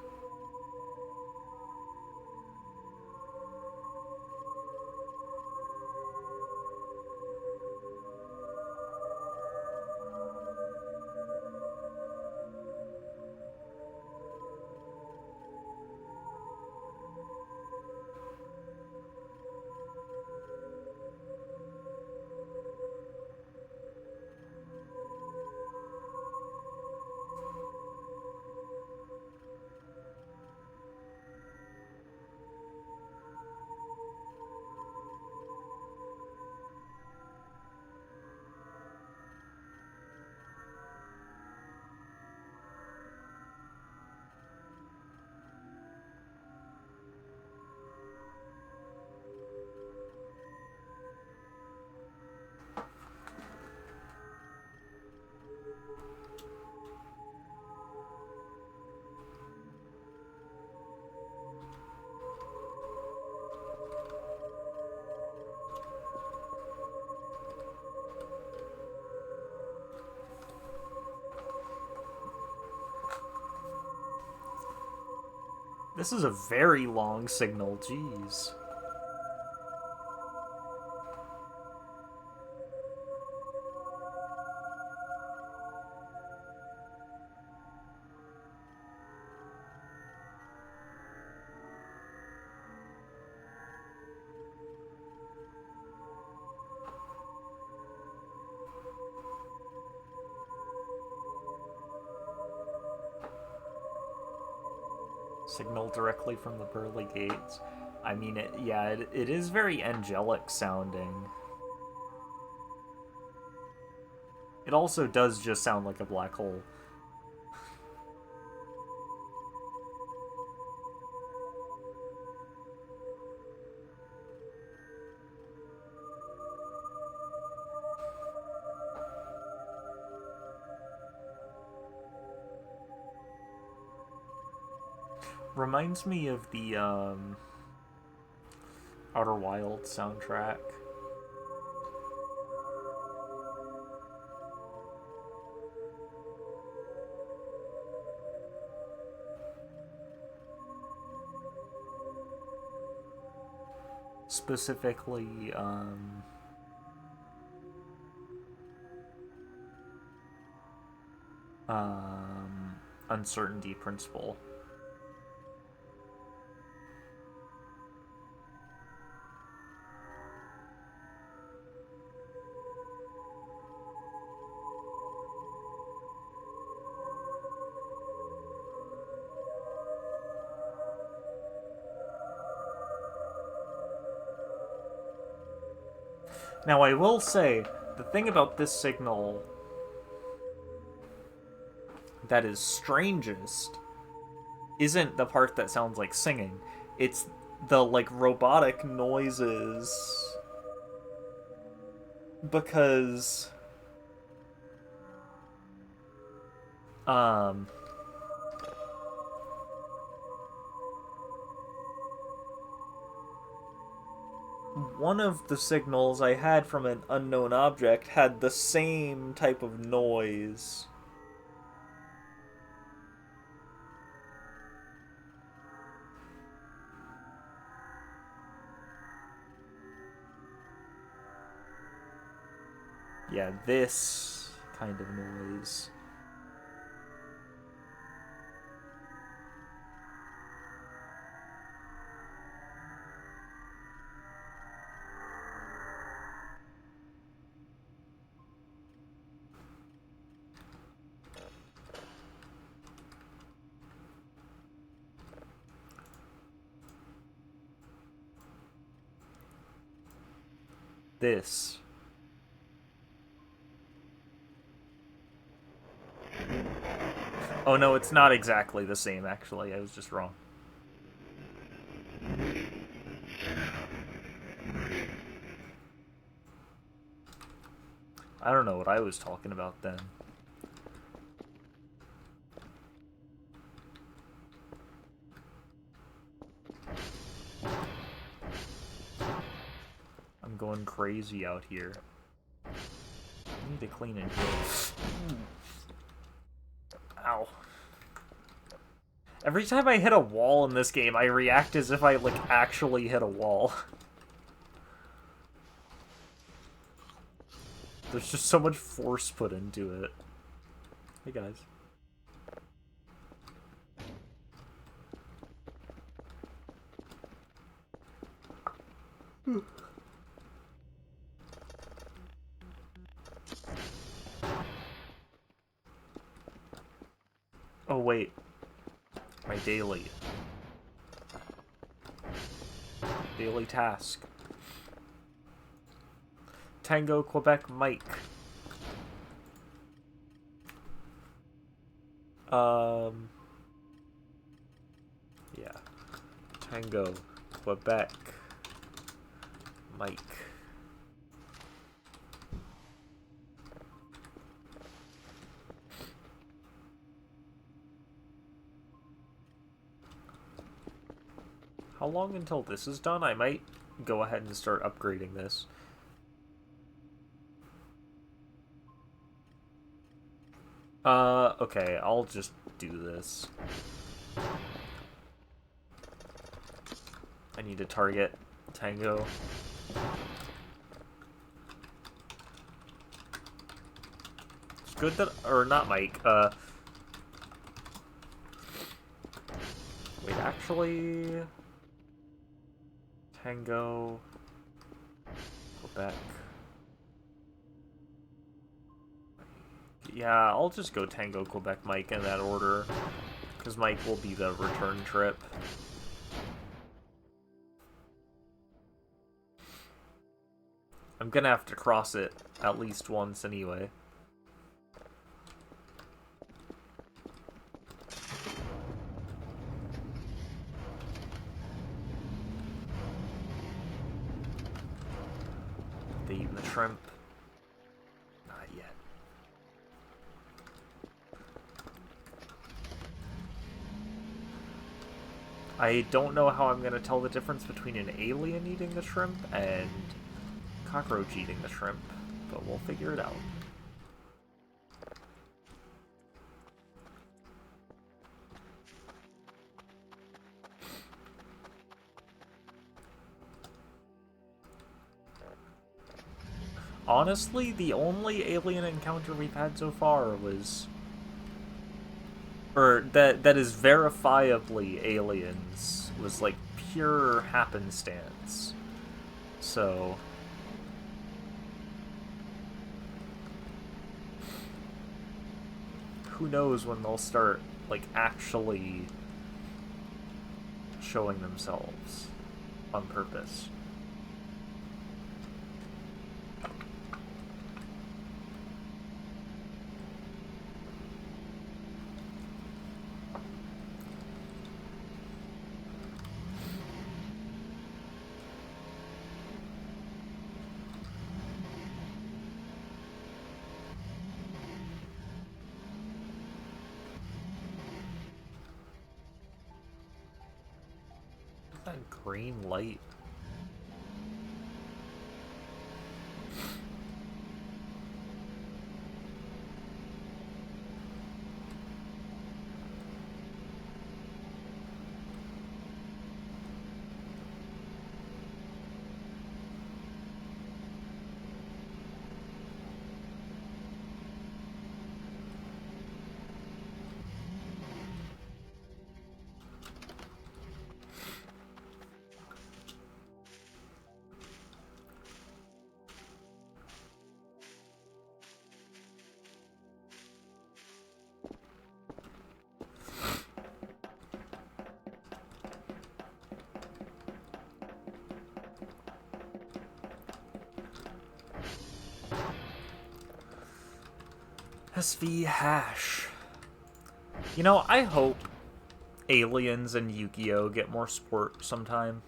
This is a very long signal, jeez. Signal directly from the pearly gates. I mean, it is very angelic sounding. It also does just sound like a black hole. Reminds me of the Outer Wilds soundtrack. Specifically, Uncertainty Principle. Now, I will say, the thing about this signal that is strangest isn't the part that sounds like singing. It's the, like, robotic noises. Because... one of the signals I had from an unknown object had the same type of noise. Yeah, this kind of noise. This. Oh no, it's not exactly the same, actually. I was just wrong. I don't know what I was talking about then. I'm going crazy out here. I need to clean it here. Ow. Every time I hit a wall in this game, I react as if I, like, actually hit a wall. There's just so much force put into it. Hey, guys. Oh, wait. My daily task. Tango, Quebec, Mike. Yeah. Tango, Quebec, Mike. How long until this is done? I might go ahead and start upgrading this. Okay, I'll just do this. need to target Tango. It's good that... Or not Mike. Wait, actually... Tango... Quebec... Yeah, I'll just go Tango, Quebec, Mike in that order. Because Mike will be the return trip. I'm gonna have to cross it at least once anyway. They eating the shrimp? Not yet. I don't know how I'm gonna tell the difference between an alien eating the shrimp and cockroach eating the shrimp, but we'll figure it out. Honestly, the only alien encounter we've had so far was... Or, that is verifiably aliens, was, like, pure happenstance. So... Who knows when they'll start, like, actually showing themselves on purpose. That green light. SV hash. You know, I hope Aliens and Yu-Gi-Oh! Get more support sometime.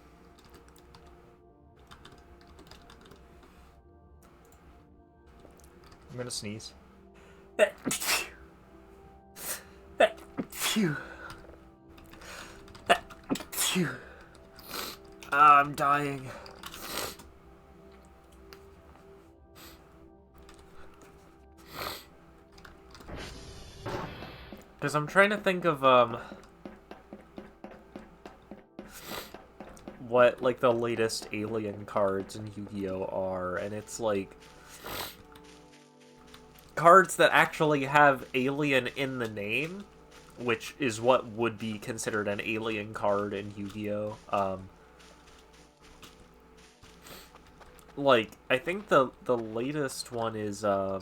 I'm gonna sneeze. I'm dying. Because I'm trying to think of, what, like, the latest alien cards in Yu-Gi-Oh! Are, and it's, like, cards that actually have alien in the name, which is what would be considered an alien card in Yu-Gi-Oh! Like, I think the latest one is, I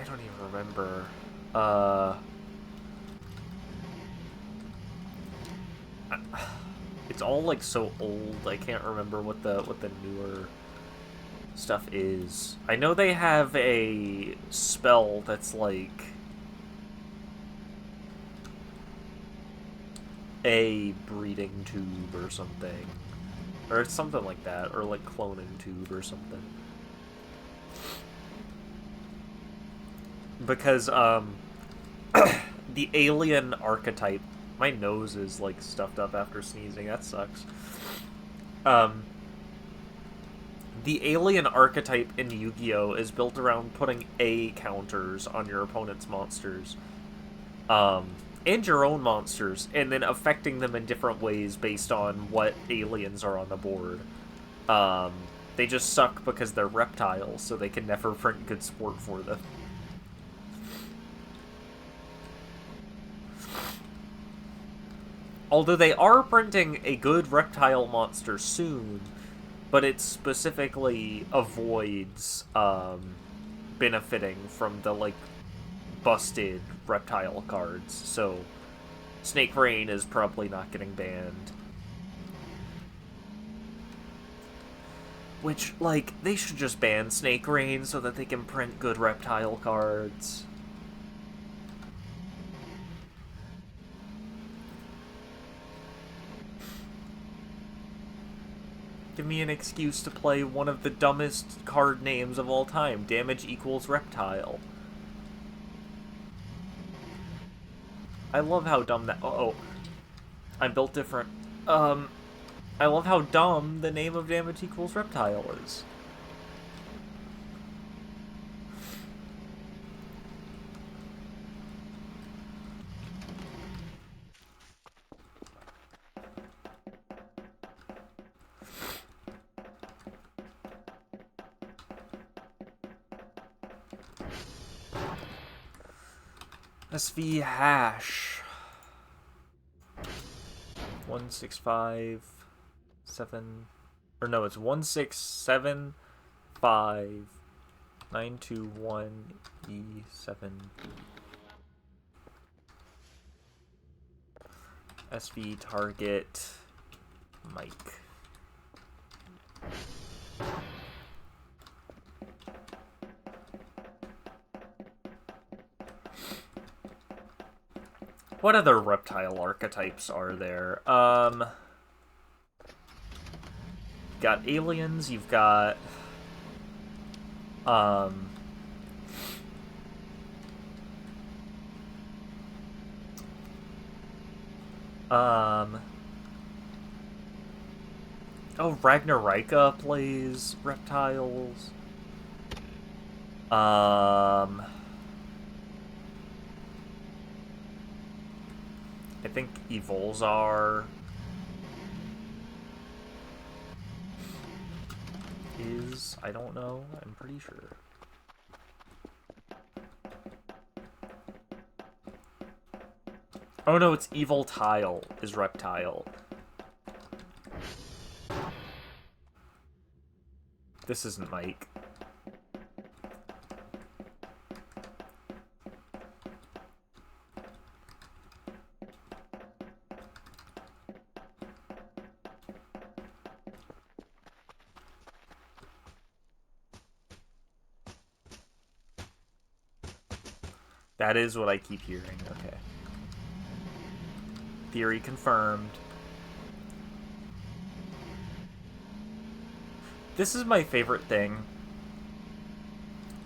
don't even remember. It's all like so old. I can't remember what the newer stuff is. I know they have a spell that's like a breeding tube or something, or it's something like that, or like cloning tube or something. Because, the alien archetype... My nose is, like, stuffed up after sneezing. That sucks. The alien archetype in Yu-Gi-Oh! Is built around putting A counters on your opponent's monsters. And and your own monsters, and then affecting them in different ways based on what aliens are on the board. They just suck because they're reptiles, so they can never print good sport for them. Although they are printing a good reptile monster soon, but it specifically avoids benefiting from the, like, busted reptile cards, so Snake Rain is probably not getting banned. Which, like, they should just ban Snake Rain so that they can print good reptile cards. Give me an excuse to play one of the dumbest card names of all time. Damage equals reptile. I love how dumb that... Uh-oh. I'm built different. I love how dumb the name of damage equals reptile is. SV hash 1657, or no, it's 165,921E7. SV target Mike. What other reptile archetypes are there? You've got aliens, you've got oh, Ragnarika plays reptiles. I think Evolzar is, I don't know, I'm pretty sure. Oh no, it's Evil Tile is reptile. This isn't Mike. That is what I keep hearing, okay. Theory confirmed. This is my favorite thing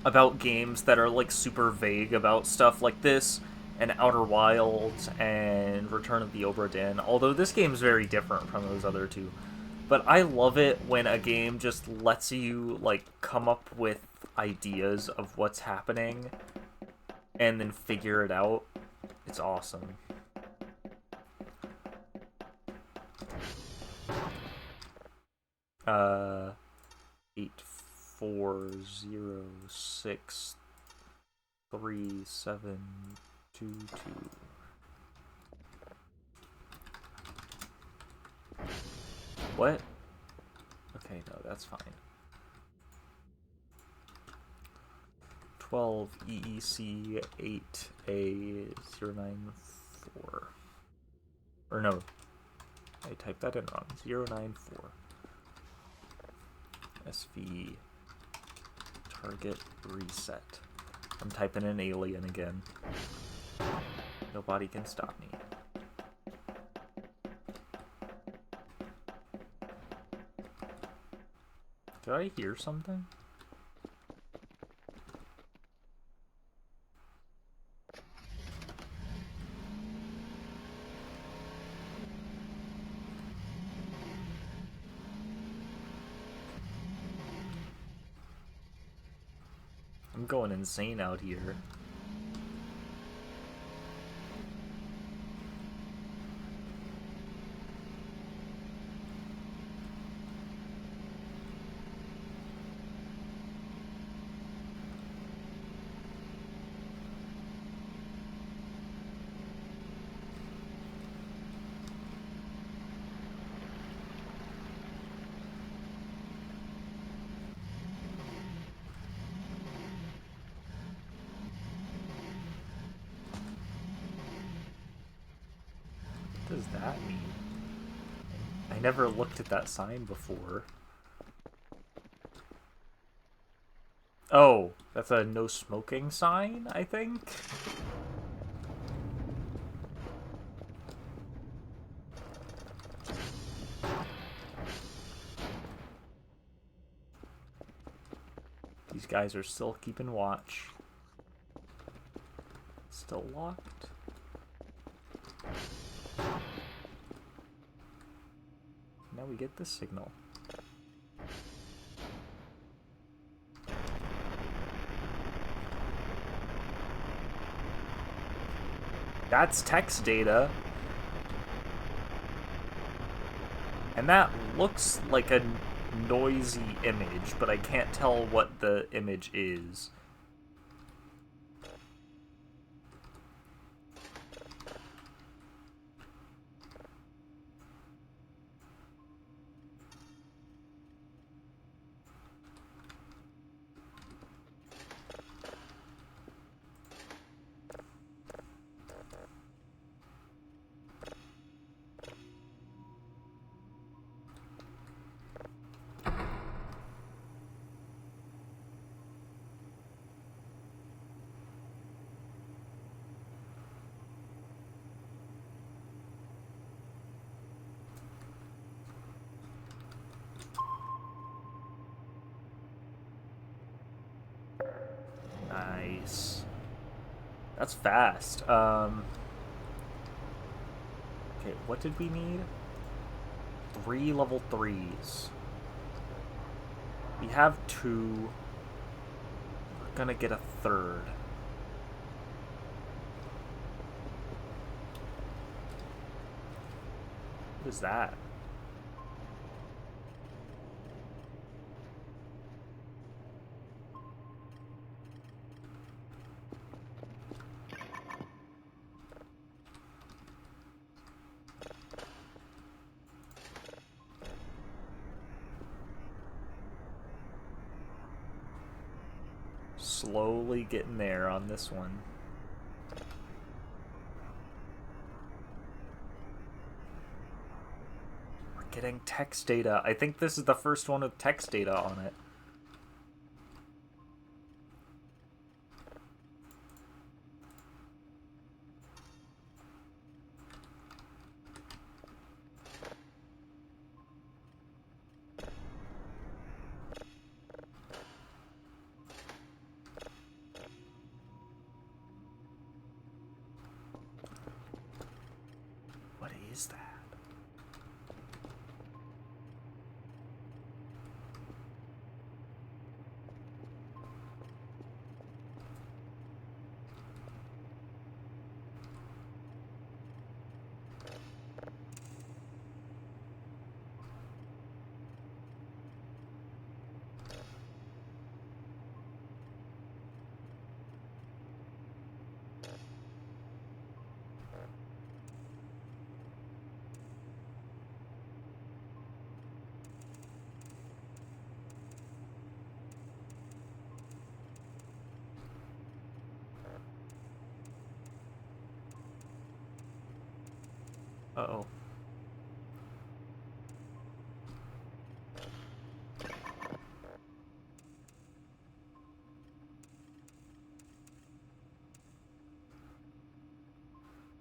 about games that are, like, super vague about stuff like this, and Outer Wilds, and Return of the Obra Dinn, although this game's very different from those other two. But I love it when a game just lets you, like, come up with ideas of what's happening, and then figure it out. It's awesome. Uh, 84063722. What? Okay, no, that's fine. 12 EEC 8A094. Or no, I typed that in wrong. 094. SV target reset. I'm typing in alien again. Nobody can stop me. Did I hear something? I'm going insane out here. does that mean? I never looked at that sign before. Oh, that's a no smoking sign, I think? These guys are still keeping watch. Still locked. Now we get the signal. That's text data. And that looks like a noisy image, but I can't tell what the image is. Nice. That's fast. Okay, what did we need? 3 level 3s. We have 2. We're gonna get a 3rd. What is that? Slowly getting there on this one. We're getting text data. I think this is the first one with text data on it. What is that? Uh-oh.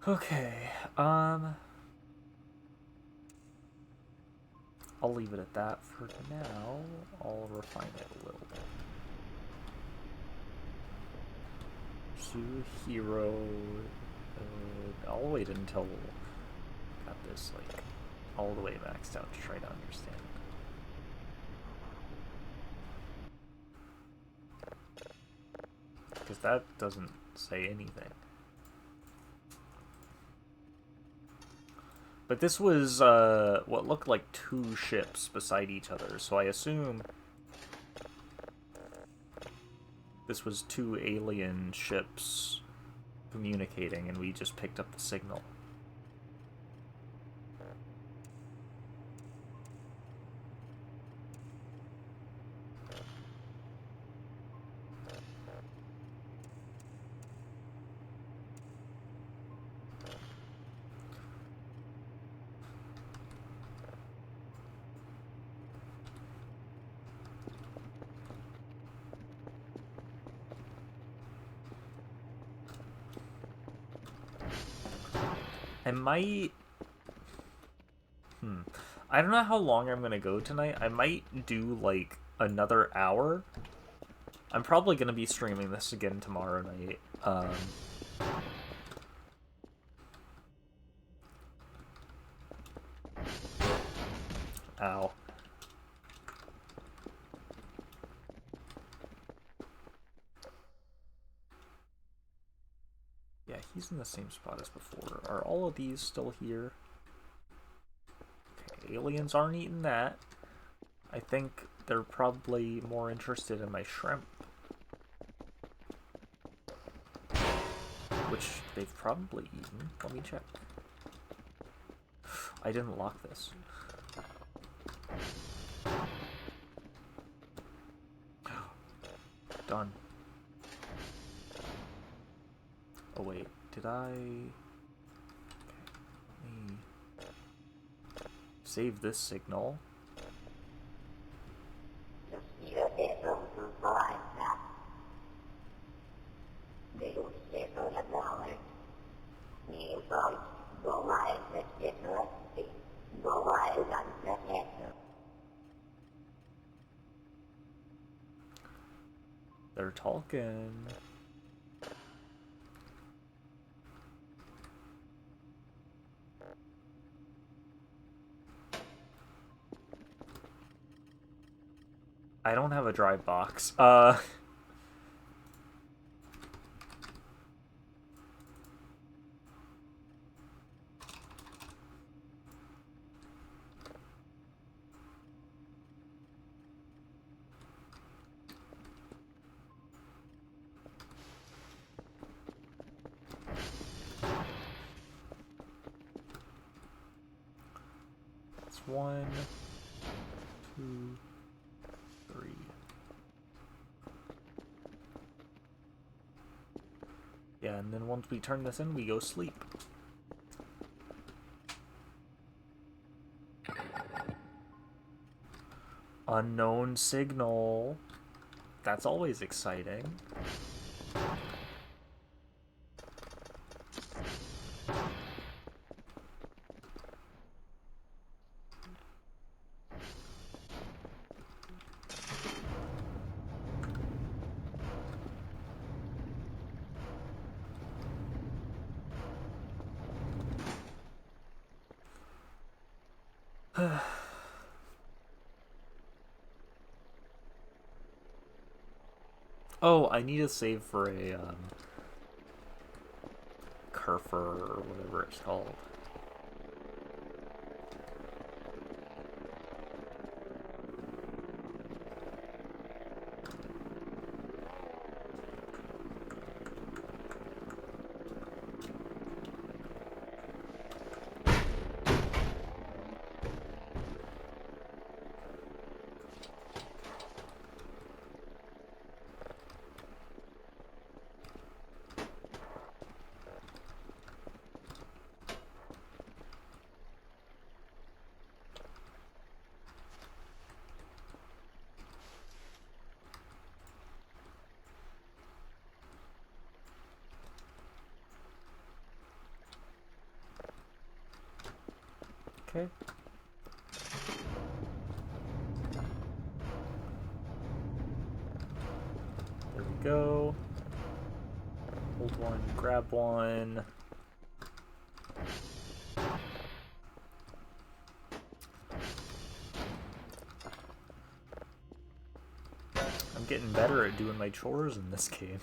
Okay, I'll leave it at that for now. I'll refine it a little bit. Hero. I'll wait until got this like all the way maxed out to try to understand. Because that doesn't say anything. But this was what looked like 2 ships beside each other, so I assume this was 2 alien ships communicating, and we just picked up the signal. I might... I don't know how long I'm gonna go tonight. I might do, like, another hour. I'm probably gonna be streaming this again tomorrow night. Ow. Yeah, he's in the same spot as before. Are all of these still here? Okay, aliens aren't eating that. I think they're probably more interested in my shrimp. Which they've probably eaten. Let me check. I didn't lock this. Done. Oh wait, did I... Okay, let me save this signal. They're talking. I don't have a drive box. That's 1, 2, 3. Yeah, and then once we turn this in, we go sleep. Unknown signal. That's always exciting. Oh, I need a save for a Kerfer or whatever it's called. Okay. There we go. Hold one, grab one. I'm getting better at doing my chores in this game.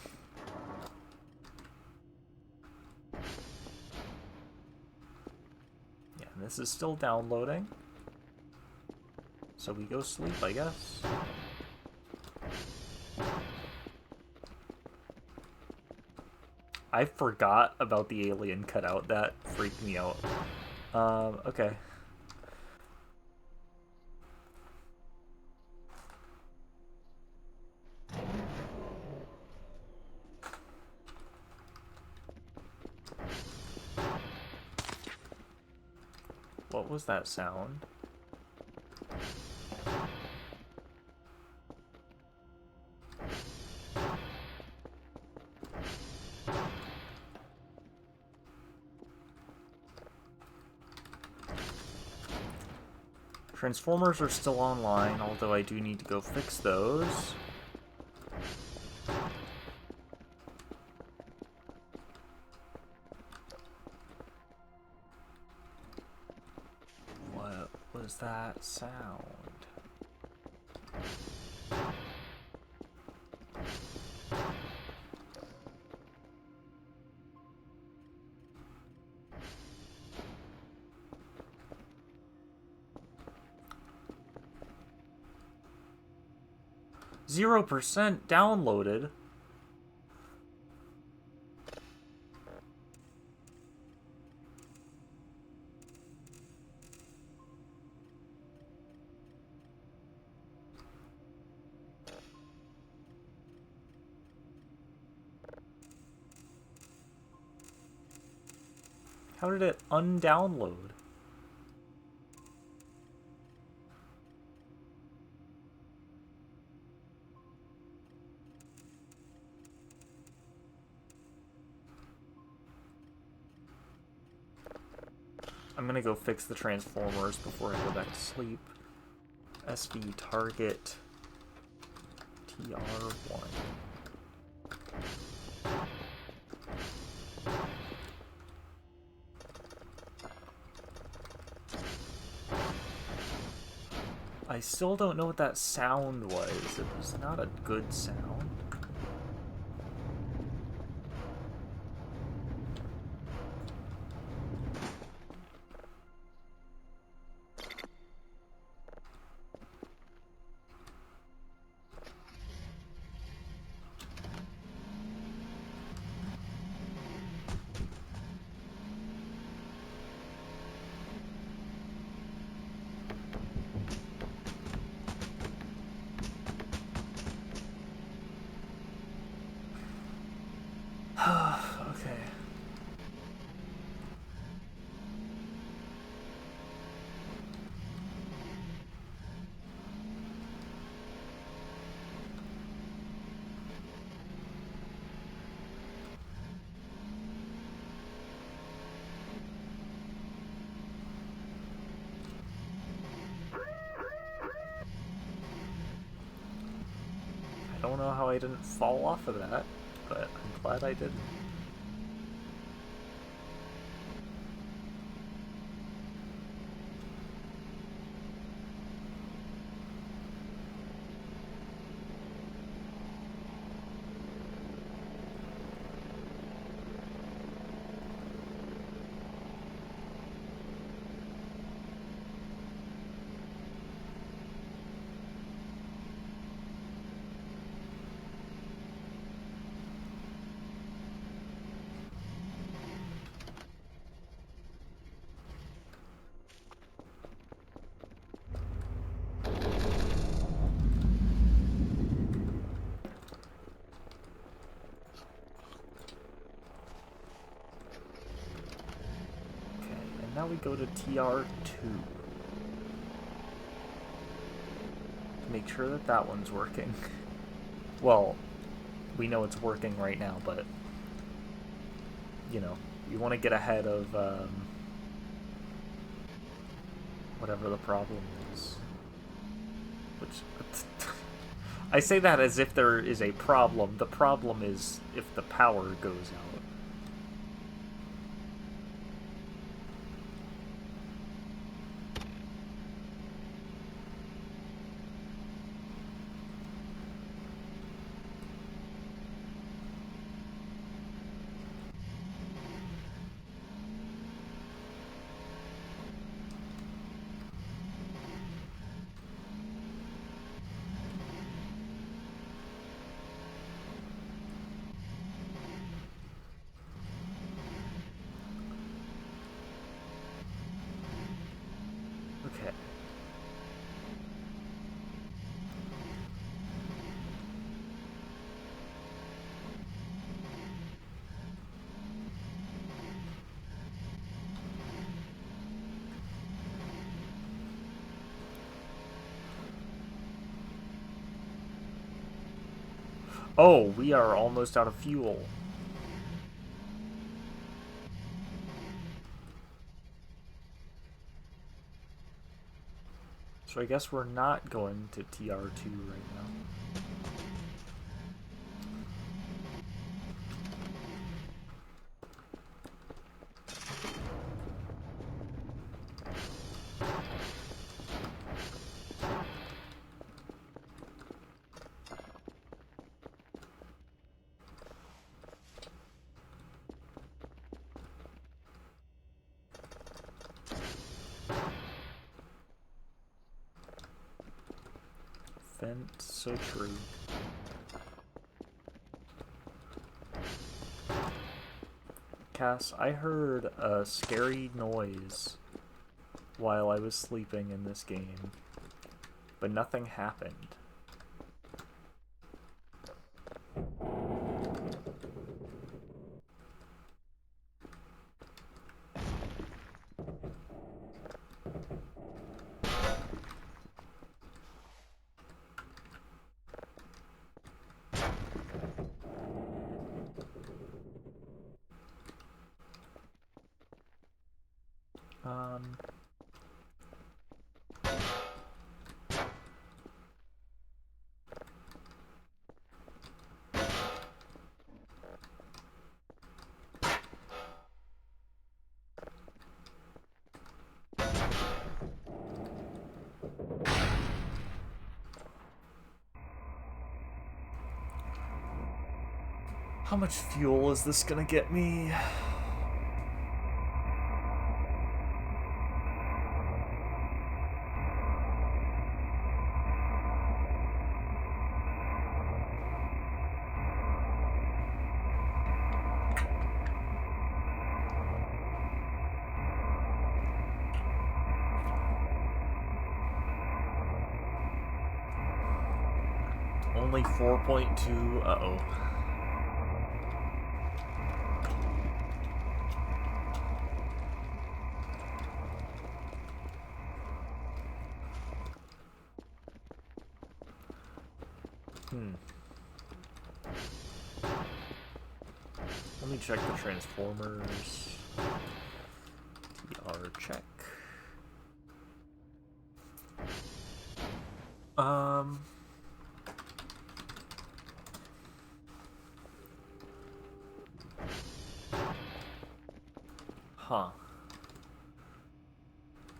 Yeah, and this is still downloading. So we go sleep, I guess. I forgot about the alien cutout. That freaked me out. Okay. What was that sound? Transformers are still online, although I do need to go fix those. What was that sound? %, downloaded. How did it undownload? I'm gonna go fix the Transformers before I go back to sleep. SV target TR1. I still don't know what that sound was. It was not a good sound. Okay. I don't know how I didn't fall off of that, but I'm glad I didn't. Now we go to TR2. Make sure that that one's working. Well, we know it's working right now, but, you know, you want to get ahead of whatever the problem is. Which, I say that as if there is a problem. The problem is if the power goes out. Okay. Oh, we are almost out of fuel. So I guess we're not going to TR2 right now. So true. Cass, I heard a scary noise while I was sleeping in this game, but nothing happened. How much fuel is this gonna get me? Only 4.2. Uh-oh. Let me check the transformers. TR check. Huh.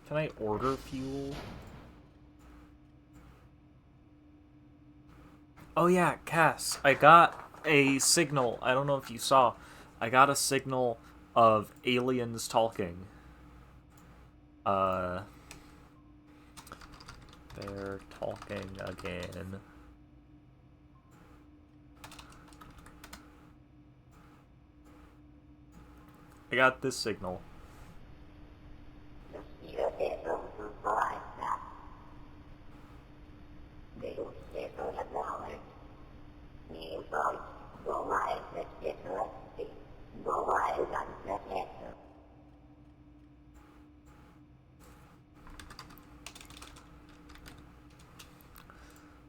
Can I order fuel? Oh yeah, Cass, I got a signal. I don't know if you saw. I got a signal of aliens talking. They're talking again. I got this signal.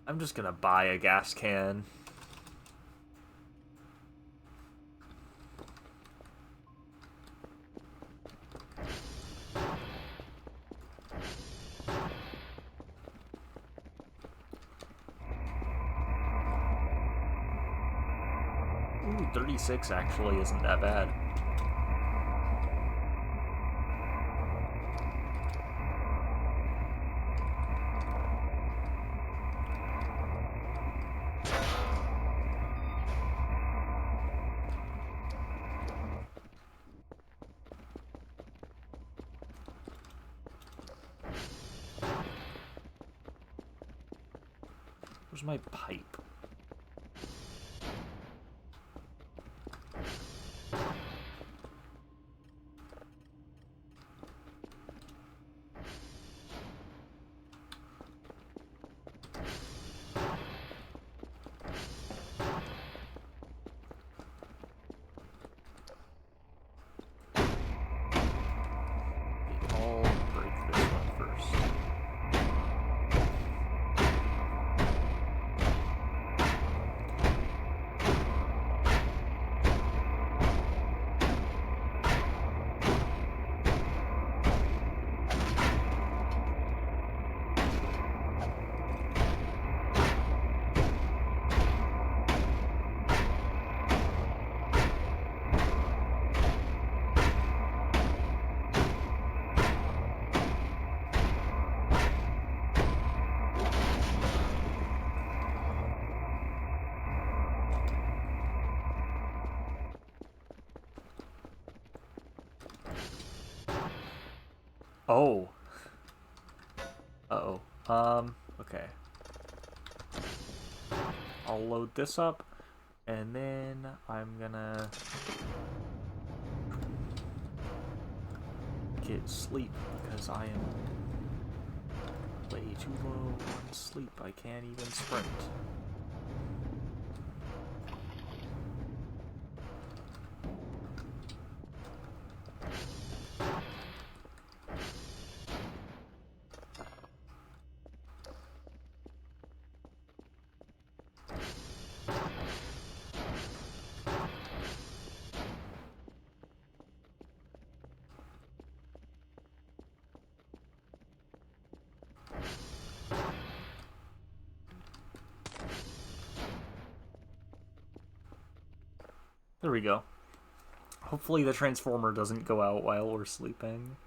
I'm just gonna buy a gas can. Ooh, 36 actually isn't that bad. Where's my pipe? I'll break this one first. Oh. Uh-oh. Okay. I'll load this up, and then I'm gonna get sleep because I am way too low on sleep. I can't even sprint. There we go. Hopefully the transformer doesn't go out while we're sleeping.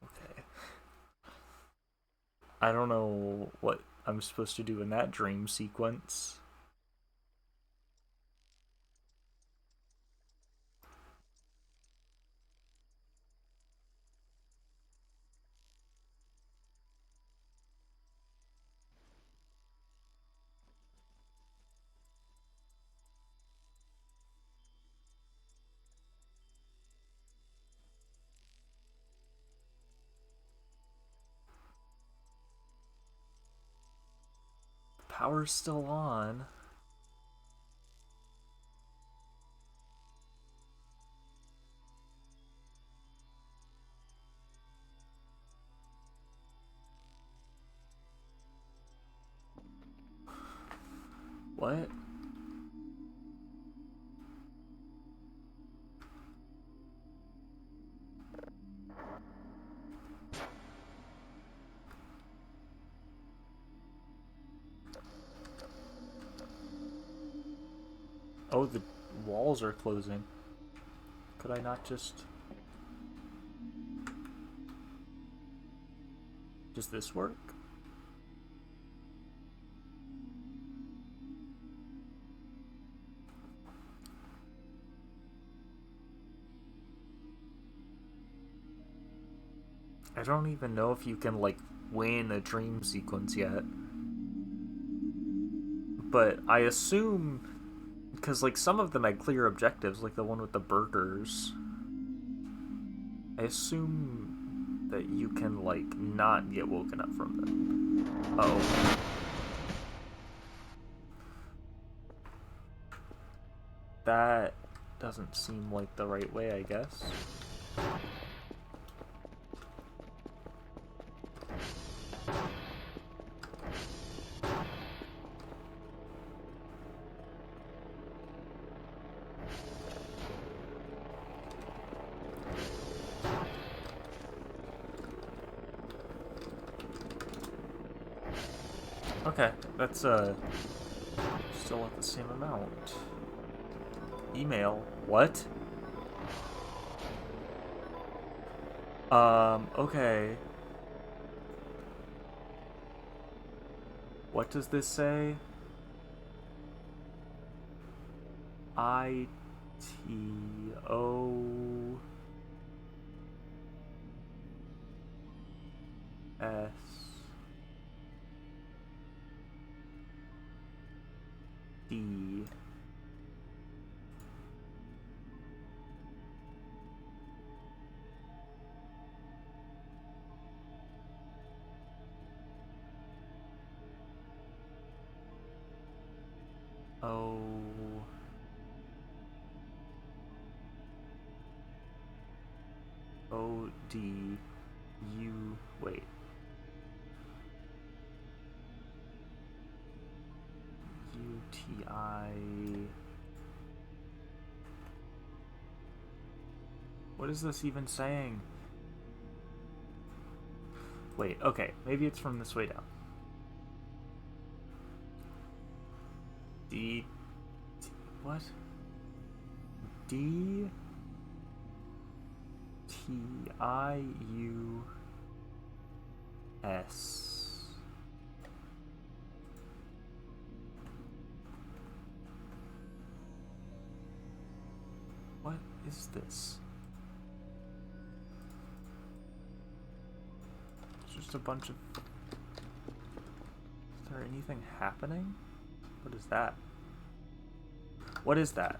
Okay. I don't know what I'm supposed to do in that dream sequence. Power's still on. What? Oh, the walls are closing. Could I not just... Does this work? I don't even know if you can, like, win a dream sequence yet. But I assume... Because, like, some of them had clear objectives, like the one with the burgers. I assume that you can, like, not get woken up from them. Uh-oh. That doesn't seem like the right way, I guess. Okay, that's still at the same amount. Email. What? Okay. What does this say? ITO S D O O D U wait. UTI. What is this even saying? Wait, okay, maybe it's from this way down. D... What? D... T-I-U-S... What is this? It's just a bunch of... Is there anything happening? What is that? What is that?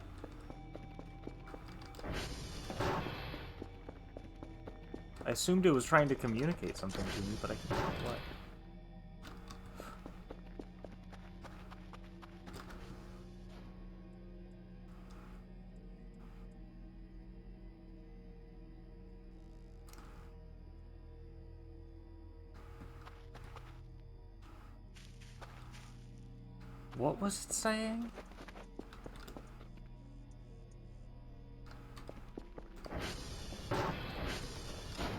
I assumed it was trying to communicate something to me, but I can't tell what. What was it saying?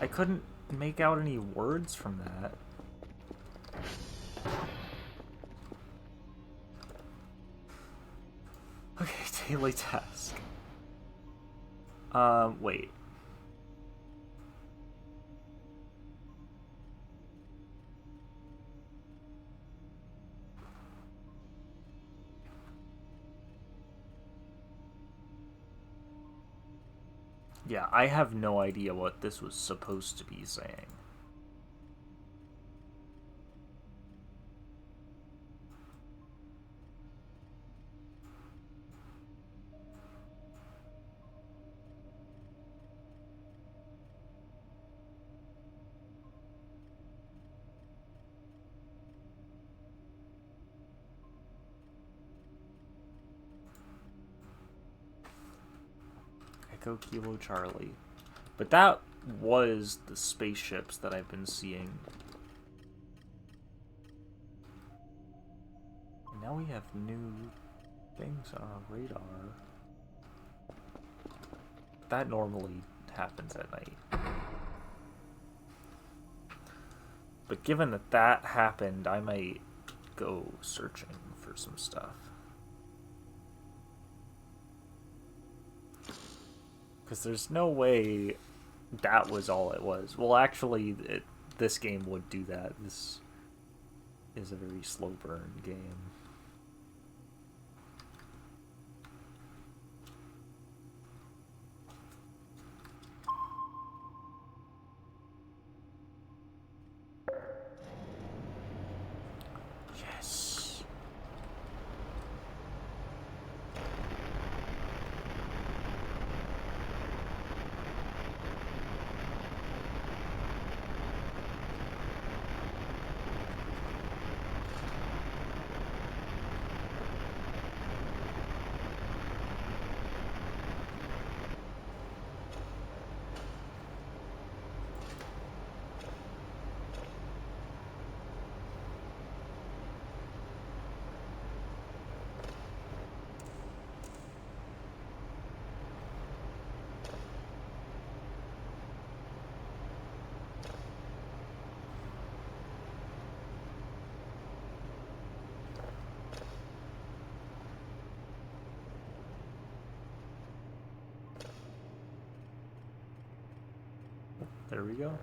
I couldn't make out any words from that. Okay, daily task. Wait. Yeah, I have no idea what this was supposed to be saying. Echo Kilo Charlie. But that was the spaceships that I've been seeing. And now we have new things on our radar. That normally happens at night. But given that that happened, I might go searching for some stuff. Because there's no way that was all it was. Well, actually, this game would do that. This is a very slow burn game. Yes. There we go.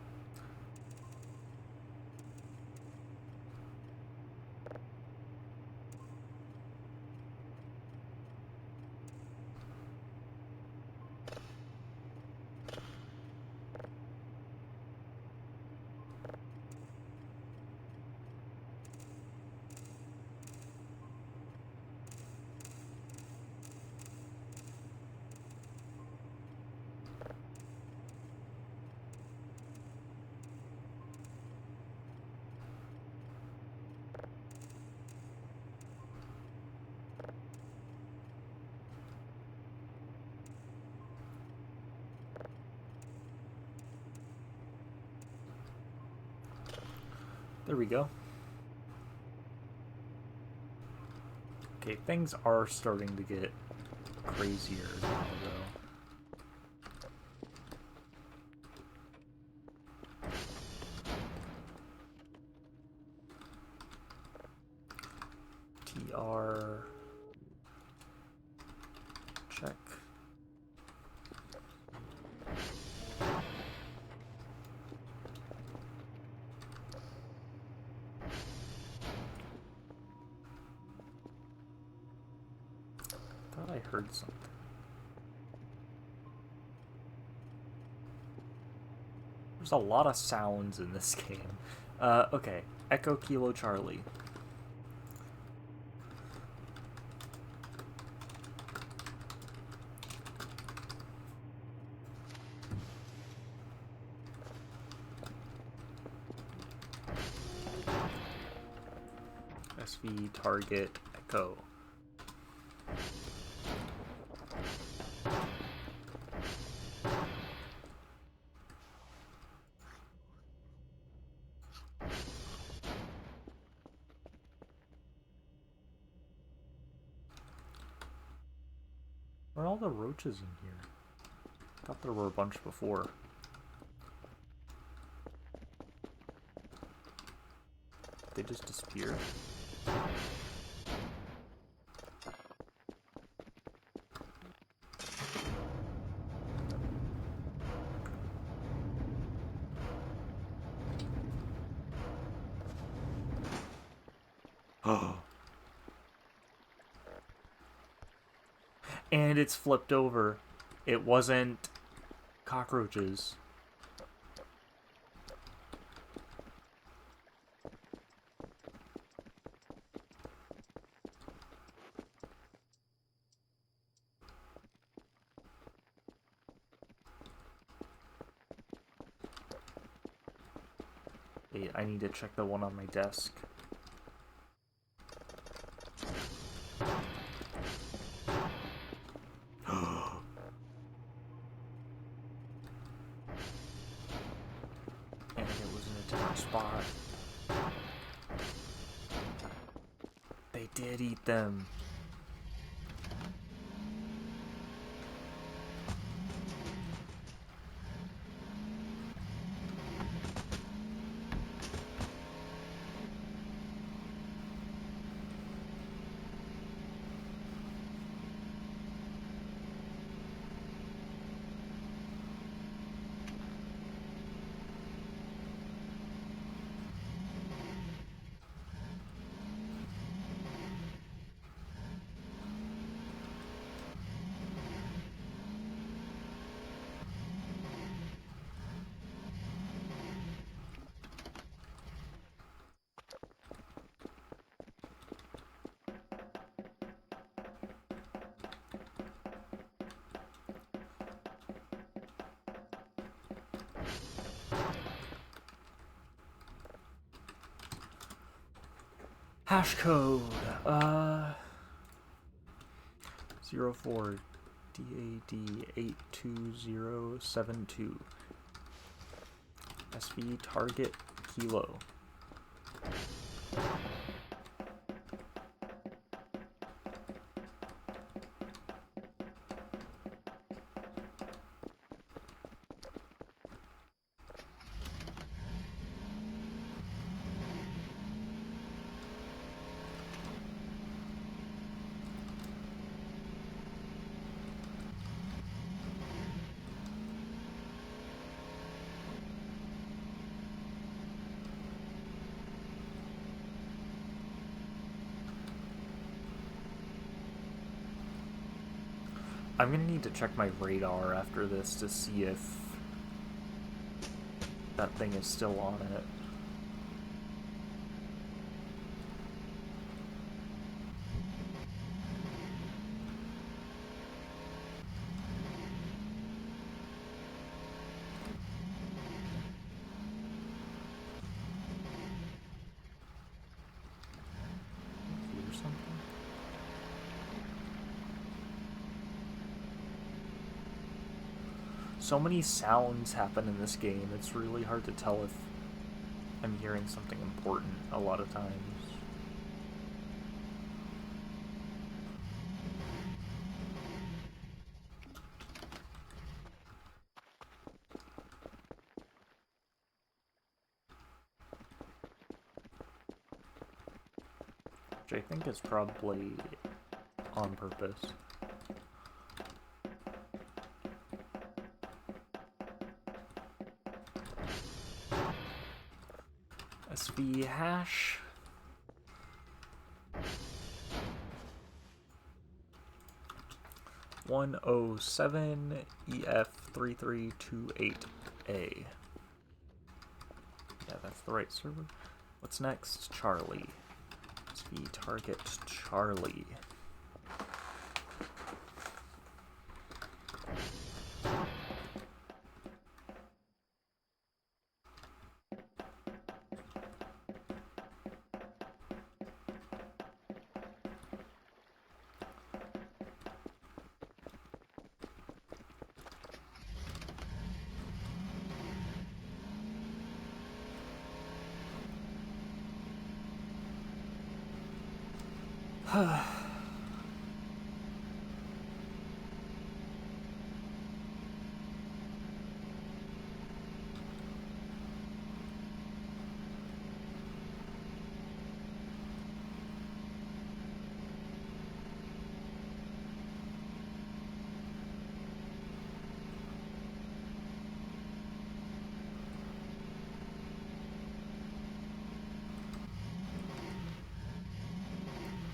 There we go. Okay, things are starting to get crazier now, though. TR I heard something. There's a lot of sounds in this game. Okay. Echo Kilo Charlie. SV target Echo. Where are all the roaches in here? I thought there were a bunch before. They just disappeared? Oh. And it's flipped over. It wasn't cockroaches. Wait, I need to check the one on my desk. And it was in a different spot. They did eat them. Hash code, 04 DAD 82072. SV target Kilo. I'm gonna need to check my radar after this to see if that thing is still on it. Hear something? So many sounds happen in this game, it's really hard to tell if I'm hearing something important a lot of times. Which I think is probably on purpose. SV hash. 107 EF3328A. Yeah, that's the right server. What's next? Charlie. SV target Charlie.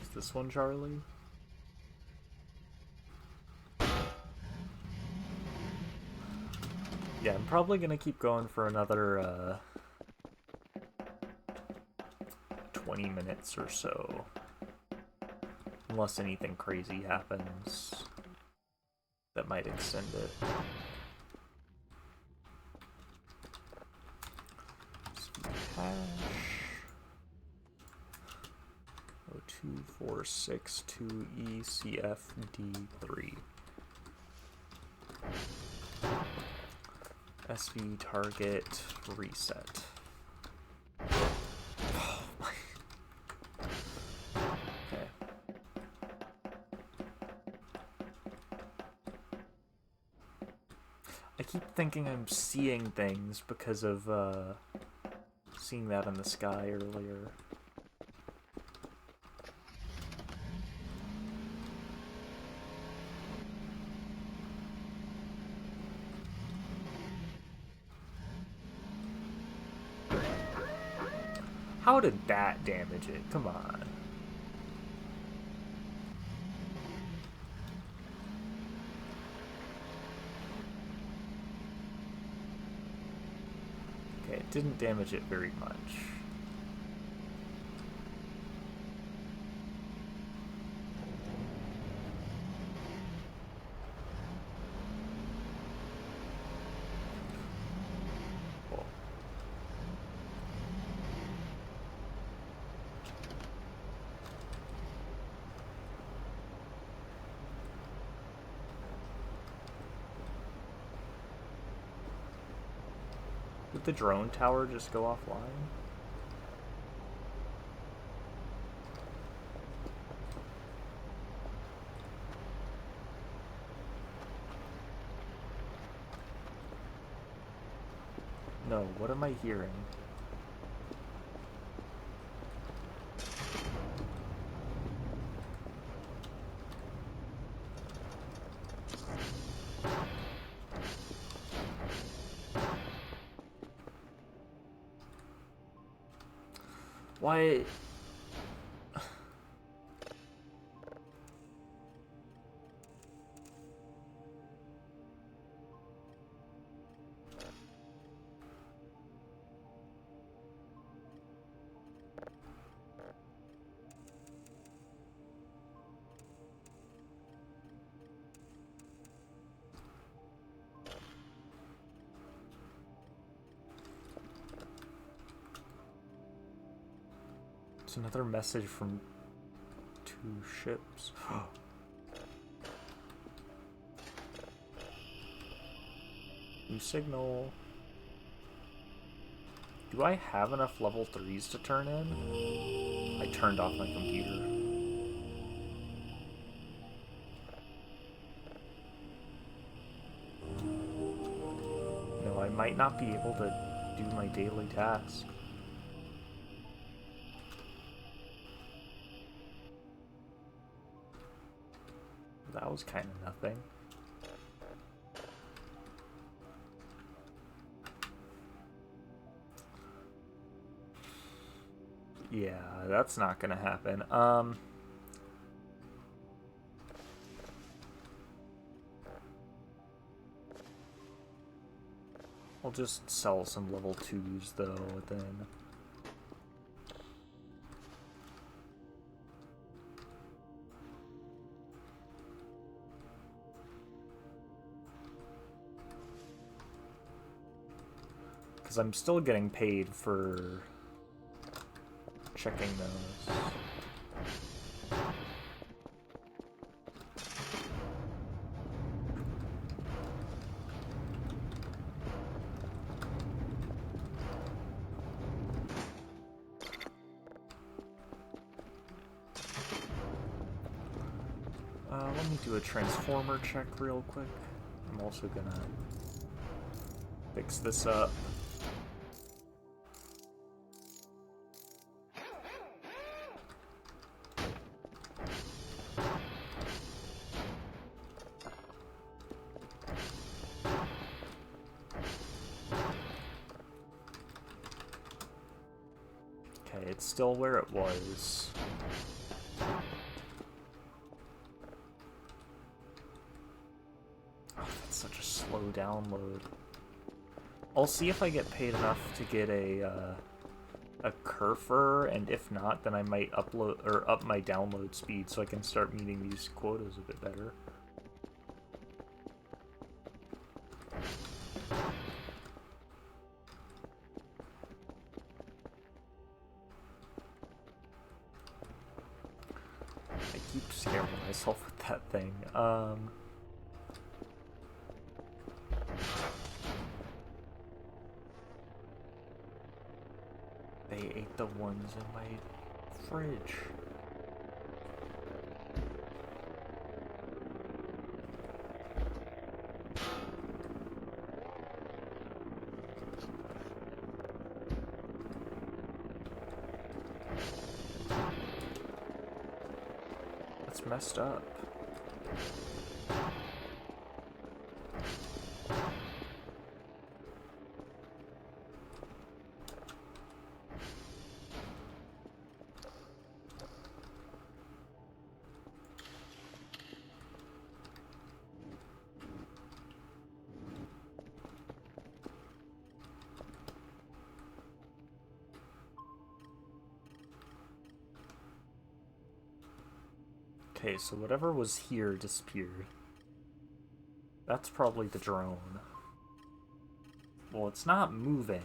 Is this one Charlie? Yeah, I'm probably gonna keep going for another 20 minutes or so. Unless anything crazy happens that might extend it. Hash 02462ECFD3. SV target reset. Oh my. Okay. I keep thinking I'm seeing things because of seeing that in the sky earlier. How did that damage it? Come on. Okay, it didn't damage it very much. Cool. Did the drone tower just go offline? No, what am I hearing? Why? It's another message from 2 ships. New signal. Do I have enough level 3s to turn in? I turned off my computer. No, I might not be able to do my daily task. That was kind of nothing. Yeah, that's not gonna happen. I'll just sell some level 2s though, then. Because I'm still getting paid for checking those. Let me do a transformer check real quick. I'm also gonna fix this up. Okay, it's still where it was. Oh, that's such a slow download. I'll see if I get paid enough to get a Kerfer, and if not, then I might upload or up my download speed so I can start meeting these quotas a bit better. I keep scaring myself with that thing. They ate the ones in my fridge. That's messed up. Okay, so whatever was here disappeared. That's probably the drone. Well, it's not moving.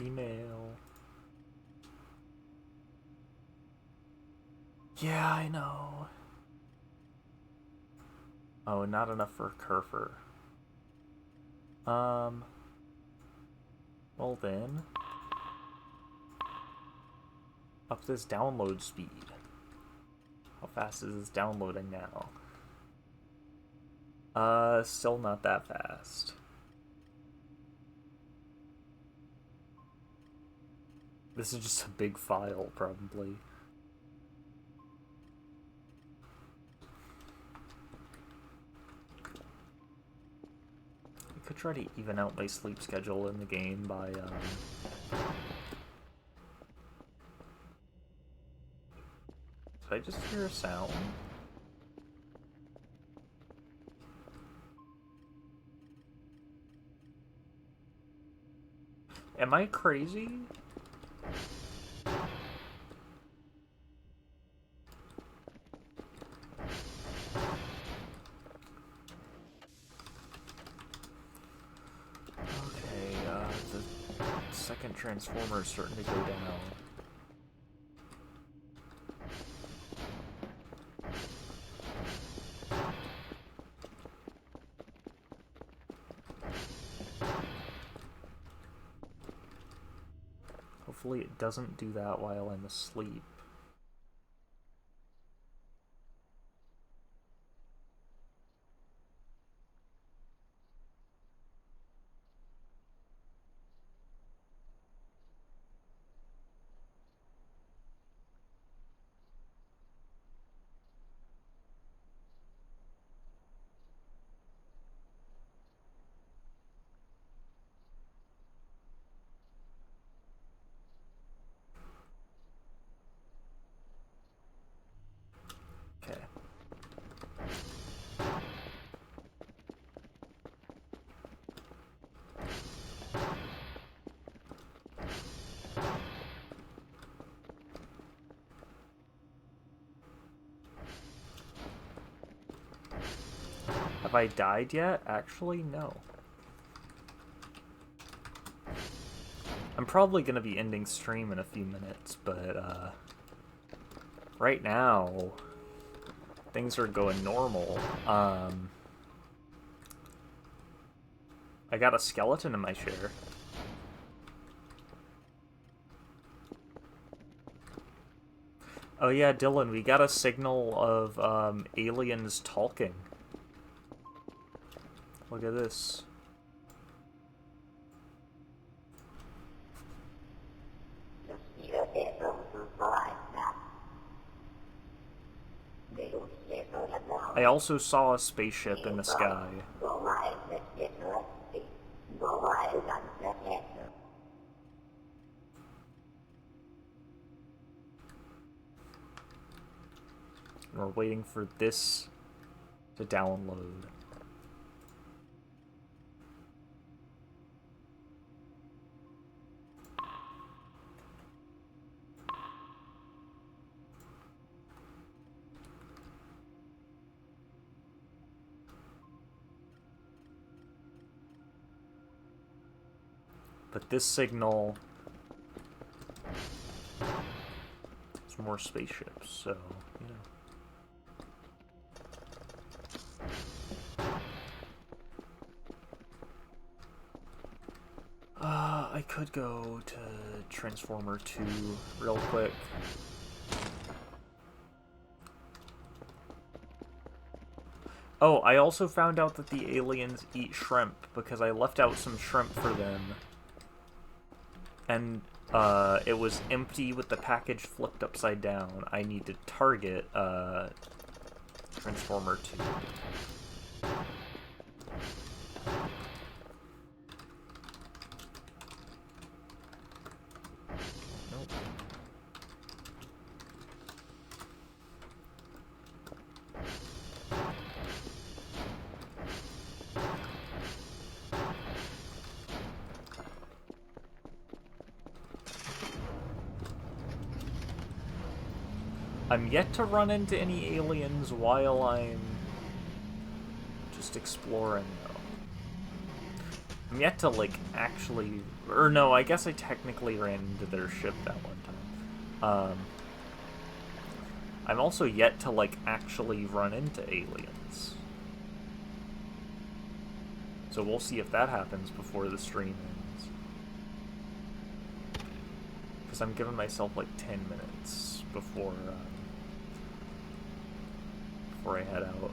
Email. Yeah, I know. Oh, not enough for Kerfer. Well then, up this download speed. How fast is this downloading now? Still not that fast. This is just a big file, probably. I could try to even out my sleep schedule in the game by, Did I just hear a sound? Am I crazy? The second transformer is starting to go down. Hopefully it doesn't do that while I'm asleep. Okay. Have I died yet? Actually, no. I'm probably gonna be ending stream in a few minutes, but right now things are going normal. I got a skeleton in my share. Oh yeah, Dylan, we got a signal of aliens talking. Look at this. I also saw a spaceship in the sky. We're waiting for this to download. But this signal is more spaceships, so, you know. I could go to Transformer 2 real quick. Oh, I also found out that the aliens eat shrimp because I left out some shrimp for them. And it was empty with the package flipped upside down. I need to target Transformer 2. Nope. I'm yet to run into any aliens while I'm just exploring, though. I'm yet to, like, actually... Or no, I guess I technically ran into their ship that one time. I'm also yet to, like, actually run into aliens. So we'll see if that happens before the stream ends. Because I'm giving myself, like, 10 minutes before I head out,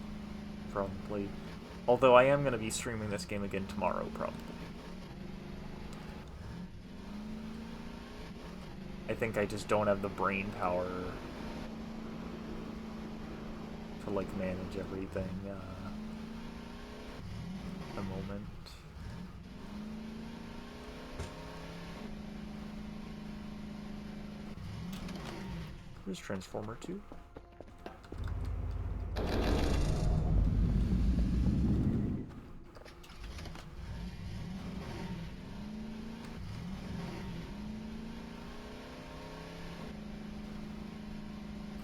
probably. Although I am going to be streaming this game again tomorrow, probably. I think I just don't have the brain power to, like, manage everything at the moment. Here's Transformer 2.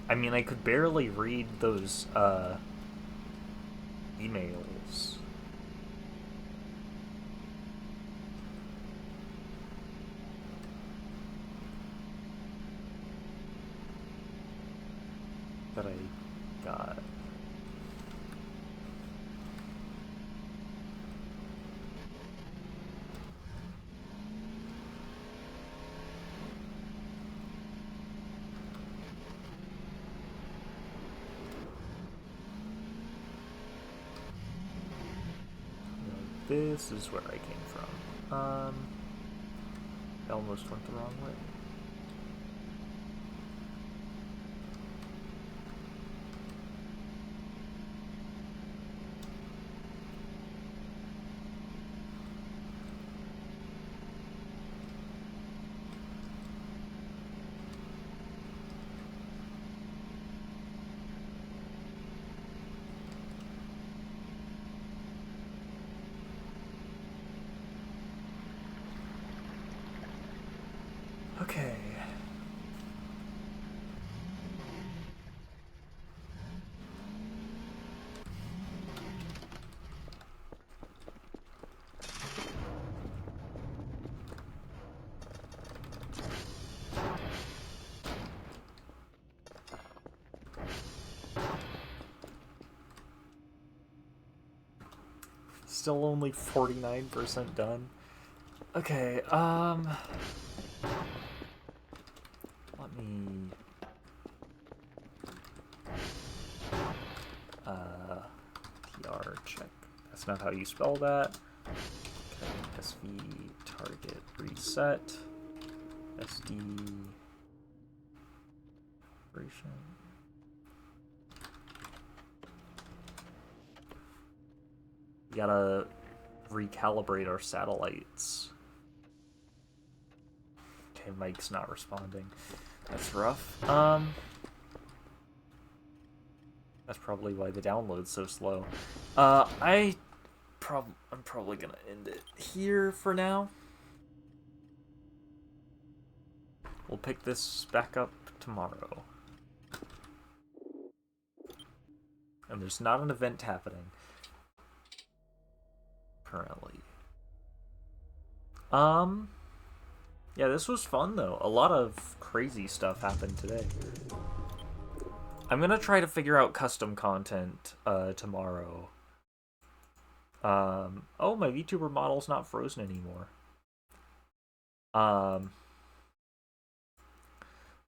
I mean, I could barely read those, emails. That I got. this is where I came from. I almost went the wrong way. Okay. Still only 49% done. Okay, let me TR check. That's not how you spell that. Okay, SV target reset. SD operation. We gotta recalibrate our satellites. Okay, Mike's not responding. That's rough. That's probably why the download's so slow. I'm probably gonna end it here for now. We'll pick this back up tomorrow. And there's not an event happening currently. Yeah, this was fun though. A lot of crazy stuff happened today. I'm gonna try to figure out custom content tomorrow. Oh, my VTuber model's not frozen anymore.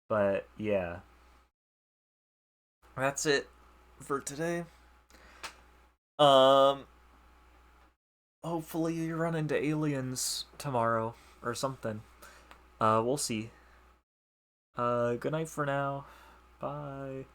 But yeah, that's it for today. Hopefully you run into aliens tomorrow or something. We'll see. Good night for now. Bye.